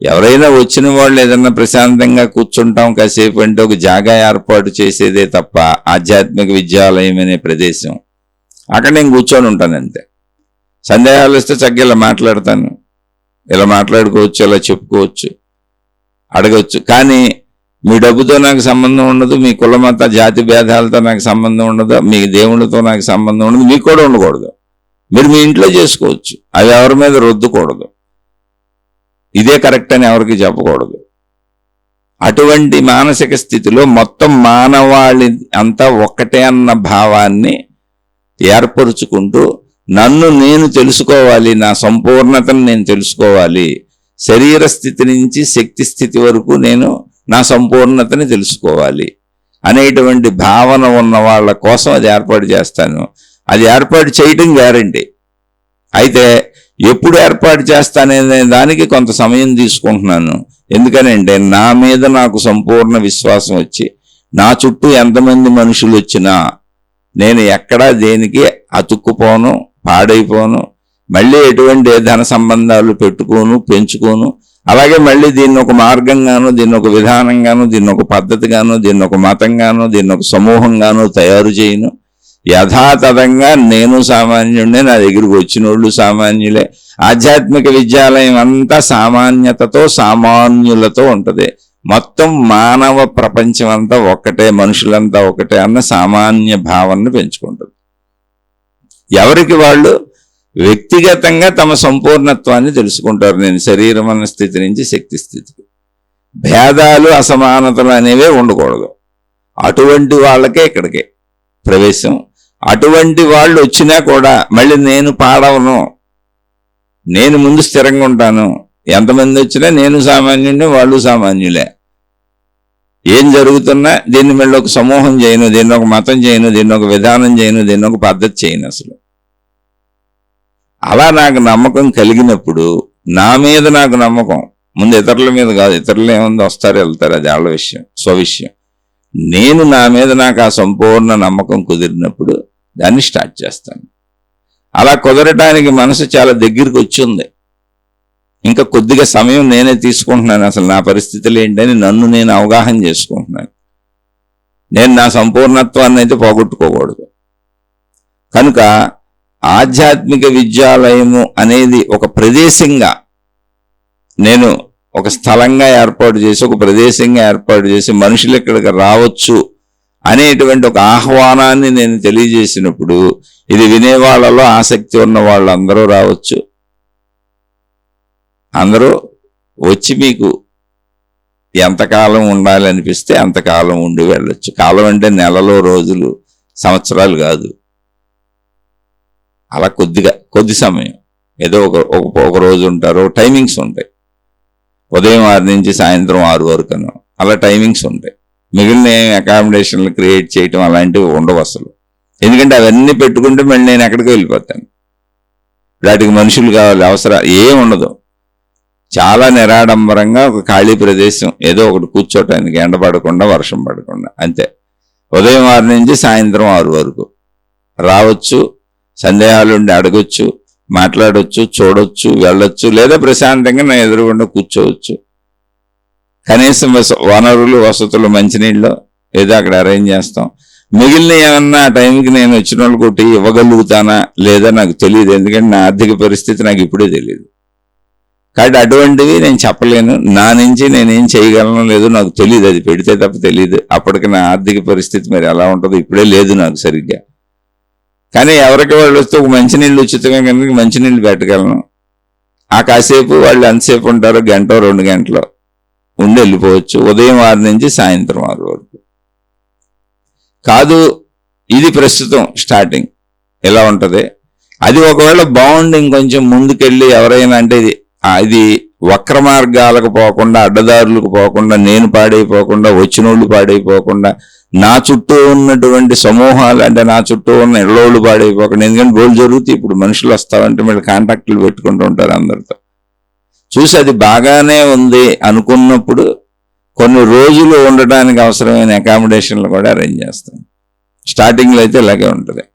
ఎవరైనా వచ్చిన వాళ్ళు ఏదన్నా ప్రశాంతంగా కూర్చుంటాం కాసేపు అంటే ఒక జాగా ఏర్పాటు చేసేదే తప్ప ఆధ్యాత్మిక విద్యాలయం అనే ప్రదేశం అక్కడ నేను కూర్చొని ఉంటాను అంతే. సందేహాలు వస్తే చక్కగా ఇలా మాట్లాడతాను, ఇలా మాట్లాడుకోవచ్చు, ఇలా చెప్పుకోవచ్చు, అడగవచ్చు. కానీ మీ డబ్బుతో నాకు సంబంధం ఉండదు, మీ కుల మత జాతి భేదాలతో నాకు సంబంధం ఉండదు, మీ దేవుళ్ళతో నాకు సంబంధం ఉండదు, మీకు కూడా ఉండకూడదు. మీరు మీ ఇంట్లో చేసుకోవచ్చు, అవి ఎవరి మీద రుద్దకూడదు, ఇదే కరెక్ట్ అని ఎవరికి చెప్పకూడదు. అటువంటి మానసిక స్థితిలో మొత్తం మానవాళి అంతా ఒక్కటే అన్న భావాన్ని ఏర్పరుచుకుంటూ నన్ను నేను తెలుసుకోవాలి, నా సంపూర్ణతను నేను తెలుసుకోవాలి, శరీర స్థితి నుంచి శక్తి స్థితి వరకు నేను నా సంపూర్ణతని తెలుసుకోవాలి అనేటువంటి భావన ఉన్న వాళ్ళ కోసం అది ఏర్పాటు చేస్తాను. అది ఏర్పాటు చేయటం గ్యారంటీ. అయితే ఎప్పుడు ఏర్పాటు చేస్తాననే దానికి కొంత సమయం తీసుకుంటున్నాను. ఎందుకనంటే నా మీద నాకు సంపూర్ణ విశ్వాసం వచ్చి నా చుట్టూ ఎంతమంది మనుషులు వచ్చినా నేను ఎక్కడా దేనికి అతుక్కుపోను, పాడైపోను, మళ్ళీ ఎటువంటి ధన సంబంధాలు పెట్టుకోను, పెంచుకోను. అలాగే మళ్ళీ దీన్ని ఒక మార్గంగాను, దీన్ని ఒక విధానంగాను, దీన్ని ఒక పద్ధతిగాను, దీన్ని ఒక మతంగాను, దీన్ని ఒక సమూహంగాను తయారు చేయను. యథాతథంగా నేను సామాన్యుడినే, నా దగ్గరికి వచ్చిన వాళ్ళు సామాన్యులే. ఆధ్యాత్మిక విద్యాలయం అంతా సామాన్యతతో సామాన్యులతో ఉంటది. మొత్తం మానవ ప్రపంచం అంతా ఒక్కటే, మనుషులంతా ఒకటే అన్న సామాన్య భావనను పెంచుకుంటుంది. ఎవరికి వాళ్ళు వ్యక్తిగతంగా తమ సంపూర్ణత్వాన్ని తెలుసుకుంటారు. నేను శరీరం అన్న స్థితి నుంచి శక్తి స్థితికి. భేదాలు అసమానతలు అనేవే ఉండకూడదు. అటువంటి వాళ్ళకే ఇక్కడికే ప్రవేశం. అటువంటి వాళ్ళు వచ్చినా కూడా మళ్ళీ నేను పాడవను, నేను ముందు స్థిరంగా ఉంటాను. ఎంతమంది వచ్చినా నేను సామాన్యుడిని, వాళ్ళు సామాన్యులే. ఏం జరుగుతున్నా దీన్ని మళ్ళీ ఒక సమూహం చేయను, దీన్ని ఒక మతం చేయను, దీన్ని ఒక విధానం చేయను, దీన్ని ఒక పద్ధతి చేయను. అసలు అలా నాకు నమ్మకం కలిగినప్పుడు, నా మీద నాకు నమ్మకం, ముందు ఇతరుల మీద కాదు. ఇతరులు ఏముంది, వస్తారు వెళ్తారు, అది వాళ్ళ విషయం, స్వవిషయం. నేను నా మీద నాకు ఆ సంపూర్ణ నమ్మకం కుదిరినప్పుడు దాన్ని స్టార్ట్ చేస్తాను. అలా కుదరటానికి మనసు చాలా దగ్గరికి వచ్చింది. ఇంకా కొద్దిగా సమయం నేనే తీసుకుంటున్నాను. అసలు నా పరిస్థితులు ఏంటని నన్ను నేను అవగాహన చేసుకుంటున్నాను. నేను నా సంపూర్ణత్వాన్ని అయితే పోగొట్టుకోకూడదు. కనుక ఆధ్యాత్మిక విద్యాలయము అనేది ఒక ప్రదేశంగా, నేను ఒక స్థలంగా ఏర్పాటు చేసి, ఒక ప్రదేశంగా ఏర్పాటు చేసి మనుషులు ఇక్కడికి రావచ్చు అనేటువంటి ఒక ఆహ్వానాన్ని నేను తెలియజేసినప్పుడు, ఇది వినేవాళ్ళలో ఆసక్తి ఉన్న వాళ్ళందరూ రావచ్చు. అందరూ వచ్చి మీకు ఎంతకాలం ఉండాలనిపిస్తే అంతకాలం ఉండి వెళ్ళొచ్చు. కాలం అంటే నెలలో, రోజులు, సంవత్సరాలు కాదు. అలా కొద్ది సమయం, ఏదో ఒక రోజు ఉంటారు. టైమింగ్స్ ఉంటాయి. ఉదయం 6 నుంచి సాయంత్రం 6 వరకు అలా టైమింగ్స్ ఉంటాయి. మిగిలిన అకామిడేషన్లు క్రియేట్ చేయటం అలాంటివి ఉండవు అసలు. ఎందుకంటే అవన్నీ పెట్టుకుంటే మళ్ళీ నేను ఎక్కడికి వెళ్ళిపోతాను. వాటికి మనుషులు కావాలి, అవసరం ఏం ఉండదు. చాలా నిరాడంబరంగా ఒక ఖాళీ ప్రదేశం, ఏదో ఒకటి కూర్చోటానికి, ఎండ పడకుండా వర్షం పడకుండా, అంతే. ఉదయం 6 నుంచి సాయంత్రం 6 వరకు రావచ్చు. సందేహాలుండి అడగొచ్చు, మాట్లాడొచ్చు, చూడొచ్చు, వెళ్ళొచ్చు, లేదా ప్రశాంతంగా నా ఎదురుగుండా కూర్చోవచ్చు. కనీసం వనరులు, వసతులు, మంచినీళ్ళు ఏదో అక్కడ అరేంజ్ చేస్తాం. మిగిలిన ఏమన్నా ఆ టైంకి నేను వచ్చిన వాళ్ళు కొట్టి ఇవ్వగలుగుతానా లేదా నాకు తెలియదు. ఎందుకంటే నా ఆర్థిక పరిస్థితి నాకు ఇప్పుడే తెలియదు. కాబట్టి అటువంటివి నేను చెప్పలేను. నా నుంచి నేనేం చేయగలను లేదో నాకు తెలియదు. అది పెడితే తప్ప తెలియదు. అప్పటికి నా ఆర్థిక పరిస్థితి మరి ఎలా ఉంటుందో ఇప్పుడే లేదు నాకు సరిగ్గా. కానీ ఎవరికి వాళ్ళు వస్తే ఒక మంచినీళ్ళు ఉచితంగా కనుక మంచినీళ్ళు పెట్టగలను. ఆ కాసేపు వాళ్ళు ఎంతసేపు ఉంటారో, 1 గంట 2 గంటలు ఉండి వెళ్ళిపోవచ్చు. ఉదయం 6 నుంచి సాయంత్రం 6 వరకు కాదు. ఇది ప్రస్తుతం స్టార్టింగ్ ఎలా ఉంటుంది. అది ఒకవేళ బాగుండి ఇంకొంచెం ముందుకెళ్ళి ఎవరైనా అంటే ఇది వక్ర మార్గాలకు పోకుండా, అడ్డదారులకు పోకుండా, నేను పాడైపోకుండా, వచ్చినోళ్ళు పాడైపోకుండా, నా చుట్టూ ఉన్నటువంటి సమూహాలు అంటే నా చుట్టూ ఉన్న ఇళ్ళోళ్ళు పాడైపోకుండా. ఎందుకంటే బోల్ జరుగుతాయి. ఇప్పుడు మనుషులు వస్తామంటే మళ్ళీ కాంటాక్ట్లు పెట్టుకుంటూ ఉంటారు అందరితో. చూసి అది బాగానే ఉంది అనుకున్నప్పుడు కొన్ని రోజులు ఉండడానికి అవసరమైన అకామిడేషన్లు కూడా అరేంజ్ చేస్తాం. స్టార్టింగ్లో అయితే ఇలాగే ఉంటుంది.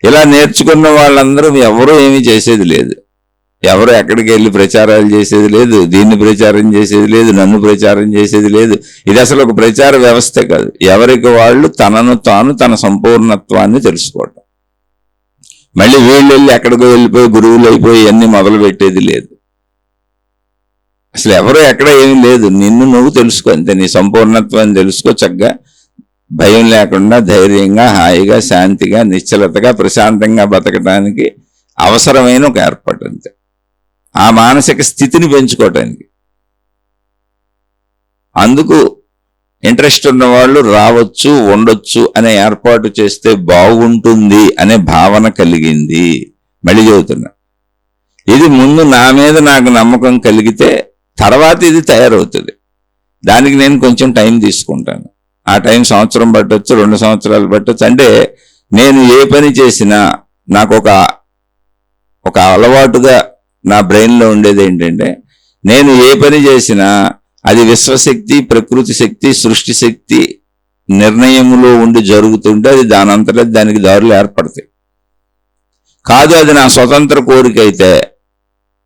ఇలా నేర్చుకున్న వాళ్ళందరూ ఎవరూ ఏమీ చేసేది లేదు. ఎవరు ఎక్కడికి వెళ్ళి ప్రచారాలు చేసేది లేదు, దీన్ని ప్రచారం చేసేది లేదు, నన్ను ప్రచారం చేసేది లేదు. ఇది అసలు ఒక ప్రచార వ్యవస్థే కాదు. ఎవరికి వాళ్ళు తనను తాను, తన సంపూర్ణత్వాన్ని తెలుసుకోవటం. మళ్ళీ వీళ్ళు వెళ్ళి ఎక్కడికో వెళ్ళిపోయి గురువులు అయిపోయి అన్ని మొదలు పెట్టేది లేదు. అసలు ఎవరు ఎక్కడ ఏమీ లేదు. నిన్ను నువ్వు తెలుసుకో అంతే. నీ సంపూర్ణత్వాన్ని తెలుసుకో. చక్కగా భయం లేకుండా, ధైర్యంగా, హాయిగా, శాంతిగా, నిశ్చలతగా, ప్రశాంతంగా బతకడానికి అవసరమైన ఒక ఏర్పాటు అంతే. ఆ మానసిక స్థితిని పెంచుకోవటానికి. అందుకు ఇంట్రెస్ట్ ఉన్న వాళ్ళు రావచ్చు, ఉండొచ్చు అనే ఏర్పాటు చేస్తే బాగుంటుంది అనే భావన కలిగింది. మళ్ళీ చెబుతున్నా, ఇది ముందు నా మీద నాకు నమ్మకం కలిగితే తర్వాత ఇది తయారవుతుంది. దానికి నేను కొంచెం టైం తీసుకుంటాను. ఆ టైం సంవత్సరం పట్టొచ్చు, 2 సంవత్సరాలు పట్టొచ్చు. అంటే నేను ఏ పని చేసినా నాకు ఒక అలవాటుగా నా బ్రెయిన్లో ఉండేది ఏంటంటే, నేను ఏ పని చేసినా అది విశ్వశక్తి, ప్రకృతి శక్తి, సృష్టి శక్తి నిర్ణయములో ఉండి జరుగుతుంటే అది దానంతటా దానికి దారులు ఏర్పడతాయి. కాదు అది నా స్వతంత్ర కోరిక అయితే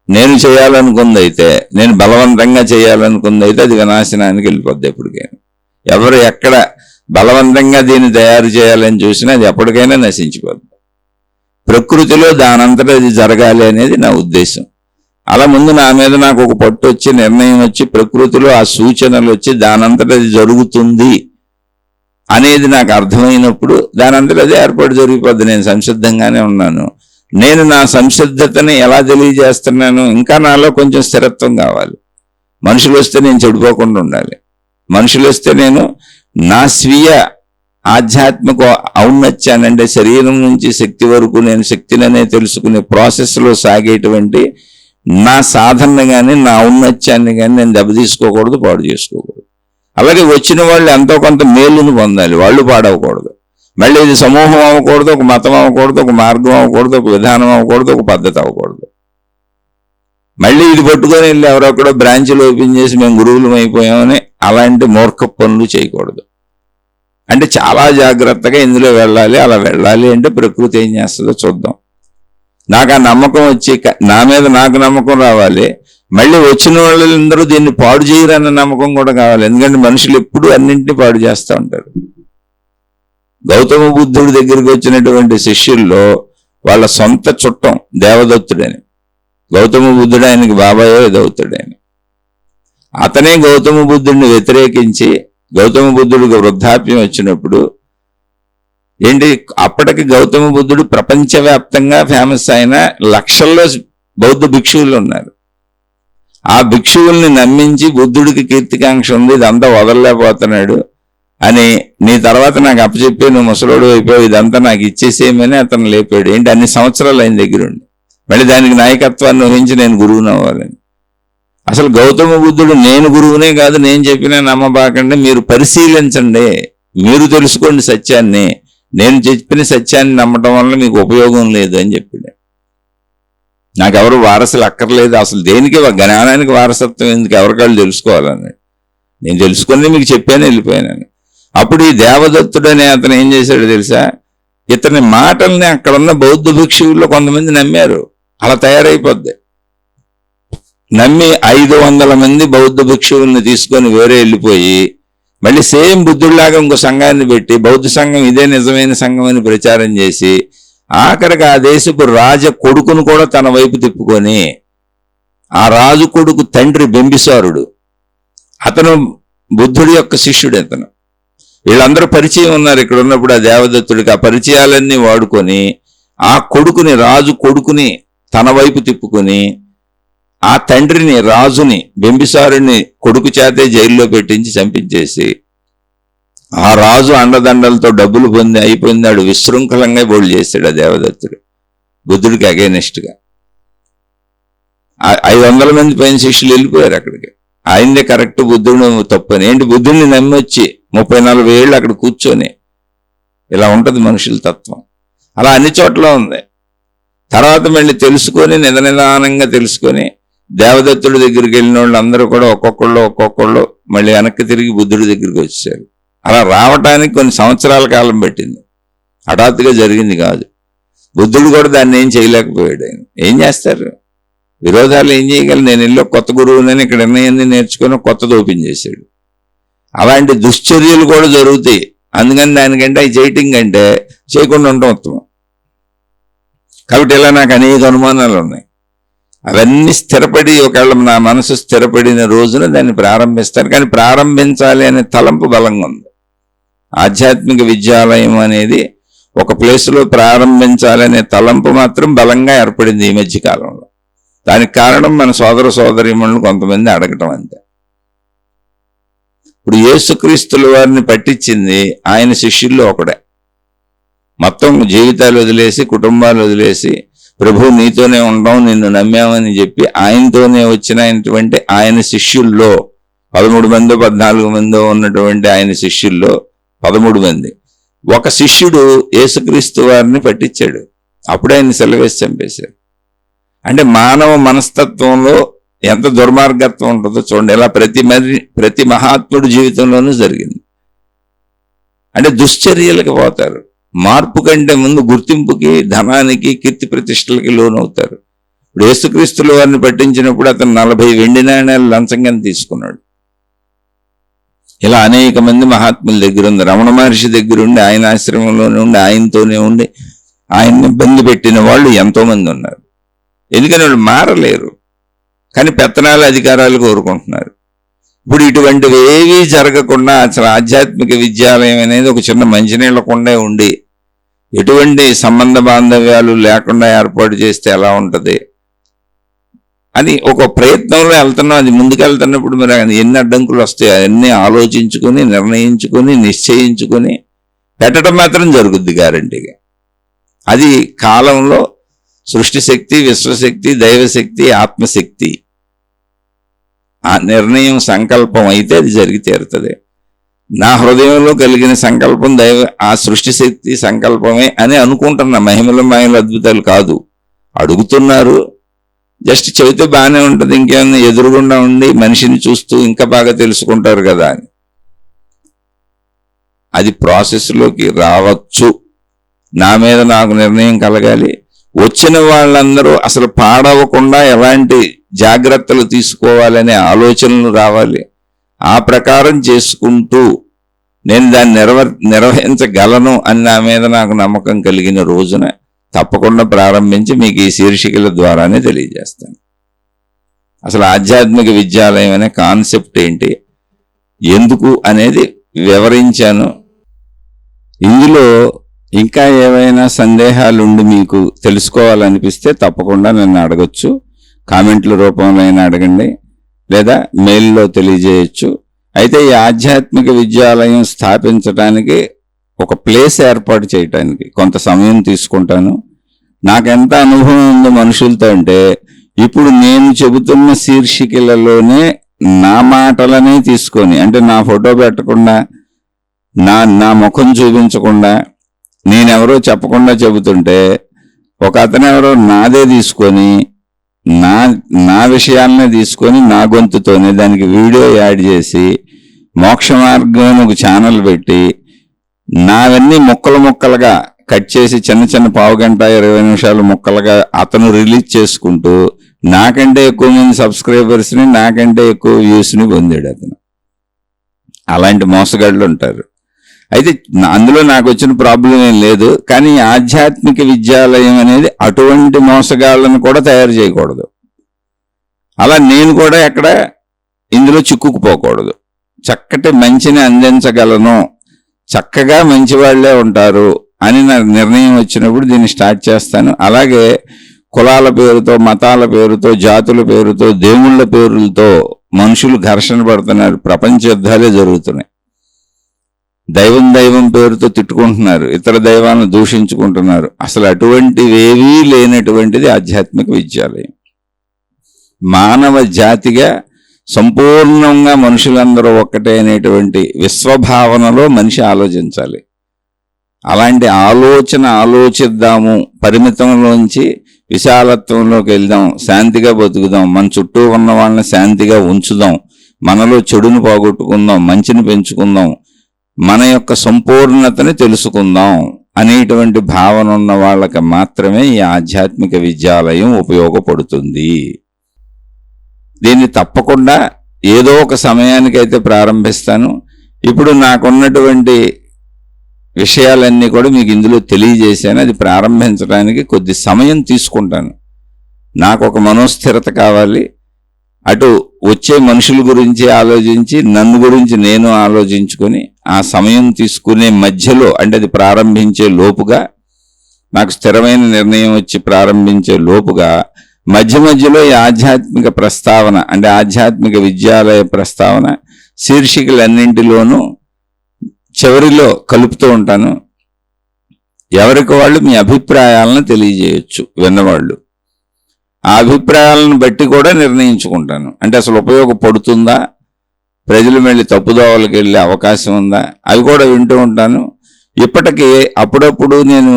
నేను చేయాలనుకుంది అయితే, నేను బలవంతంగా చేయాలనుకుంది అయితే అది వినాశనానికి వెళ్ళిపోద్ది ఎప్పటికైనా. ఎవరు ఎక్కడ బలవంతంగా దీన్ని తయారు చేయాలని చూసినా అది ఎప్పటికైనా నశించిపోద్ది. ప్రకృతిలో దానంతటా అది జరగాలి అనేది నా ఉద్దేశం. అలా ముందు నా మీద నాకు ఒక పట్టు వచ్చి, నిర్ణయం వచ్చి, ప్రకృతిలో ఆ సూచనలు వచ్చి దానంతటా అది జరుగుతుంది అనేది నాకు అర్థమైనప్పుడు దానంతటా అదే ఏర్పాటు జరిగిపోద్ది. నేను సంసిద్ధంగానే ఉన్నాను. నేను నా సంసిద్ధతని ఎలా తెలియజేస్తున్నాను? ఇంకా నాలో కొంచెం స్థిరత్వం కావాలి. మనుషులు వస్తే నేను చెడిపోకుండా ఉండాలి. మనుషులు వస్తే నేను నా స్వీయ ఆధ్యాత్మిక ఔన్నత్యాన్ని, అంటే శరీరం నుంచి శక్తి వరకు నేను శక్తిననే తెలుసుకునే ప్రాసెస్లో సాగేటువంటి నా సాధన కానీ నా ఔన్నత్యాన్ని కానీ నేను దెబ్బతీసుకోకూడదు, పాడు చేసుకోకూడదు. అలాగే వచ్చిన వాళ్ళు ఎంతో కొంత మేలును పొందాలి, వాళ్ళు పాడవకూడదు. మళ్ళీ ఇది సమూహం అవ్వకూడదు, ఒక మతం అవ్వకూడదు, ఒక మార్గం అవ్వకూడదు, ఒక విధానం అవ్వకూడదు, ఒక పద్ధతి అవ్వకూడదు. మళ్ళీ ఇది పట్టుకొని వెళ్ళి ఎవరొక్కడో బ్రాంచ్లు ఓపెన్ చేసి మేము గురువులం అయిపోయామని అలాంటి మూర్ఖ పనులు చేయకూడదు. అంటే చాలా జాగ్రత్తగా ఇందులో వెళ్ళాలి. అలా వెళ్ళాలి అంటే ప్రకృతి ఏం చేస్తుందో చూద్దాం. నాకు ఆ నమ్మకం వచ్చి, నా మీద నాకు నమ్మకం రావాలి. మళ్ళీ వచ్చిన వాళ్ళందరూ దీన్ని పాడు చేయరన్న నమ్మకం కూడా కావాలి. ఎందుకంటే మనుషులు ఎప్పుడూ అన్నింటినీ పాడు చేస్తూ ఉంటారు. గౌతమ బుద్ధుడి దగ్గరికి వచ్చినటువంటి శిష్యుల్లో వాళ్ళ సొంత చుట్టం దేవదత్తుడని. గౌతమ బుద్ధుడు ఆయనకి బాబాయో ఎదవుతాడని. అతనే గౌతమ బుద్ధుడిని వ్యతిరేకించి, గౌతమ బుద్ధుడికి వృద్ధాప్యం వచ్చినప్పుడు ఏంటి, అప్పటికి గౌతమ బుద్ధుడు ప్రపంచవ్యాప్తంగా ఫేమస్ అయిన లక్షల్లో బౌద్ధ భిక్షువులు ఉన్నారు. ఆ భిక్షువుల్ని నమ్మించి బుద్ధుడికి కీర్తికాంక్ష ఉంది, ఇదంతా వదలలేకపోతున్నాడు అని, నీ తర్వాత నాకు అప్పచెప్పి నువ్వు ముసలోడు అయిపోయి ఇదంతా నాకు ఇచ్చేసేయమని అతను లేపాడు. ఏంటి, అన్ని సంవత్సరాలు ఆయన దగ్గరుండి మళ్ళీ దానికి నాయకత్వాన్ని వహించి నేను గురువుని అవ్వాలని. అసలు గౌతమ బుద్ధుడు నేను గురువునే కాదు, నేను చెప్పినా నమ్మబాకండి, మీరు పరిశీలించండి, మీరు తెలుసుకోండి సత్యాన్ని, నేను చెప్పిన సత్యాన్ని నమ్మటం వల్ల మీకు ఉపయోగం లేదు అని చెప్పాడు. నాకెవరు వారసులు అక్కర్లేదు, అసలు దేనికి జ్ఞానానికి వారసత్వం ఎందుకు, ఎవరికాళ్ళు తెలుసుకోవాలని నేను తెలుసుకుని మీకు చెప్పాను, వెళ్ళిపోయాను. అప్పుడు ఈ దేవదత్తుడు అనే అతను ఏం చేశాడు తెలుసా, ఇతని మాటల్ని అక్కడున్న బౌద్ధ భిక్షువుల్లో కొంతమంది నమ్మారు. అలా తయారైపోద్ది. నమ్మి 500 మంది బౌద్ధ భిక్షువుల్ని తీసుకొని వేరే వెళ్ళిపోయి మళ్ళీ సేమ్ బుద్ధుడిలాగా ఇంకో సంఘాన్ని పెట్టి బౌద్ధ సంఘం ఇదే నిజమైన సంఘం అని ప్రచారం చేసి ఆఖరికి ఆ దేశపు రాజ కొడుకును కూడా తన వైపు తిప్పుకొని, ఆ రాజు కొడుకు తండ్రి బింబిసారుడు, అతను బుద్ధుడి యొక్క శిష్యుడు. అతను వీళ్ళందరూ పరిచయం ఉన్నారు ఇక్కడ ఉన్నప్పుడు ఆ దేవదత్తుడికి. ఆ పరిచయాలన్నీ వాడుకొని ఆ కొడుకుని, రాజు కొడుకుని తన వైపు తిప్పుకొని ఆ తండ్రిని, రాజుని, బింబిసారుని కొడుకు చేతే జైల్లో పెట్టించి చంపించేసి ఆ రాజు అండదండలతో డబ్బులు పొంది అయిపోయిందాడు విశృంఖలంగా బోల్డ్ చేశాడు ఆ దేవదత్తుడు బుద్ధుడికి అగైనెస్ట్గా. 500 మంది పైన శిష్యులు వెళ్ళిపోయారు అక్కడికి. ఆయనదే కరెక్ట్, బుద్ధుడు తప్పని. ఏంటి, బుద్ధుడిని నమ్మి వచ్చి 30-40 ఏళ్ళు అక్కడ కూర్చొని, ఇలా ఉంటుంది మనుషుల తత్వం. అలా అన్ని చోట్ల ఉంది. తర్వాత మళ్ళీ తెలుసుకొని నిదానంగా తెలుసుకొని దేవదత్తుడి దగ్గరికి వెళ్ళిన వాళ్ళు అందరూ కూడా ఒక్కొక్కళ్ళు మళ్ళీ వెనక్కి తిరిగి బుద్ధుడి దగ్గరికి వచ్చారు. అలా రావటానికి కొన్ని సంవత్సరాల కాలం పట్టింది, హఠాత్తుగా జరిగింది కాదు. బుద్ధుడు కూడా దాన్ని ఏం చేయలేకపోయాడు. ఆయన ఏం చేస్తారు, విరోధాలు ఏం చేయగలరు. నేను వెళ్ళి కొత్త గురువునని ఇక్కడ నిర్ణయాన్ని నేర్చుకుని కొత్తది ఓపెన్ చేశాడు. అలాంటి దుశ్చర్యలు కూడా జరుగుతాయి. అందుకని దానికంటే అవి చేయటం కంటే చేయకుండా ఉండటం ఉత్తమం. కాబట్టి ఇలా నాకు అనేక అనుమానాలు ఉన్నాయి. అవన్నీ స్థిరపడి ఒకవేళ నా మనసు స్థిరపడిన రోజున దాన్ని ప్రారంభిస్తాను. కానీ ప్రారంభించాలి అనే తలంపు బలంగా ఉంది. ఆధ్యాత్మిక విద్యాలయం అనేది ఒక ప్లేస్లో ప్రారంభించాలనే తలంపు మాత్రం బలంగా ఏర్పడింది ఈ మధ్య కాలంలో. దానికి కారణం మన సోదర సోదరీమణులు కొంతమంది అడగటం అంతే. ఇప్పుడు యేసుక్రీస్తుల వారిని పట్టించింది ఆయన శిష్యుల్లో ఒకడే. మొత్తం జీవితాలు వదిలేసి, కుటుంబాలు వదిలేసి, ప్రభు నీతోనే ఉంటాం, నిన్ను నమ్మామని చెప్పి ఆయనతోనే వచ్చినటువంటి ఆయన శిష్యుల్లో 13 మందో 14 మందో ఉన్నటువంటి ఆయన శిష్యుల్లో 13 మంది. ఒక శిష్యుడు యేసుక్రీస్తు వారిని పట్టించాడు. అప్పుడే ఆయన సెలవేసి చంపేశాడు. అంటే మానవ మనస్తత్వంలో ఎంత దుర్మార్గత్వం ఉంటుందో చూడండి. ఇలా ప్రతి మహాత్ముడి జీవితంలోనూ జరిగింది. అంటే దుశ్చర్యలకు పోతారు. మార్పు కంటే ముందు గుర్తింపుకి, ధనానికి, కీర్తి ప్రతిష్టలకి లోనవుతారు. ఇప్పుడు యేసుక్రీస్తుల వారిని పట్టించినప్పుడు అతను 40 వెండి నాణ్యాలు లంచంగా తీసుకున్నాడు. ఇలా అనేక మంది మహాత్ముల దగ్గర ఉంది. రమణ మహర్షి దగ్గర ఉండి, ఆయన ఆశ్రమంలోనే ఉండి, ఆయనతోనే ఉండి ఆయన్ని ఇబ్బంది పెట్టిన వాళ్ళు ఎంతో మంది ఉన్నారు. ఎందుకని వాళ్ళు మారలేరు, కానీ పెత్తనాలు అధికారాలు కోరుకుంటున్నారు. ఇప్పుడు ఇటువంటివి ఏవీ జరగకుండా అసలు ఆధ్యాత్మిక విద్యాలయం అనేది ఒక చిన్న మంచినీళ్ళ కుండే ఉండి ఎటువంటి సంబంధ బాంధవ్యాలు లేకుండా ఏర్పాటు చేస్తే ఎలా ఉంటుంది అని ఒక ప్రయత్నంలో వెళ్తున్నాం. అది ముందుకెళ్తున్నప్పుడు మరి ఎన్ని అడ్డంకులు వస్తాయి అవన్నీ ఆలోచించుకొని, నిర్ణయించుకొని, నిశ్చయించుకొని పెట్టడం మాత్రం జరుగుద్ది గ్యారంటీగా. అది కాలంలో సృష్టి శక్తి, విశ్వశక్తి, దైవశక్తి, ఆత్మశక్తి ఆ నిర్ణయం సంకల్పం అయితే అది జరిగి తీరుతుంది. నా హృదయంలో కలిగిన సంకల్పం ఆ సృష్టి శక్తి సంకల్పమే అని అనుకుంటున్నా. మహిమల మాయల అద్భుతాలు కాదు. అడుగుతున్నారు, జస్ట్ చెబితే బాగానే ఉంటుంది. ఇంకేమన్నా ఎదురుగుండా ఉండి మనిషిని చూస్తూ ఇంకా బాగా తెలుసుకుంటారు కదా అని. అది ప్రాసెస్లోకి రావచ్చు. నా మీద నాకు నిర్ణయం కలగాలి. వచ్చిన వాళ్ళందరూ అసలు పాడవకుండా ఎలాంటి జాగ్రత్తలు తీసుకోవాలనే ఆలోచనలు రావాలి. ఆ ప్రకారం చేసుకుంటూ నేను దాన్ని నిర్వహించగలను అని నా మీద నాకు నమ్మకం కలిగిన రోజున తప్పకుండా ప్రారంభించి మీకు ఈ శీర్షికల ద్వారానే తెలియజేస్తాను. అసలు ఆధ్యాత్మిక విద్యాలయం అనే కాన్సెప్ట్ ఏంటి, ఎందుకు అనేది వివరించాను. ఇందులో ఇంకా ఏవైనా సందేహాలుండి మీకు తెలుసుకోవాలనిపిస్తే తప్పకుండా నన్ను అడగొచ్చు. కామెంట్ల రూపంలో అయినా అడగండి, లేదా మెయిల్లో తెలియజేయచ్చు. అయితే ఈ ఆధ్యాత్మిక విద్యాలయం స్థాపించడానికి ఒక ప్లేస్ ఏర్పాటు చేయడానికి కొంత సమయం తీసుకుంటాను. నాకెంత అనుభవం ఉందో మనుషులతో అంటే, ఇప్పుడు నేను చెబుతున్న శీర్షికలలోనే నా మాటలనే తీసుకొని, అంటే నా ఫోటో పెట్టకుండా, నా ముఖం చూపించకుండా, నేనెవరో చెప్పకుండా చెబుతుంటే ఒక అతను ఎవరో నాదే తీసుకొని నా విషయాలనే తీసుకొని నా గొంతుతోనే దానికి వీడియో యాడ్ చేసి మోక్ష మార్గం ఒక ఛానల్ పెట్టి నావన్నీ ముక్కలుగా కట్ చేసి చిన్న చిన్న పావు గంట 20 నిమిషాలు ముక్కలుగా అతను రిలీజ్ చేసుకుంటూ నాకంటే ఎక్కువ మంది సబ్స్క్రైబర్స్ని, నాకంటే ఎక్కువ వ్యూస్ని పొందాడు అతను. అలాంటి మోసగాళ్ళు ఉంటారు. అయితే అందులో నాకు వచ్చిన ప్రాబ్లం ఏం లేదు. కానీ ఆధ్యాత్మిక విద్యాలయం అనేది అటువంటి మోసగాళ్ళను కూడా తయారు చేయకూడదు. అలా నేను కూడా ఎక్కడ ఇందులో చిక్కుకుపోకూడదు. చక్కటి మంచిని అందించగలను, చక్కగా మంచి వాళ్లే ఉంటారు అని నాకు నిర్ణయం వచ్చినప్పుడు దీన్ని స్టార్ట్ చేస్తాను. అలాగే కులాల పేరుతో, మతాల పేరుతో, జాతుల పేరుతో, దేవుళ్ళ పేరులతో మనుషులు ఘర్షణ పడుతున్నారు. ప్రపంచ యుద్ధాలే జరుగుతున్నాయి. దైవం పేరుతో తిట్టుకుంటున్నారు, ఇతర దైవాలను దూషించుకుంటున్నారు. అసలు అటువంటివేవీ లేనటువంటిది ఆధ్యాత్మిక విద్యాలయం. మానవ జాతిగా సంపూర్ణంగా మనుషులందరూ ఒక్కటే అనేటువంటి విశ్వభావనలో మనిషి ఆలోచించాలి. అలాంటి ఆలోచిద్దాము. పరిమితంలోంచి విశాలత్వంలోకి వెళ్దాం, శాంతిగా బతుకుదాం, మన చుట్టూ ఉన్న వాళ్ళని శాంతిగా ఉంచుదాం, మనలో చెడును పోగొట్టుకుందాం, మంచిని పెంచుకుందాం, మన యొక్క సంపూర్ణతని తెలుసుకుందాం అనేటువంటి భావన ఉన్న వాళ్ళకి మాత్రమే ఈ ఆధ్యాత్మిక విద్యాలయం ఉపయోగపడుతుంది. దీన్ని తప్పకుండా ఏదో ఒక సమయానికైతే ప్రారంభిస్తాను. ఇప్పుడు నాకున్నటువంటి విషయాలన్నీ కూడా మీకు ఇందులో తెలియజేశాను. అది ప్రారంభించడానికి కొద్ది సమయం తీసుకుంటాను. నాకు ఒక మనోస్థిరత కావాలి. అటు వచ్చే మనుషుల గురించి ఆలోచించి, నన్ను గురించి నేను ఆలోచించుకొని ఆ సమయం తీసుకునే మధ్యలో, అంటే అది ప్రారంభించే లోపుగా, నాకు స్థిరమైన నిర్ణయం వచ్చి ప్రారంభించే లోపుగా మధ్యలో ఈ ఆధ్యాత్మిక ప్రస్తావన, అంటే ఆధ్యాత్మిక విద్యాలయ ప్రస్తావన శీర్షికలన్నింటిలోనూ చివరిలో కలుపుతూ ఉంటాను. ఎవరికి వాళ్ళు మీ అభిప్రాయాలను తెలియజేయచ్చు విన్నవాళ్ళు. ఆ అభిప్రాయాలను బట్టి కూడా నిర్ణయించుకుంటాను. అంటే అసలు ఉపయోగపడుతుందా, ప్రజలు మళ్ళీ తప్పుదోవలకు వెళ్ళే అవకాశం ఉందా, అవి కూడా వింటూ ఉంటాను. ఇప్పటికీ అప్పుడప్పుడు నేను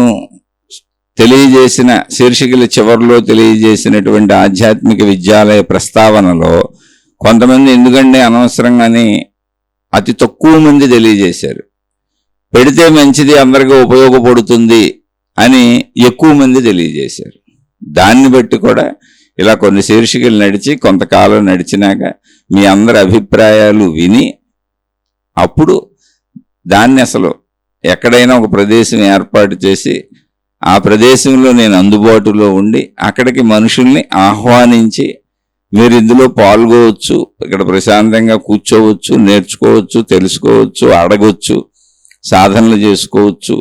తెలియజేసిన శీర్షికల చివరిలో తెలియజేసినటువంటి ఆధ్యాత్మిక విద్యాలయ ప్రస్తావనలో కొంతమంది ఎందుకంటే అనవసరంగానే అతి తక్కువ మంది తెలియజేశారు. పెడితే మంచిది, అందరికీ ఉపయోగపడుతుంది అని ఎక్కువ మంది తెలియజేశారు. దాన్ని బట్టి కూడా ఇలా కొన్ని శీర్షికలు నడిచి కొంతకాలం నడిచినాక మీ అందరి అభిప్రాయాలు విని అప్పుడు దాన్ని అసలు ఎక్కడైనా ఒక ప్రదేశం ఏర్పాటు చేసి ఆ ప్రదేశంలో నేను అందుబాటులో ఉండి అక్కడికి మనుషుల్ని ఆహ్వానించి మీరు ఇందులో పాల్గొవచ్చు, ఇక్కడ ప్రశాంతంగా కూర్చోవచ్చు, నేర్చుకోవచ్చు, తెలుసుకోవచ్చు, అడగొచ్చు, సాధనలు చేసుకోవచ్చు,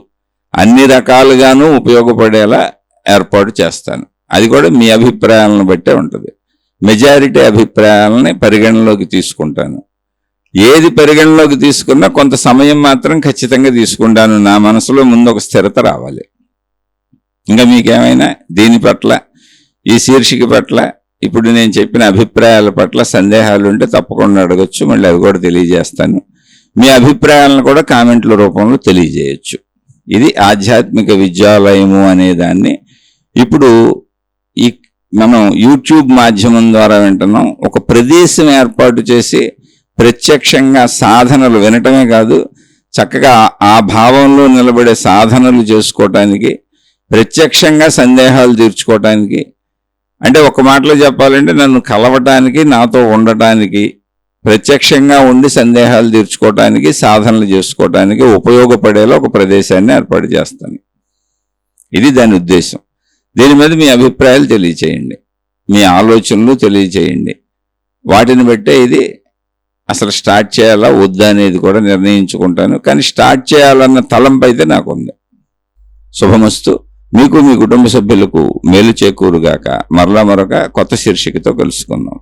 అన్ని రకాలుగాను ఉపయోగపడేలా ఏర్పాటు చేస్తాను. అది కూడా మీ అభిప్రాయాలను బట్టే ఉంటుంది. మెజారిటీ అభిప్రాయాలని పరిగణలోకి తీసుకుంటాను. ఏది పరిగణలోకి తీసుకున్నా కొంత సమయం మాత్రం ఖచ్చితంగా తీసుకుంటాను. నా మనసులో ముందు ఒక స్థిరత రావాలి. ఇంకా మీకేమైనా దీని పట్ల, ఈ శీర్షిక పట్ల, ఇప్పుడు నేను చెప్పిన అభిప్రాయాల పట్ల సందేహాలు ఉంటే తప్పకుండా అడగచ్చు. మళ్ళీ అవి కూడా తెలియజేస్తాను. మీ అభిప్రాయాలను కూడా కామెంట్ల రూపంలో తెలియజేయచ్చు. ఇది ఆధ్యాత్మిక విద్యాలయము అనే దాన్ని ఇప్పుడు ఈ మనం యూట్యూబ్ మాధ్యమం ద్వారా వింటున్నాం. ఒక ప్రదేశం ఏర్పాటు చేసి ప్రత్యక్షంగా సాధనలు వినటమే కాదు, చక్కగా ఆ భావంలో నిలబడే సాధనలు చేసుకోవటానికి, ప్రత్యక్షంగా సందేహాలు తీర్చుకోవటానికి, అంటే ఒక మాటలో చెప్పాలంటే నన్ను కలవటానికి, నాతో ఉండటానికి, ప్రత్యక్షంగా ఉండి సందేహాలు తీర్చుకోవటానికి, సాధనలు చేసుకోవటానికి ఉపయోగపడేలా ఒక ప్రదేశాన్ని ఏర్పాటు చేస్తాను. ఇది దాని ఉద్దేశం. దీని మీద మీ అభిప్రాయాలు తెలియచేయండి, మీ ఆలోచనలు తెలియచేయండి. వాటిని బట్టే ఇది అసలు స్టార్ట్ చేయాలా వద్దా అనేది కూడా నిర్ణయించుకుంటాను. కానీ స్టార్ట్ చేయాలన్న తలంపు అయితే నాకుంది. శుభమస్తు. మీకు, మీ కుటుంబ సభ్యులకు మేలు చేకూరుగాక. మరలా మరొక కొత్త శీర్షికతో కలుసుకుందాం.